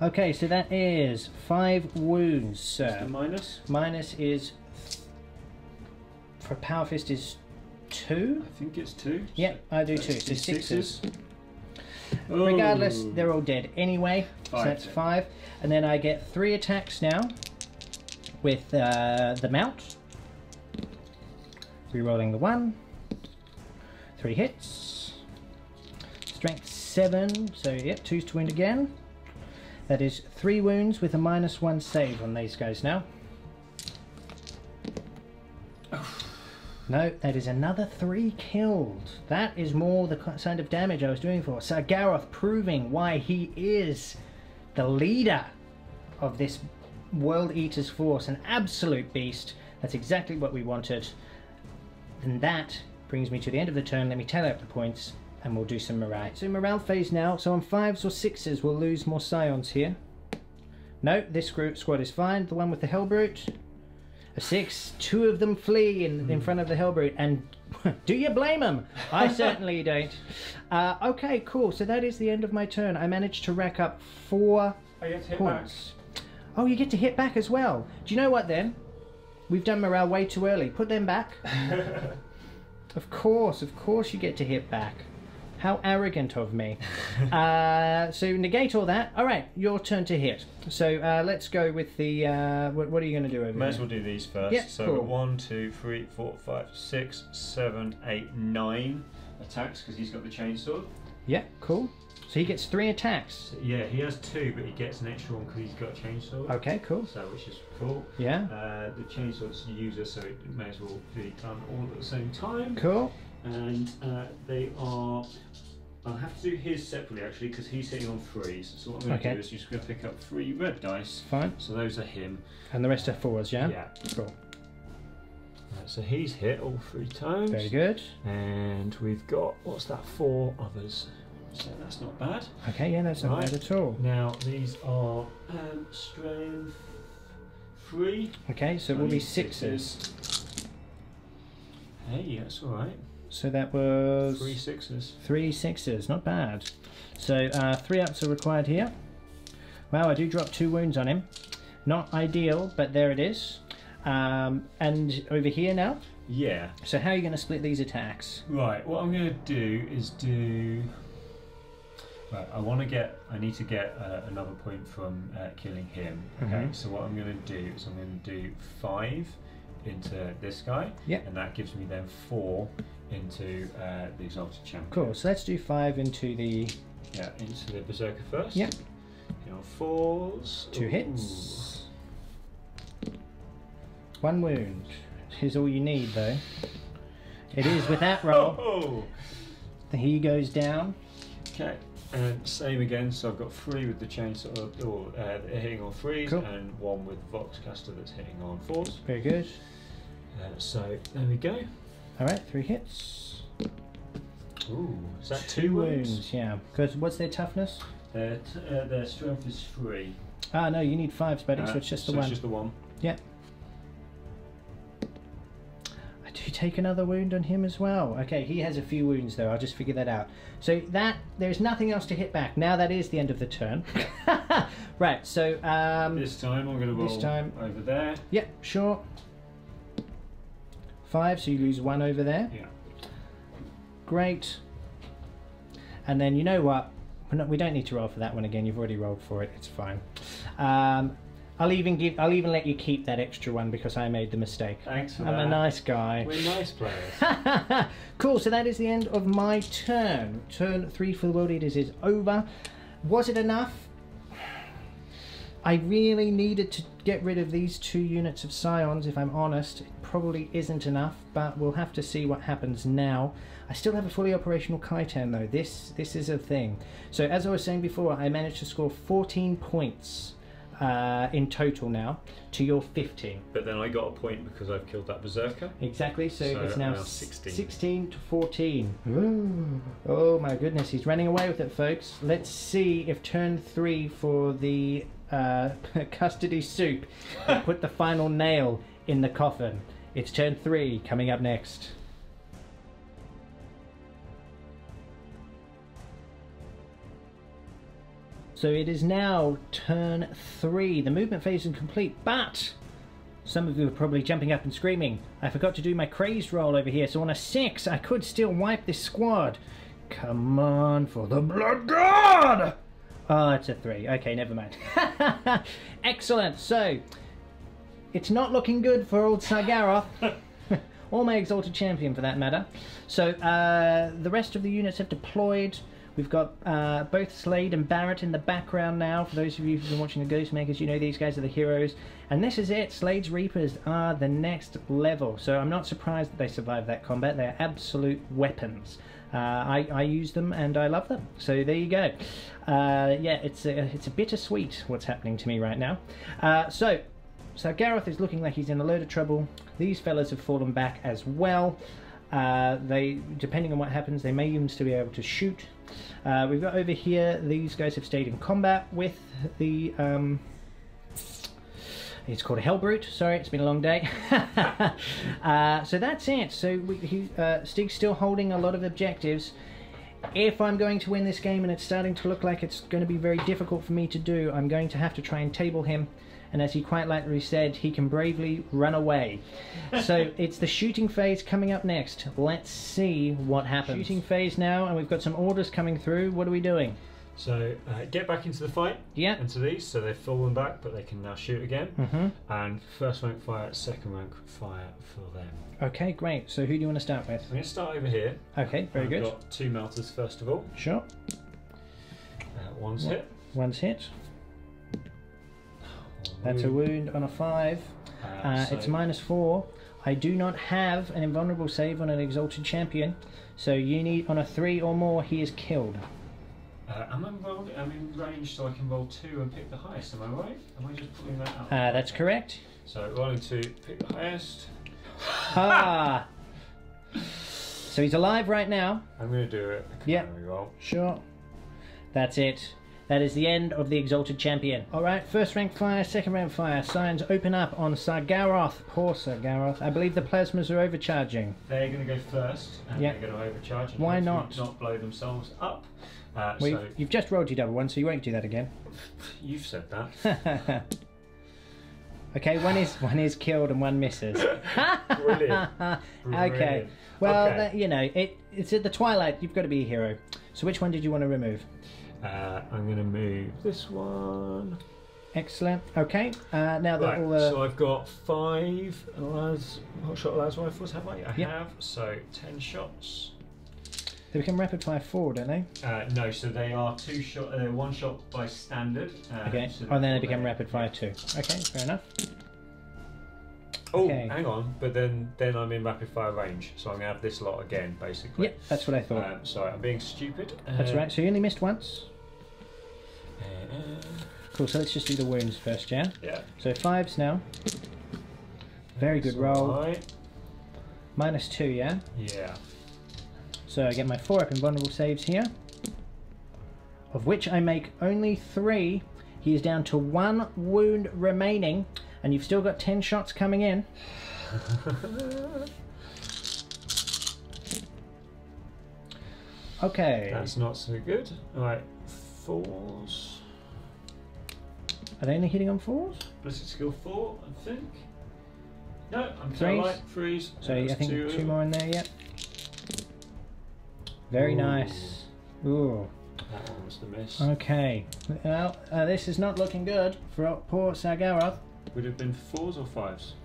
Okay, so that is 5 wounds, sir. What's the minus? Minus is... For Power Fist is 2? I think it's 2. Yep, I do too. So 6s. Oh. Regardless, they're all dead anyway. 5 so that's then. 5. And then I get 3 attacks now with the mount. Rerolling the 1. 3 hits. Strength 7, so yep, 2's to wound again. That is 3 wounds with a -1 save on these guys now. No, that is another 3 killed. That is more the kind of damage I was doing for. So Gareth proving why he is the leader of this World Eater's force, an absolute beast. That's exactly what we wanted. And that brings me to the end of the turn. Let me tally up the points and we'll do some morale. So morale phase now. So on 5s or 6s we'll lose more scions here. No, this squad is fine. The one with the Hellbrute. A 6, 2 of them flee in front of the Hellbrute, and do you blame them? I certainly don't. Okay, cool. So that is the end of my turn. I managed to rack up 4 points. Oh, you get to hit back as well. Do you know what then? We've done morale way too early. Put them back. Of course you get to hit back. How arrogant of me. So negate all that. All right, your turn to hit. So let's go with the. What are you going to do over May as here? well do these first. Yeah, so cool. 1, 2, 3, 4, 5, 6, 7, 8, 9 attacks because he's got the chainsword. Yeah, cool. So he gets 3 attacks. So, yeah, he has 2, but he gets an extra one because he's got a chainsword. Okay, cool. So which is cool. Yeah. The chainsword's user, so it may as well be done all at the same time. Cool. And they are. I'll have to do his separately actually because he's hitting on 3s. So what I'm going to do is just going to pick up 3 red dice. Fine. So those are him. And the rest are 4s, yeah? Yeah. Cool. So he's hit all 3 times. Very good. And we've got, what's that, 4 others. So that's not bad. Okay, yeah, that's not Right. bad at all. Now these are strength 3. Okay, so it will be 6s. Hey, that's alright. So that was 3 6s. 3 6s, not bad. So 3 ups are required here. Wow, I do drop 2 wounds on him. Not ideal, but there it is. And over here now. Yeah. So how are you going to split these attacks? Right, what I'm going to do is do... Right, I need to get another point from killing him. Okay, Mhm. so what I'm going to do is I'm going to do 5 into this guy. Yep. And that gives me then 4 into the Exalted Champion. Cool, so let's do 5 into the... Yeah, into the Berserker first. Yep. Hit on 4s. 2 hits. 1 wound. Is all you need though. It is with that roll. Oh! He goes down. Okay, and same again. So I've got 3 with the chainsaw, hitting on 3s, Cool. and 1 with Voxcaster that's hitting on 4s. Very good. So there we go. Alright, 3 hits. Ooh, is that 2 2 wounds, yeah. Because what's their toughness? Their strength is 3. Ah, no, you need 5s, buddy, so it's just the one. It's just the one. Yeah. I do take another wound on him as well. Okay, he has a few wounds though, I'll just figure that out. So there's nothing else to hit back. Now that is the end of the turn. Right, so... This time I'm going to roll over there. Yep, sure. 5, so you lose 1 over there. Yeah. Great. And then you know what? We don't need to roll for that one again. You've already rolled for it. It's fine. I'll even let you keep that extra one because I made the mistake. Thanks for I'm that. a nice guy. We're nice players. Cool. So that is the end of my turn. Turn 3 for the World Eaters is over. Was it enough? I really needed to get rid of these 2 units of Scions, if I'm honest. It probably isn't enough, but we'll have to see what happens now. I still have a fully operational Khitan though. This is a thing. So as I was saying before, I managed to score 14 points in total now to your 15. But then I got a point because I've killed that Berserker. Exactly, so it's now 16. 16 to 14. Ooh. Oh my goodness, he's running away with it, folks. Let's see if turn 3 for the custody soup will put the final nail in the coffin. It's turn 3 coming up next. So it is now turn 3. The movement phase is complete, but some of you are probably jumping up and screaming, I forgot to do my crazed roll over here, so on a 6 I could still wipe this squad. Come on, for the blood god! Oh, it's a 3. Okay, never mind. Excellent. So, it's not looking good for old Sargaroth. or my Exalted Champion for that matter. So the rest of the units have deployed. We've got both Slade and Barrett in the background now. For those of you who've been watching the Ghostmakers, you know these guys are the heroes. And this is it. Slade's Reapers are the next level. So I'm not surprised that they survived that combat. They're absolute weapons. I use them and I love them. So there you go. Yeah, it's a bittersweet what's happening to me right now. So Gareth is looking like he's in a load of trouble. These fellas have fallen back as well. They, depending on what happens, they may even still be able to shoot. We've got over here, these guys have stayed in combat with the, it's called a Hellbrute, sorry, it's been a long day. So that's it. So Stig's still holding a lot of objectives. If I'm going to win this game, and it's starting to look like it's going to be very difficult for me to do, I'm going to have to try and table him. And as he quite rightly said, he can bravely run away. So it's the shooting phase coming up next. Let's see what happens. Shooting phase now, and we've got some orders coming through. What are we doing? So get back into the fight. Yeah. Into these, so they've fallen back, but they can now shoot again. Mm-hmm. And first rank fire, second rank fire for them. Okay, great. So who do you want to start with? I'm going to start over here. Okay, very good. I've got 2 melters first of all. Sure. One's hit. One's hit. That's a wound on a 5. So it's -4. I do not have an invulnerable save on an Exalted Champion, so you need on a 3 or more, he is killed. I'm in range, so I can roll 2 and pick the highest. Am I right? Am I just pulling that out? That's correct. So rolling 2, pick the highest. Ah. So he's alive right now. I'm going to do it. Yeah. Roll. Sure. That's it. That is the end of the Exalted Champion. Alright, first rank fire, second rank fire. Signs open up on Sargaroth. Poor Sargaroth. I believe the plasmas are overcharging. They're going to go first, and they're going to overcharge. And why not? Not blow themselves up. Well, you've just rolled your double one, so you won't do that again. You've said that. Okay, one is killed and one misses. Brilliant. Okay. Well, okay. You know, it's at the twilight. You've got to be a hero. So which one did you want to remove? I'm going to move this one. Excellent. Okay. Now that right, all the... So I've got 5 hot-shot las rifles, have I? I have. So 10 shots. They become rapid fire 4, don't they? No, so they are 2 shot. They're 1 shot by standard. Okay. So and then they become rapid fire 2. Okay, fair enough. Oh, okay. Hang on, but then I'm in rapid fire range, so I'm gonna have this lot again, basically. Yep, that's what I thought. Sorry, I'm being stupid. That's right. So you only missed once. Cool. So let's just do the wounds first, yeah. Yeah. So 5s now. Very good roll. Right. -2, yeah. Yeah. So I get my 4 up invulnerable saves here, of which I make only 3. He is down to 1 wound remaining, and you've still got 10 shots coming in. Okay. That's not so good. Alright, 4s. Are they only hitting on 4s? Ballistic skill 4, I think. No, I'm 3s. right. 3s. So I think 2 more in there, yeah. Very nice. Ooh. That one was the miss. Okay. Well, this is not looking good for poor Sargaroth. Would it have been 4s or 5s?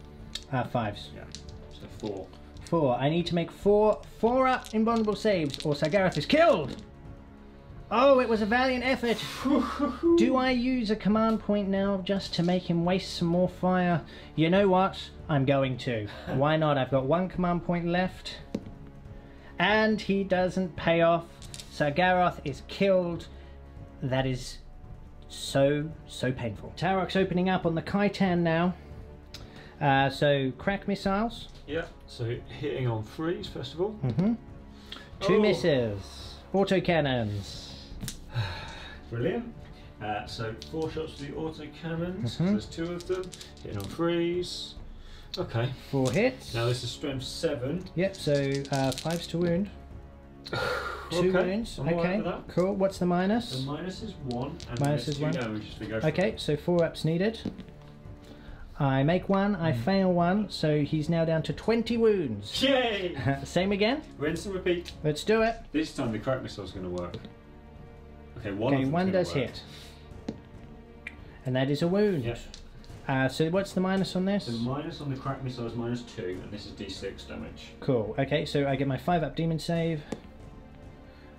5s. Yeah. So 4. 4. I need to make 4 up invulnerable saves, or Sargaroth is killed! Oh, it was a valiant effort! Do I use a command point now just to make him waste some more fire? You know what? I'm going to. Why not? I've got 1 command point left. And he doesn't pay off. Sargaroth is killed. That is so painful. Tarok's opening up on the Khitan now. So crack missiles. Yeah, so hitting on 3s first of all. 2 misses. Autocannons. Brilliant. So 4 shots for the autocannons. So there's 2 of them. Hitting on 3s. Okay. 4 hits. Now this is strength 7. Yep, so 5s to wound. 2 wounds. I'm okay, with that. cool. What's the minus? The minus is 1. And Minus is 1. Okay, so 4 ups needed. I make 1, I fail 1, so he's now down to 20 wounds. Yay! Same again. Rinse and repeat. Let's do it. This time the crack missile's going to work. Okay, one does work. hit. And that is a wound. Yep. So what's the minus on this? The minus on the crack missile is -2, and this is D6 damage. Cool. Okay, so I get my 5-up demon save.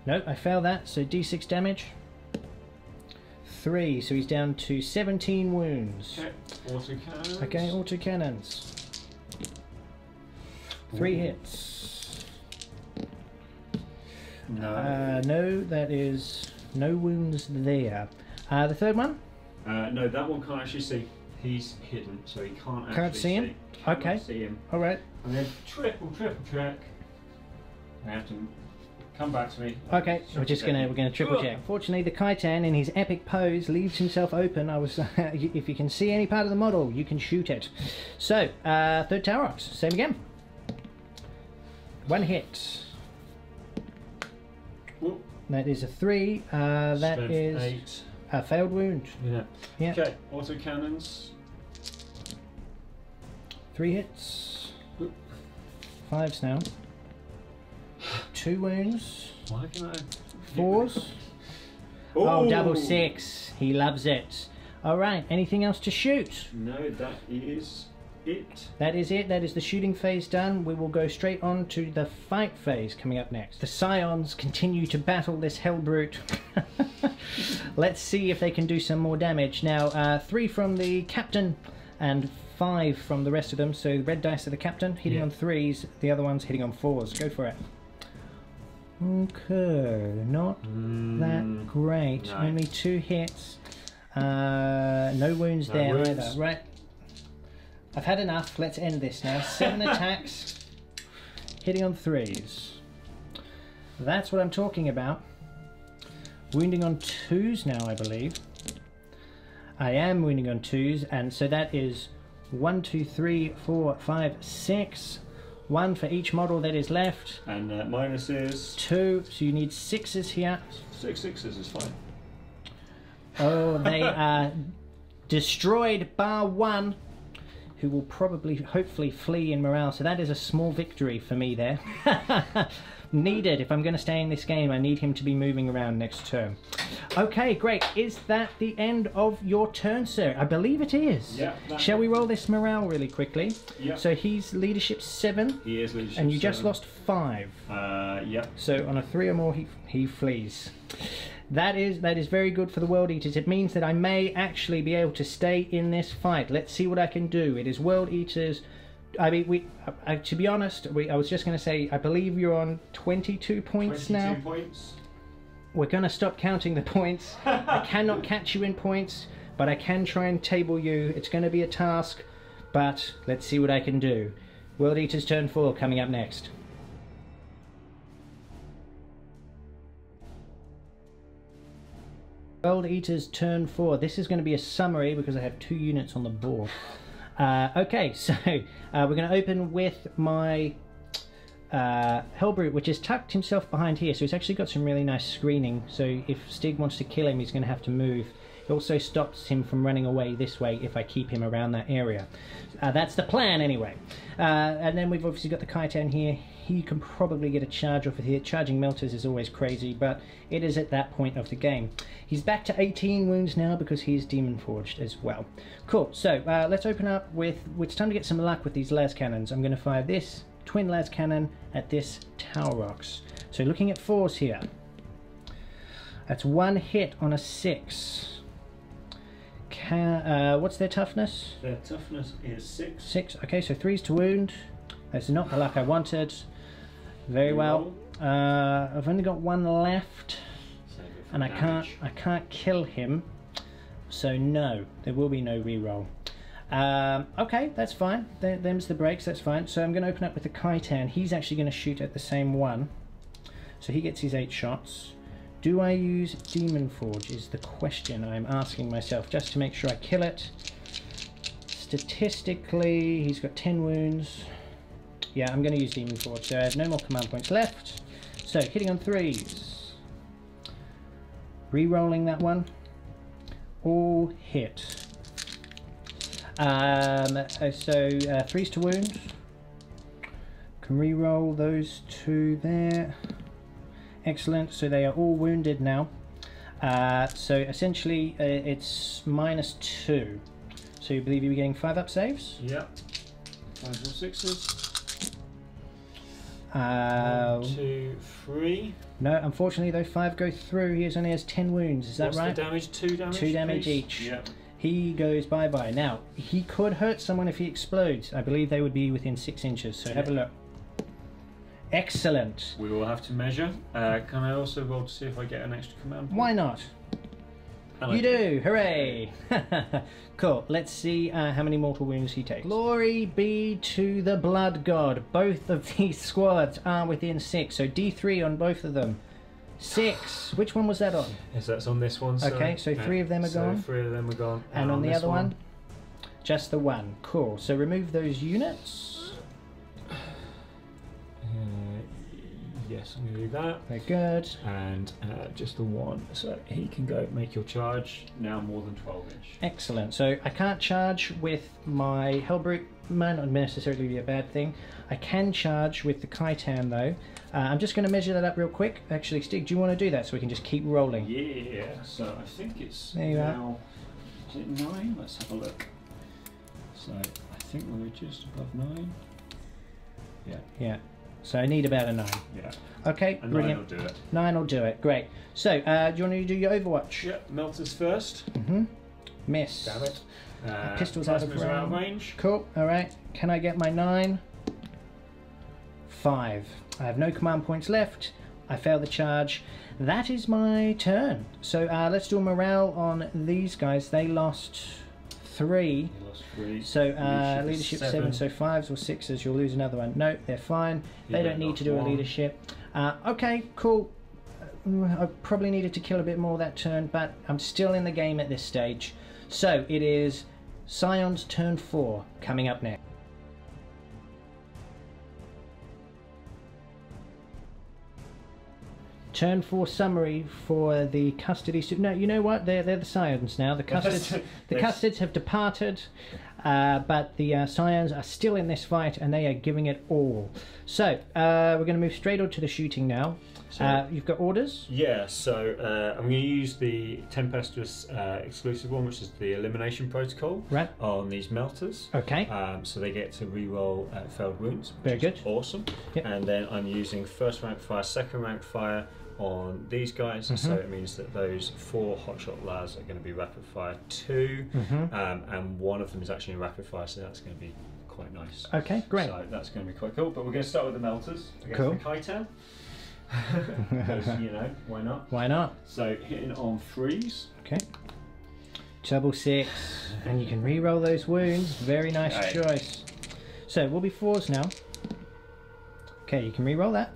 Nope, I fail that. So D6 damage. 3. So he's down to 17 wounds. Okay. Autocannons. Okay, autocannons. 3 hits. No. No, that is no wounds there. The third one? No, that one can't actually see. He's hidden, so he can't actually Can't see him? Cannot Okay. see him. Alright. And then triple check. I have to come back to me. Okay, we're gonna triple check. Fortunately, the Khitan in his epic pose leaves himself open. If you can see any part of the model, you can shoot it. So, third Tower Rocks, same again. 1 hit. Whoop. That is a 3. That Strength is 8. a failed wound. Yeah. Yeah. Okay, autocannons. 3 hits. 5s now. 2 wounds. Why can I? 4s. Oh, double 6. He loves it. Alright, anything else to shoot? No, that is it. That is it. That is the shooting phase done. We will go straight on to the fight phase coming up next. The Scions continue to battle this Hellbrute. Let's see if they can do some more damage. Now, 3 from the captain and 5 from the rest of them. So red dice are the captain, hitting on 3s. The other one's hitting on 4s. Go for it. Okay, not that great. No. Only 2 hits. No wounds No there wounds. either. Right. I've had enough. Let's end this now. 7 attacks, hitting on 3s. That's what I'm talking about. Wounding on 2s now, I believe. I am wounding on 2s, and so that is 1, 2, 3, 4, 5, 6. 1 for each model that is left. And minus is 2, so you need 6s here. 6 sixes is fine. Oh, they are destroyed, bar 1, who will probably, hopefully, flee in morale. So that is a small victory for me there. Needed. If I'm going to stay in this game, I need him to be moving around next turn. Okay, great. Is that the end of your turn, sir? I believe it is. Yeah. Shall we roll this morale really quickly? Yeah. So he's leadership 7. He is leadership. And you just 7. lost 5. Yeah. So on a 3 or more, he flees. That is very good for the World Eaters. It means that I may actually be able to stay in this fight. Let's see what I can do. It is World Eaters. I mean, to be honest, I was just going to say, I believe you're on 22 points 22 now. points. We're going to stop counting the points. I cannot catch you in points, but I can try and table you. It's going to be a task, but let's see what I can do. World Eaters turn 4 coming up next. World Eaters turn 4. This is going to be a summary because I have 2 units on the board. Okay, so we're going to open with my Hellbrute, which has tucked himself behind here. So he's actually got some really nice screening. So if Stig wants to kill him, he's going to have to move. It also stops him from running away this way if I keep him around that area. That's the plan anyway. And then we've obviously got the Khitan here. He can probably get a charge off of here. Charging melters is always crazy, but it is at that point of the game. He's back to 18 wounds now because he's Demon Forged as well. Cool, so let's open up with... It's time to get some luck with these las cannons. I'm going to fire this twin las cannon at this Tower Rocks. So looking at 4s here. That's 1 hit on a 6. What's their toughness? Their toughness is 6. 6. Okay, so 3s to wound. That's not the luck I wanted. Very well. I've only got 1 left, and I can't kill him. So no, there will be no reroll. Okay, that's fine. Them's the breaks. That's fine. So I'm going to open up with the Khitan. He's actually going to shoot at the same one, so he gets his 8 shots. Do I use Demon Forge is the question I'm asking myself, just to make sure I kill it. Statistically, he's got 10 wounds. Yeah, I'm going to use Demon Forge, so I have no more command points left. So, hitting on 3s. Re-rolling that one. All hit. So, 3s to wound. Can re-roll those 2 there. Excellent, so they are all wounded now. So essentially it's -2. So you believe you'll be getting 5 up saves? Yep. 5 or 6s. 1, 2, 3. No, unfortunately, though 5 go through. He only has 10 wounds. Is that What's right? The damage? 2 damage. 2 damage please? each. Yep. He goes bye-bye. Now, he could hurt someone if he explodes. I believe they would be within 6 inches, so have a look. Excellent. We will have to measure. Can I also roll to see if I get an extra command point? Why not? You do! Hooray! Cool. Let's see how many mortal wounds he takes. Glory be to the blood god. Both of these squads are within 6, so D3 on both of them. 6. Which one was that on? Yes, that's on this one. Okay, so 3 of them are gone. So 3 of them are gone. And on the this other one? Just the one. Cool. So remove those units. Yes, I'm going to do that. Very good. And just the one, so he can go make your charge now more than 12 inch. Excellent. So I can't charge with my Hellbrute. Might not necessarily be a bad thing. I can charge with the Khitan though. I'm just going to measure that up real quick. Actually, Stig, do you want to do that so we can just keep rolling? Yeah. So I think it's there you now. Is it 9? Let's have a look. So I think we're just above 9. Yeah. Yeah. So I need about a 9. Yeah. Okay, and brilliant. 9 will do it. 9 will do it. Great. So, do you want to do your Overwatch? Yeah, melters first. Miss. Damn it. Pistols out of range. Cool. Alright. Can I get my 9? 5. I have no command points left. I fail the charge. That is my turn. So, let's do a morale on these guys. They lost 3. So leadership 7, so 5s or 6s, you'll lose another one. No, they're fine. They don't need to do a leadership. Okay, cool. I probably needed to kill a bit more that turn, but I'm still in the game at this stage. So it is Scion's turn 4 coming up next. Turn 4 summary for the Custodes. No, you know what? They're the Scions now. The Custodes have departed, but the Scions are still in this fight, and they are giving it all. So we're going to move straight on to the shooting now. You've got orders? Yeah, so I'm going to use the Tempestuous exclusive one, which is the elimination protocol, on these melters. Okay. So they get to re-roll failed wounds. Very good. Awesome. Yep. And then I'm using first rank fire, second rank fire on these guys, so it means that those 4 hotshot lads are going to be rapid fire 2, and one of them is actually rapid fire, so that's going to be quite nice. Okay, great. So that's going to be quite cool. But we're going to start with the melters against the Khitan. Because, you know, why not? Why not? So hitting on 3s. Okay. Double 6, and you can re-roll those wounds. Very nice choice. So we'll be 4s now. Okay, you can re-roll that.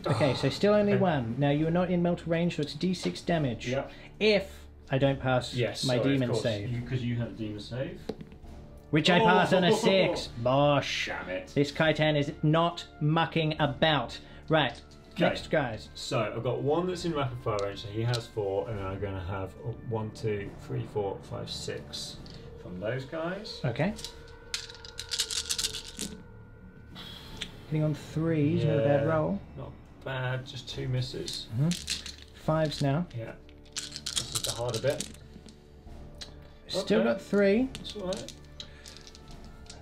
Okay, so still only 1. Now you are not in melter range, so it's D6 damage. Yep. If I don't pass my demon save. Because you have a demon save. Which I pass on a 6. Bosh. Damn it. This Khitan is not mucking about. Right, next guys. So I've got one that's in rapid fire range, so he has 4, and then I'm going to have 1, 2, 3, 4, 5, 6 from those guys. Okay. Hitting on 3s, not a bad roll. Not bad, just 2 misses. 5s now. Yeah. This is the harder bit. Still got 3. That's alright.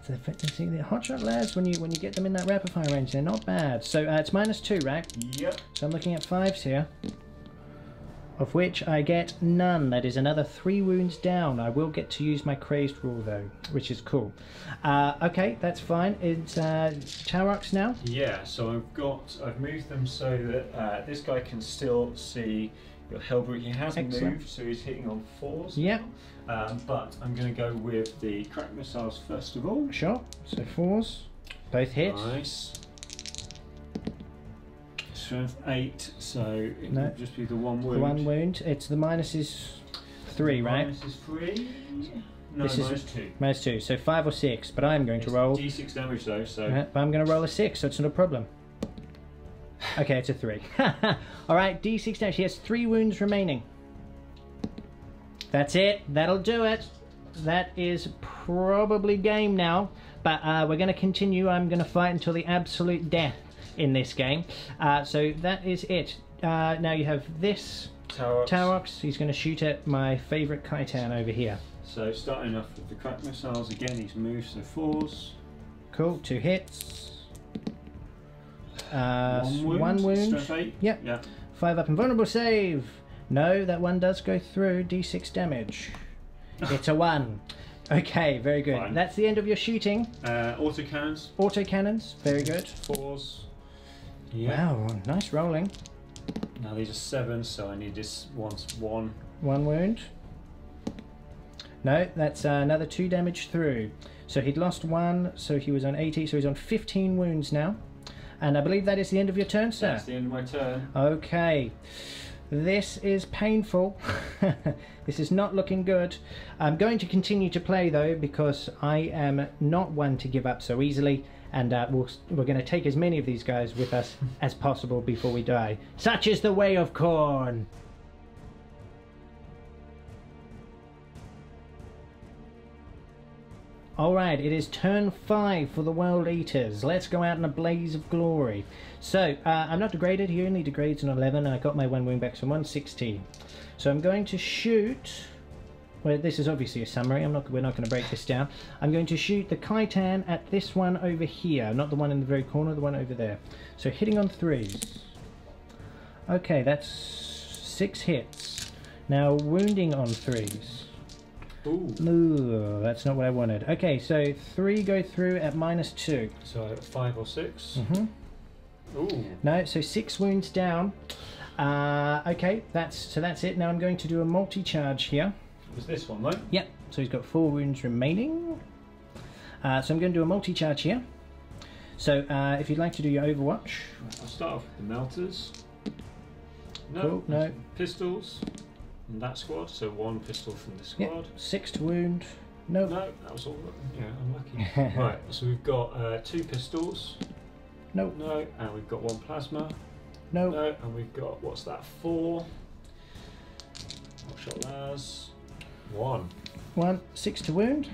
See, the hotshot lads, when you get them in that rapid fire range, they're not bad. So it's -2, right? Yep. So I'm looking at 5s here, of which I get none. That is another 3 wounds down. I will get to use my crazed rule though, which is cool. Okay, that's fine. It's Tarox now. Yeah. So I've moved them so that this guy can still see your Hellbrute. He hasn't moved, so he's hitting on 4s. Yep. But I'm going to go with the crack missiles first of all. Sure. So 4s, both hit. Nice. Strength 8, so it will just be the 1 wound. The 1 wound. It's the minus is 3, right? Minus is 3. No, this minus is 2. Minus 2. So 5 or 6. But I'm going to roll. D6 damage though, so. But I'm going to roll a 6, so it's not a problem. Okay, it's a 3. All right, D6 damage. He has 3 wounds remaining. That's it. That'll do it. That is probably game now. But we're going to continue. I'm going to fight until the absolute death in this game. So that is it. Now you have this Tarox. He's going to shoot at my favourite Khitan over here. So starting off with the crack missiles again, he's moved to 4s. Cool, 2 hits. One One wound. Strength 8. Yep. Yeah. 5 up, invulnerable save. No, that one does go through. D6 damage. It's a 1. Okay, very good. Fine. That's the end of your shooting. Autocannons. Autocannons, very good. 4s. Yeah. Wow, nice rolling. Now these are 7, so I need this once 1. 1 wound. No, that's another 2 damage through. So he'd lost 1, so he was on 80, so he's on 15 wounds now. And I believe that is the end of your turn, sir. That's the end of my turn. Okay. This is painful. This is not looking good. I'm going to continue to play though, because I am not one to give up so easily, and we're going to take as many of these guys with us as possible before we die. Such is the way of Khorne. Alright, it is turn 5 for the World Eaters. Let's go out in a blaze of glory. So, I'm not degraded, he only degrades an 11, and I got my 1 wound back, so 116. So I'm going to shoot... Well, this is obviously a summary, we're not going to break this down. I'm going to shoot the Khitan at this one over here, not the one in the very corner, the one over there. So hitting on 3s. Okay, that's 6 hits. Now wounding on 3s. Ooh, that's not what I wanted. Okay, so 3 go through at -2. So 5 or 6. Ooh. No, so 6 wounds down. Okay, that's it. Now I'm going to do a multi-charge here. It was this one, though? Yep, so he's got 4 wounds remaining. So I'm going to do a multi-charge here. So if you'd like to do your Overwatch. I'll start off with the melters. No, cool, no. Pistols. In that squad, so 1 pistol from this squad. Yep, 6 to wound. Nope. No, that was all. Yeah, unlucky. Right, so we've got 2 pistols. Nope. No, and we've got 1 plasma. Nope. No, and we've got, what's that, 4? What shot las? 1. 1, 6 to wound.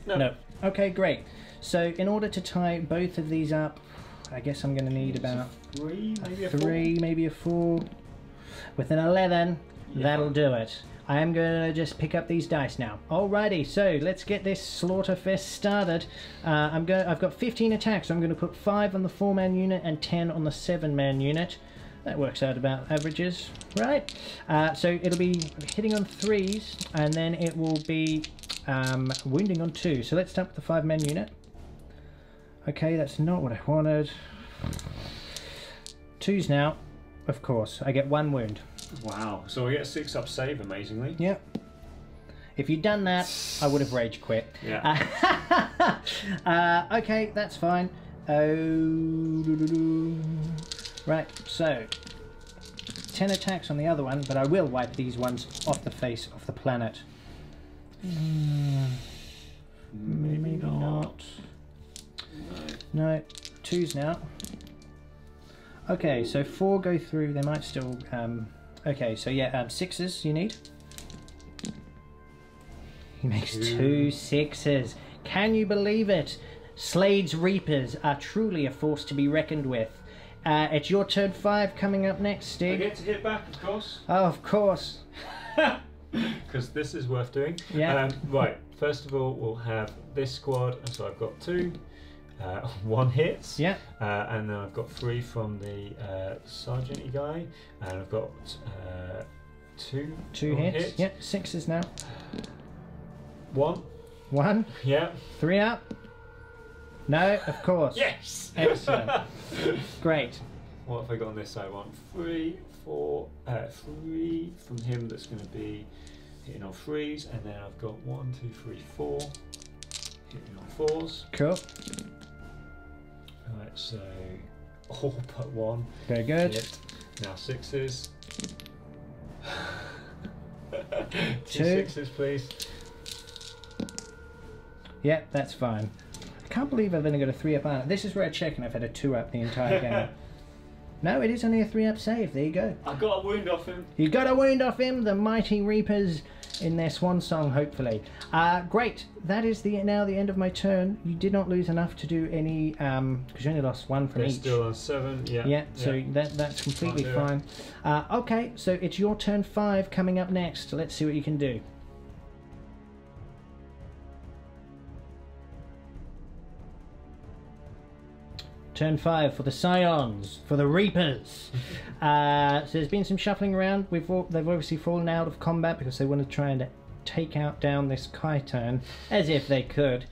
No. Okay, great. So in order to tie both of these up, I guess I'm going to need about 3, maybe a 3, 4? maybe a 4. With an 11, yeah. That'll do it. I am going to just pick up these dice now. Alrighty, so let's get this Slaughterfest started. I've got 15 attacks, so I'm going to put 5 on the 4-man unit and 10 on the 7-man unit. That works out about averages, right? So it'll be hitting on 3s, and then it will be wounding on 2. So let's start with the 5-man unit. Okay, that's not what I wanted. 2s now. Of course, I get 1 wound. Wow, so we get 6 up save, amazingly. Yep. If you'd done that, I would have rage quit. Yeah. Okay, that's fine. Right, so 10 attacks on the other one, but I will wipe these ones off the face of the planet. Maybe not. No, 2s now. Okay, so 4 go through, they might still... okay, so yeah, 6s you need. He makes 2 6s. Can you believe it? Slade's Reapers are truly a force to be reckoned with. It's your turn 5 coming up next, Stig. I get to hit back, of course. Oh, of course. Because this is worth doing. Yeah. Right, first of all, we'll have this squad, and so I've got 2. 1 hit, yeah, and then I've got 3 from the sergeant-y guy, and I've got 2 hits. Yep, 6s now. 1, yeah, 3 up. No, of course. Yes. Excellent. Great. What have I got on this side? I want 3, 4, 3 from him. That's going to be hitting on 3s, and then I've got 1, 2, 3, 4 hitting on 4s. Cool. Right, so all but 1. Very good. Hit. Now 6s. 2 6s, please. Yeah, that's fine. I can't believe I've only got a 3 up on it. This is where I check and I've had a 2 up the entire game. No, it is only a 3 up save. There you go. I got a wound off him. You got a wound off him. The mighty Reapers in their swan song, hopefully. Great. That is now the end of my turn. You did not lose enough to do any, because you only lost 1 from They're each. still on 7, yeah. Yeah, so that's completely fine. Okay, so it's your turn 5 coming up next. Let's see what you can do. Turn 5 for the Scions, for the Reapers. So there's been some shuffling around. They've obviously fallen out of combat because they want to try and take down this Khitan, as if they could.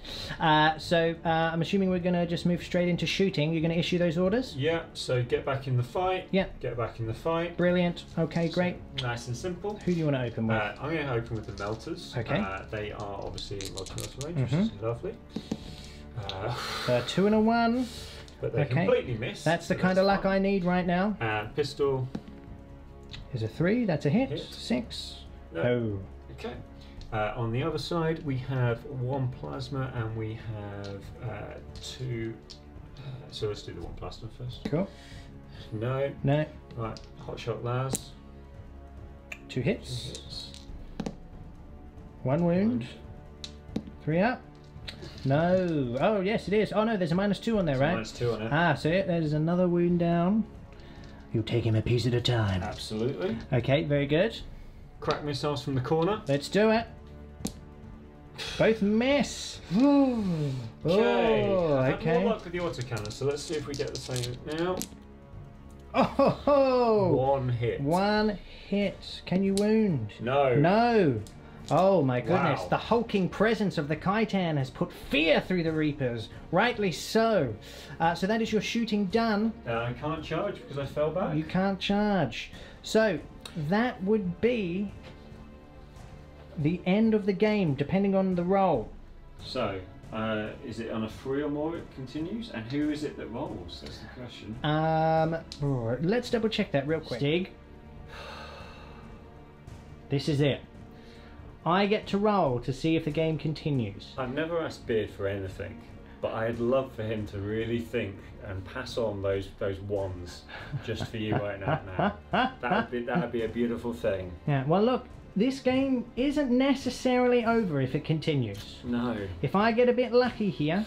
So I'm assuming we're going to just move straight into shooting. You're going to issue those orders? Yeah, so get back in the fight. Yeah. Get back in the fight. Brilliant. Okay, great. So, nice and simple. Who do you want to open with? I'm going to open with the Melters. Okay. They are obviously in multi-melter range, which is lovely. 2 and a 1. But they completely miss. That's the kind of luck I need right now. And pistol is a 3. That's a hit. 6. No. Oh. Okay. On the other side, we have 1 plasma and we have 2. So let's do the 1 plasma first. Cool. No. No. Right. Hot shot Laz. 2 hits. 1 wound. 3 up. No. Oh, yes, it is. Oh, no, there's a -2 on there, right? -2 on it. Ah, so there's another wound down. You'll take him a piece at a time. Absolutely. Okay, very good. Crack missiles from the corner. Let's do it. Both miss. Okay. Oh, I've had okay. more luck with the autocannon, so let's see if we get the same now. Oh, ho, ho. 1 hit. 1 hit. Can you wound? No. No. Oh my goodness. Wow. The hulking presence of the Khitan has put fear through the Reapers. Rightly so. So that is your shooting done. I can't charge because I fell back. You can't charge. So that would be the end of the game, depending on the roll. So, is it on a 3 or more it continues? And who is it that rolls? That's the question. Let's double check that real quick. Stig. This is it. I get to roll to see if the game continues. I've never asked Beard for anything, but I'd love for him to really think and pass on those ones just for you right now. That'd be a beautiful thing. Yeah. Well, look, this game isn't necessarily over if it continues. No. If I get a bit lucky here,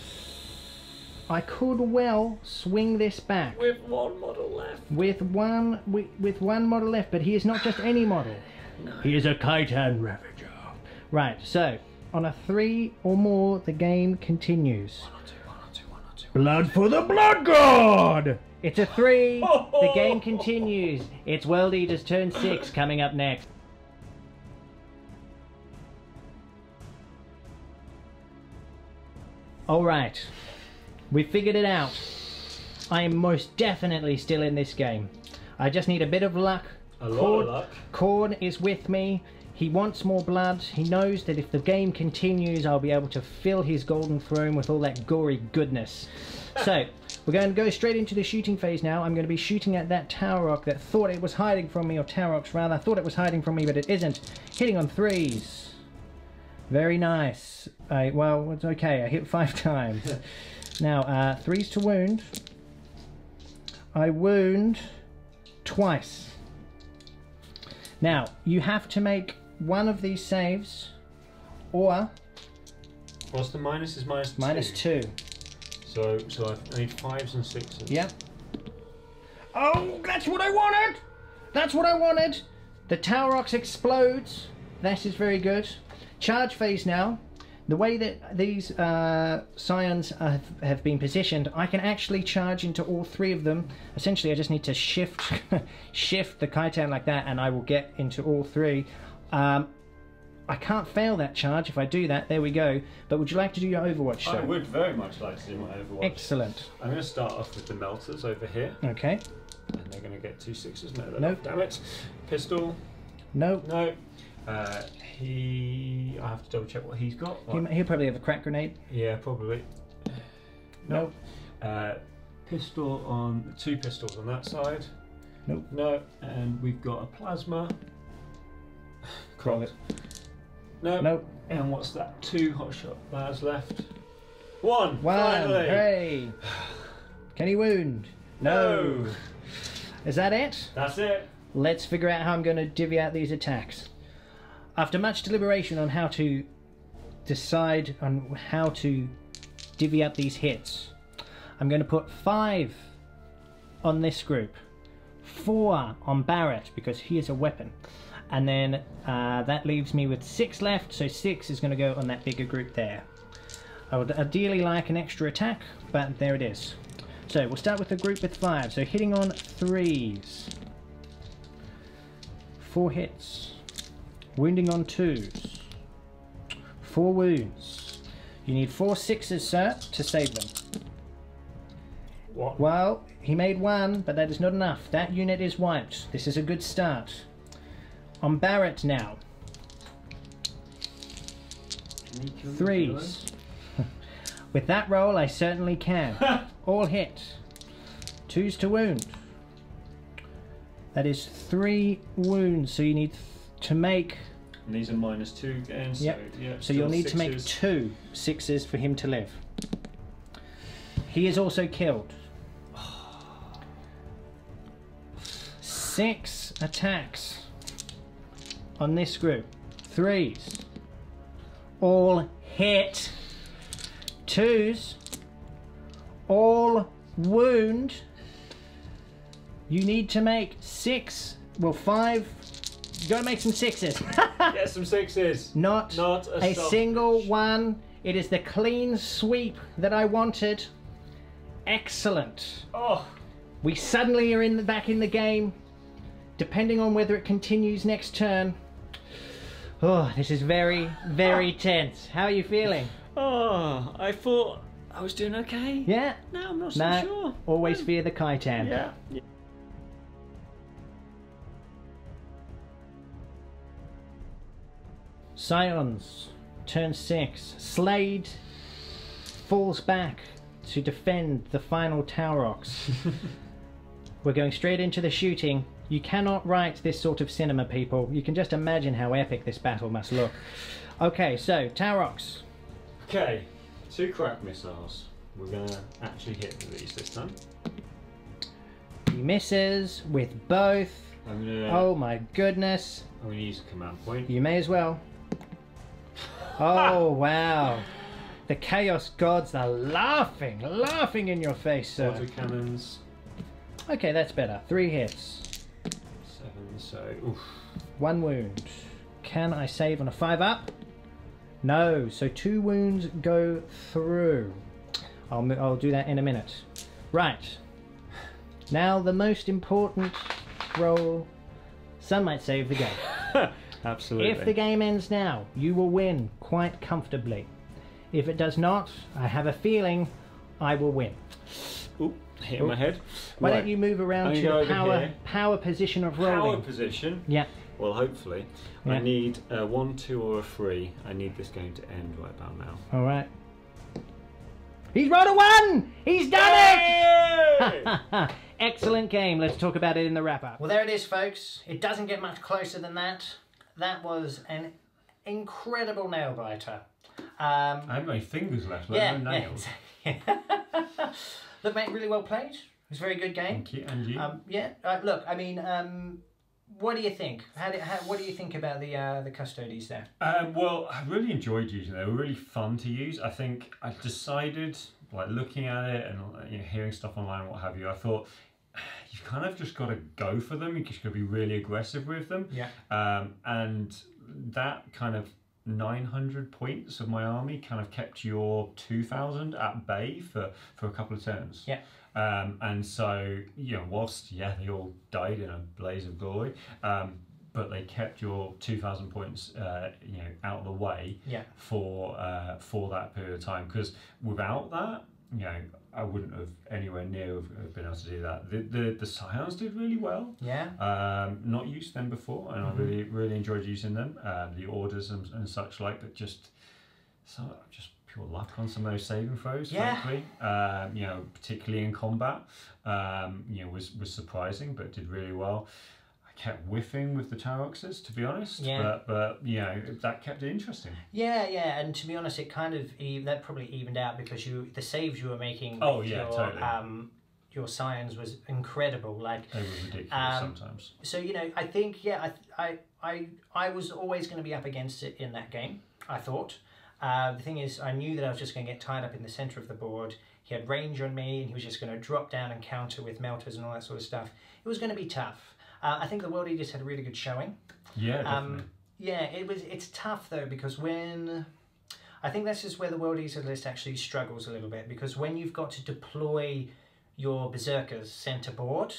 I could well swing this back. With 1 model left. With one model left, but he is not just any model. No. He is a Khitan Ravager. Right, so on a 3 or more, the game continues. 1 or 2. Blood for the Blood God! It's a 3. The game continues. It's World Eaters turn 6 coming up next. Alright, we figured it out. I am most definitely still in this game. I just need a bit of luck. A lot of luck. Korn is with me. He wants more blood. He knows that if the game continues, I'll be able to fill his golden throne with all that gory goodness. So, we're going to go straight into the shooting phase now. I'm going to be shooting at that Tower Rock that thought it was hiding from me, or Tower Rocks rather. thought it was hiding from me, but it isn't. Hitting on 3s. Very nice. Well, it's okay. I hit 5 times. Now, 3s to wound. I wound twice. Now, you have to make one of these saves, or... What's the minus? Is -2. -2. So I need 5s and 6s. Yep. Oh, that's what I wanted! That's what I wanted! The Tower Rocks explodes. That is very good. Charge phase now. The way that these Scions have been positioned, I can actually charge into all 3 of them. Essentially, I just need to shift shift the Khitan like that, and I will get into all 3. I can't fail that charge if I do that. There we go. But would you like to do your Overwatch, sir? I would very much like to do my Overwatch. Excellent. I'm going to start off with the Melters over here. Okay. And they're going to get 2 6s. No, they're Nope. not. Damn it. Pistol. No. No. I have to double check what he's got. He'll probably have a crack grenade. Yeah, probably. Nope. Pistol on 2 pistols on that side. Nope. No. And we've got a plasma. Roll it. No. Nope. And what's that? 2 hotshot lads left. 1. Finally. Hooray. Can he wound? No. Is that it? That's it. Let's figure out how I'm going to divvy out these attacks. After much deliberation on how to decide on how to divvy up these hits, I'm going to put 5 on this group, 4 on Barrett because he is a weapon, and then that leaves me with 6 left, so 6 is going to go on that bigger group there. I would ideally like an extra attack, but there it is. So we'll start with the group with 5. So hitting on 3s. 4 hits. Wounding on 2s. 4 wounds. You need 4 6s, sir, to save them. What? Well, he made 1, but that is not enough. That unit is wiped. This is a good start. On Barrett now. 3s. With that roll, I certainly can. All hit. 2s to wound. That is 3 wounds, so you need to make... And these are -2 again, so, yep. Yeah, so you'll need to make 2 6s for him to live. He is also killed. 6 attacks on this group. 3s. All hit. 2s. All wound. You need to make 6. Well, 5. You gotta make some 6s. Get some 6s. Not a single one. It is the clean sweep that I wanted. Excellent. Oh. We suddenly are back in the game. Depending on whether it continues next turn. Oh, this is very, very tense. How are you feeling? Oh, I thought I was doing okay. Yeah? No, I'm not so sure. Always fear the Kaitan. Yeah. Scions, turn 6. Slade falls back to defend the final Taurox. We're going straight into the shooting. You cannot write this sort of cinema, people. You can just imagine how epic this battle must look. Okay, so, Taurox. Okay, 2 crack missiles. We're gonna actually hit with these this time. He misses with both. I'm gonna, oh my goodness. I'm gonna use a command point. You may as well. Oh, wow. The Chaos Gods are laughing in your face, sir. Autocannons. Okay, that's better. 3 hits. 7, so... Oof. 1 wound. Can I save on a 5-up? No, so 2 wounds go through. I'll do that in a minute. Right. Now the most important roll. Some might save the game. Absolutely. If the game ends now, you will win quite comfortably. If it does not, I have a feeling I will win. Ooh, hit my head. Why Right. don't you move around to the power position of rolling? Power position? Yeah. Well, hopefully. Yeah. I need a 1, 2 or a 3. I need this game to end right about now. All right. He's rolled a 1! He's done it! Excellent game. Let's talk about it in the wrap-up. Well, there it is, folks. It doesn't get much closer than that. That was an incredible nail-biter. I have no fingers left, but no nails. Look, mate, really well played. It was a very good game. Thank you, and you. Yeah, look, I mean, what do you think? What do you think about the Custodes there? Well, I really enjoyed using them. They were really fun to use. I think I decided, like looking at it and hearing stuff online and what have you, I thought you've kind of just got to go for them. You just got to be really aggressive with them. Yeah. And that kind of 900 points of my army kind of kept your 2,000 at bay for a couple of turns. Yeah. And so, whilst, they all died in a blaze of glory, but they kept your 2,000 points, out of the way for that period of time. Because without that, I wouldn't have anywhere near have been able to do that. The Scions did really well. Yeah. Not used them before, and I really enjoyed using them. The orders and such like, but just pure luck on some of those saving throws. Frankly, particularly in combat, was surprising, but did really well. I kept whiffing with the Tauroxes, to be honest. Yeah. But that kept it interesting. Yeah, and to be honest, it kind of that probably evened out because the saves you were making. Totally. Your Scions was incredible. Like they were ridiculous sometimes. So I think I was always going to be up against it in that game. I thought. The thing is, I knew that I was just going to get tied up in the centre of the board. He had range on me, and he was just going to drop down and counter with melters and all that sort of stuff. It was going to be tough. I think the World Eaters had a really good showing. Yeah, definitely. It's tough though because I think that's just where the World Eater list actually struggles a little bit because when you've got to deploy your berserkers sent aboard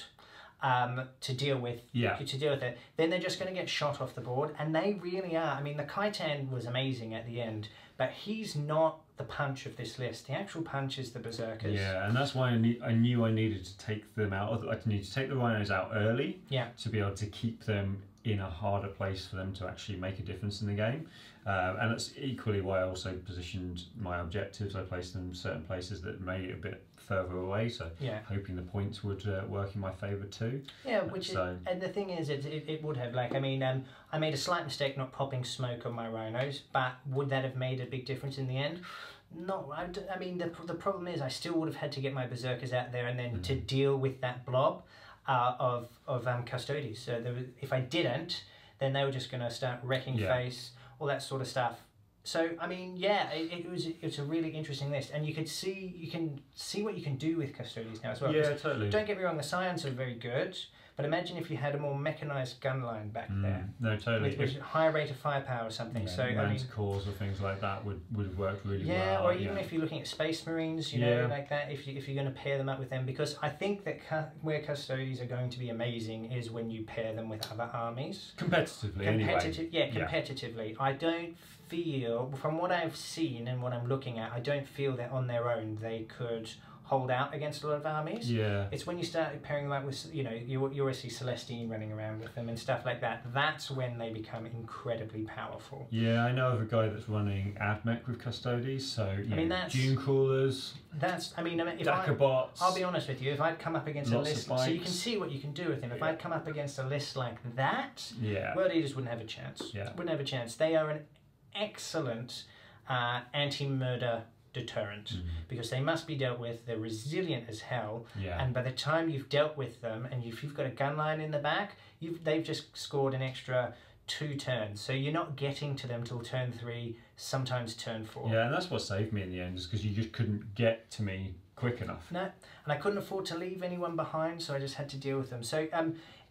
to deal with it, then they're just going to get shot off the board, and they really are. I mean, the Kaitan was amazing at the end, but he's not the punch of this list. The actual punch is the berserkers. Yeah, and that's why I knew I needed to take them out. I needed to take the rhinos out early to be able to keep them in a harder place for them to actually make a difference in the game. And that's equally why I also positioned my objectives. I placed them in certain places that made it a bit further away, so hoping the points would work in my favour too. Yeah, and the thing is, it would have, like, I mean, I made a slight mistake not popping smoke on my rhinos, but would that have made a big difference in the end? No, I mean, the problem is I still would have had to get my berserkers out there and then to deal with that blob of Custodes. So if I didn't, then they were just going to start wrecking face, all that sort of stuff. So I mean, yeah, it's a really interesting list, and you can see what you can do with Custodes now as well. Yeah, totally. Don't get me wrong, the scions are very good, but imagine if you had a more mechanized gun line back there. No, totally. With a higher rate of firepower or something. Yeah, so I mean, cores or things like that would have worked really well. Yeah, or even if you're looking at Space Marines, you know, like that. If you're going to pair them up with them, because I think that where Custodes are going to be amazing is when you pair them with other armies. Competitively, anyway. Yeah, competitively. I don't feel, from what I've seen and what I'm looking at, I don't feel that on their own they could hold out against a lot of armies. Yeah. It's when you start pairing them up with, you know, you always see Celestine running around with them and stuff like that. That's when they become incredibly powerful. Yeah, I know of a guy that's running AdMech with Custodes, so I mean, that's Dune Crawlers. That's, I mean, if Dakabots. I'll be honest with you, if I'd come up against a list, so you can see what you can do with him. If I'd come up against a list like that, World Eaters wouldn't have a chance. Yeah. Wouldn't have a chance. They are an excellent anti-murder deterrent because they must be dealt with. They're resilient as hell, and by the time you've dealt with them and if you've got a gun line in the back, they've just scored an extra 2 turns, so you're not getting to them till turn 3, sometimes turn 4. Yeah, and that's what saved me in the end, is because you just couldn't get to me quick enough. No, and I couldn't afford to leave anyone behind, so I just had to deal with them. So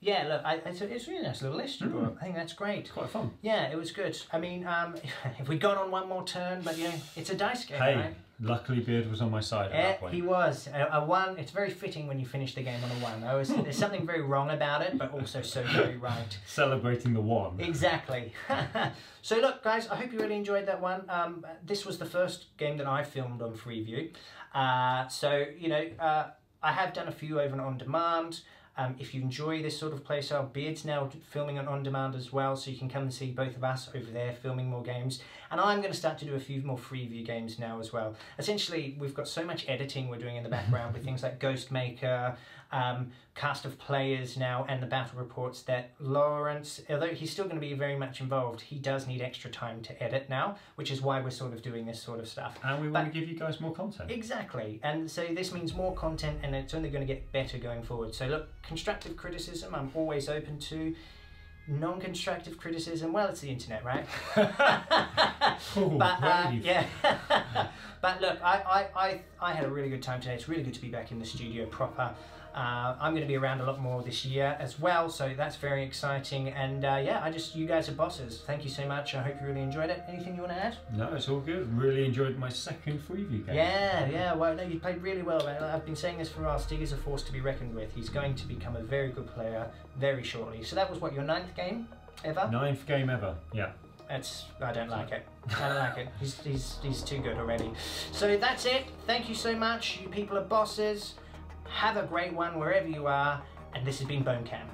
yeah, look, it's a really nice little list you brought up. I think that's great. It's quite fun. Yeah, it was good. I mean, if we'd gone on one more turn, but yeah, it's a dice game, right? Luckily Beard was on my side at that point. He was. A 1, it's very fitting when you finish the game on a 1. There's something very wrong about it, but also so very right. Celebrating the 1. Exactly. So look, guys, I hope you really enjoyed that one. This was the first game that I filmed on Freeview. So, you know, I have done a few over and on demand. If you enjoy this sort of playstyle, Beard's now filming it on demand as well, so you can come and see both of us over there filming more games. And I'm going to start to do a few more Freeview games now as well. Essentially, we've got so much editing we're doing in the background with things like Ghostmaker, cast of players now, and the battle reports that Lawrence, although he's still going to be very much involved, he does need extra time to edit now, which is why we're sort of doing this sort of stuff. And we want to give you guys more content. Exactly. And so this means more content, and it's only going to get better going forward. So look, constructive criticism I'm always open to. Non-constructive criticism, well, it's the internet, right? Yeah. But look, I had a really good time today. It's really good to be back in the studio proper. I'm going to be around a lot more this year as well, so that's very exciting. And yeah, you guys are bosses. Thank you so much. I hope you really enjoyed it. Anything you want to add? No, it's all good. Really enjoyed my second Freeview game. Yeah. Well, no, you played really well. I've been saying this for a while. Stig is a force to be reckoned with. He's going to become a very good player very shortly. So that was what, your 9th game ever? 9th game ever. Yeah. I don't like it. I don't like it. He's too good already. So that's it. Thank you so much. You people are bosses. Have a great one wherever you are, and this has been Bonecam.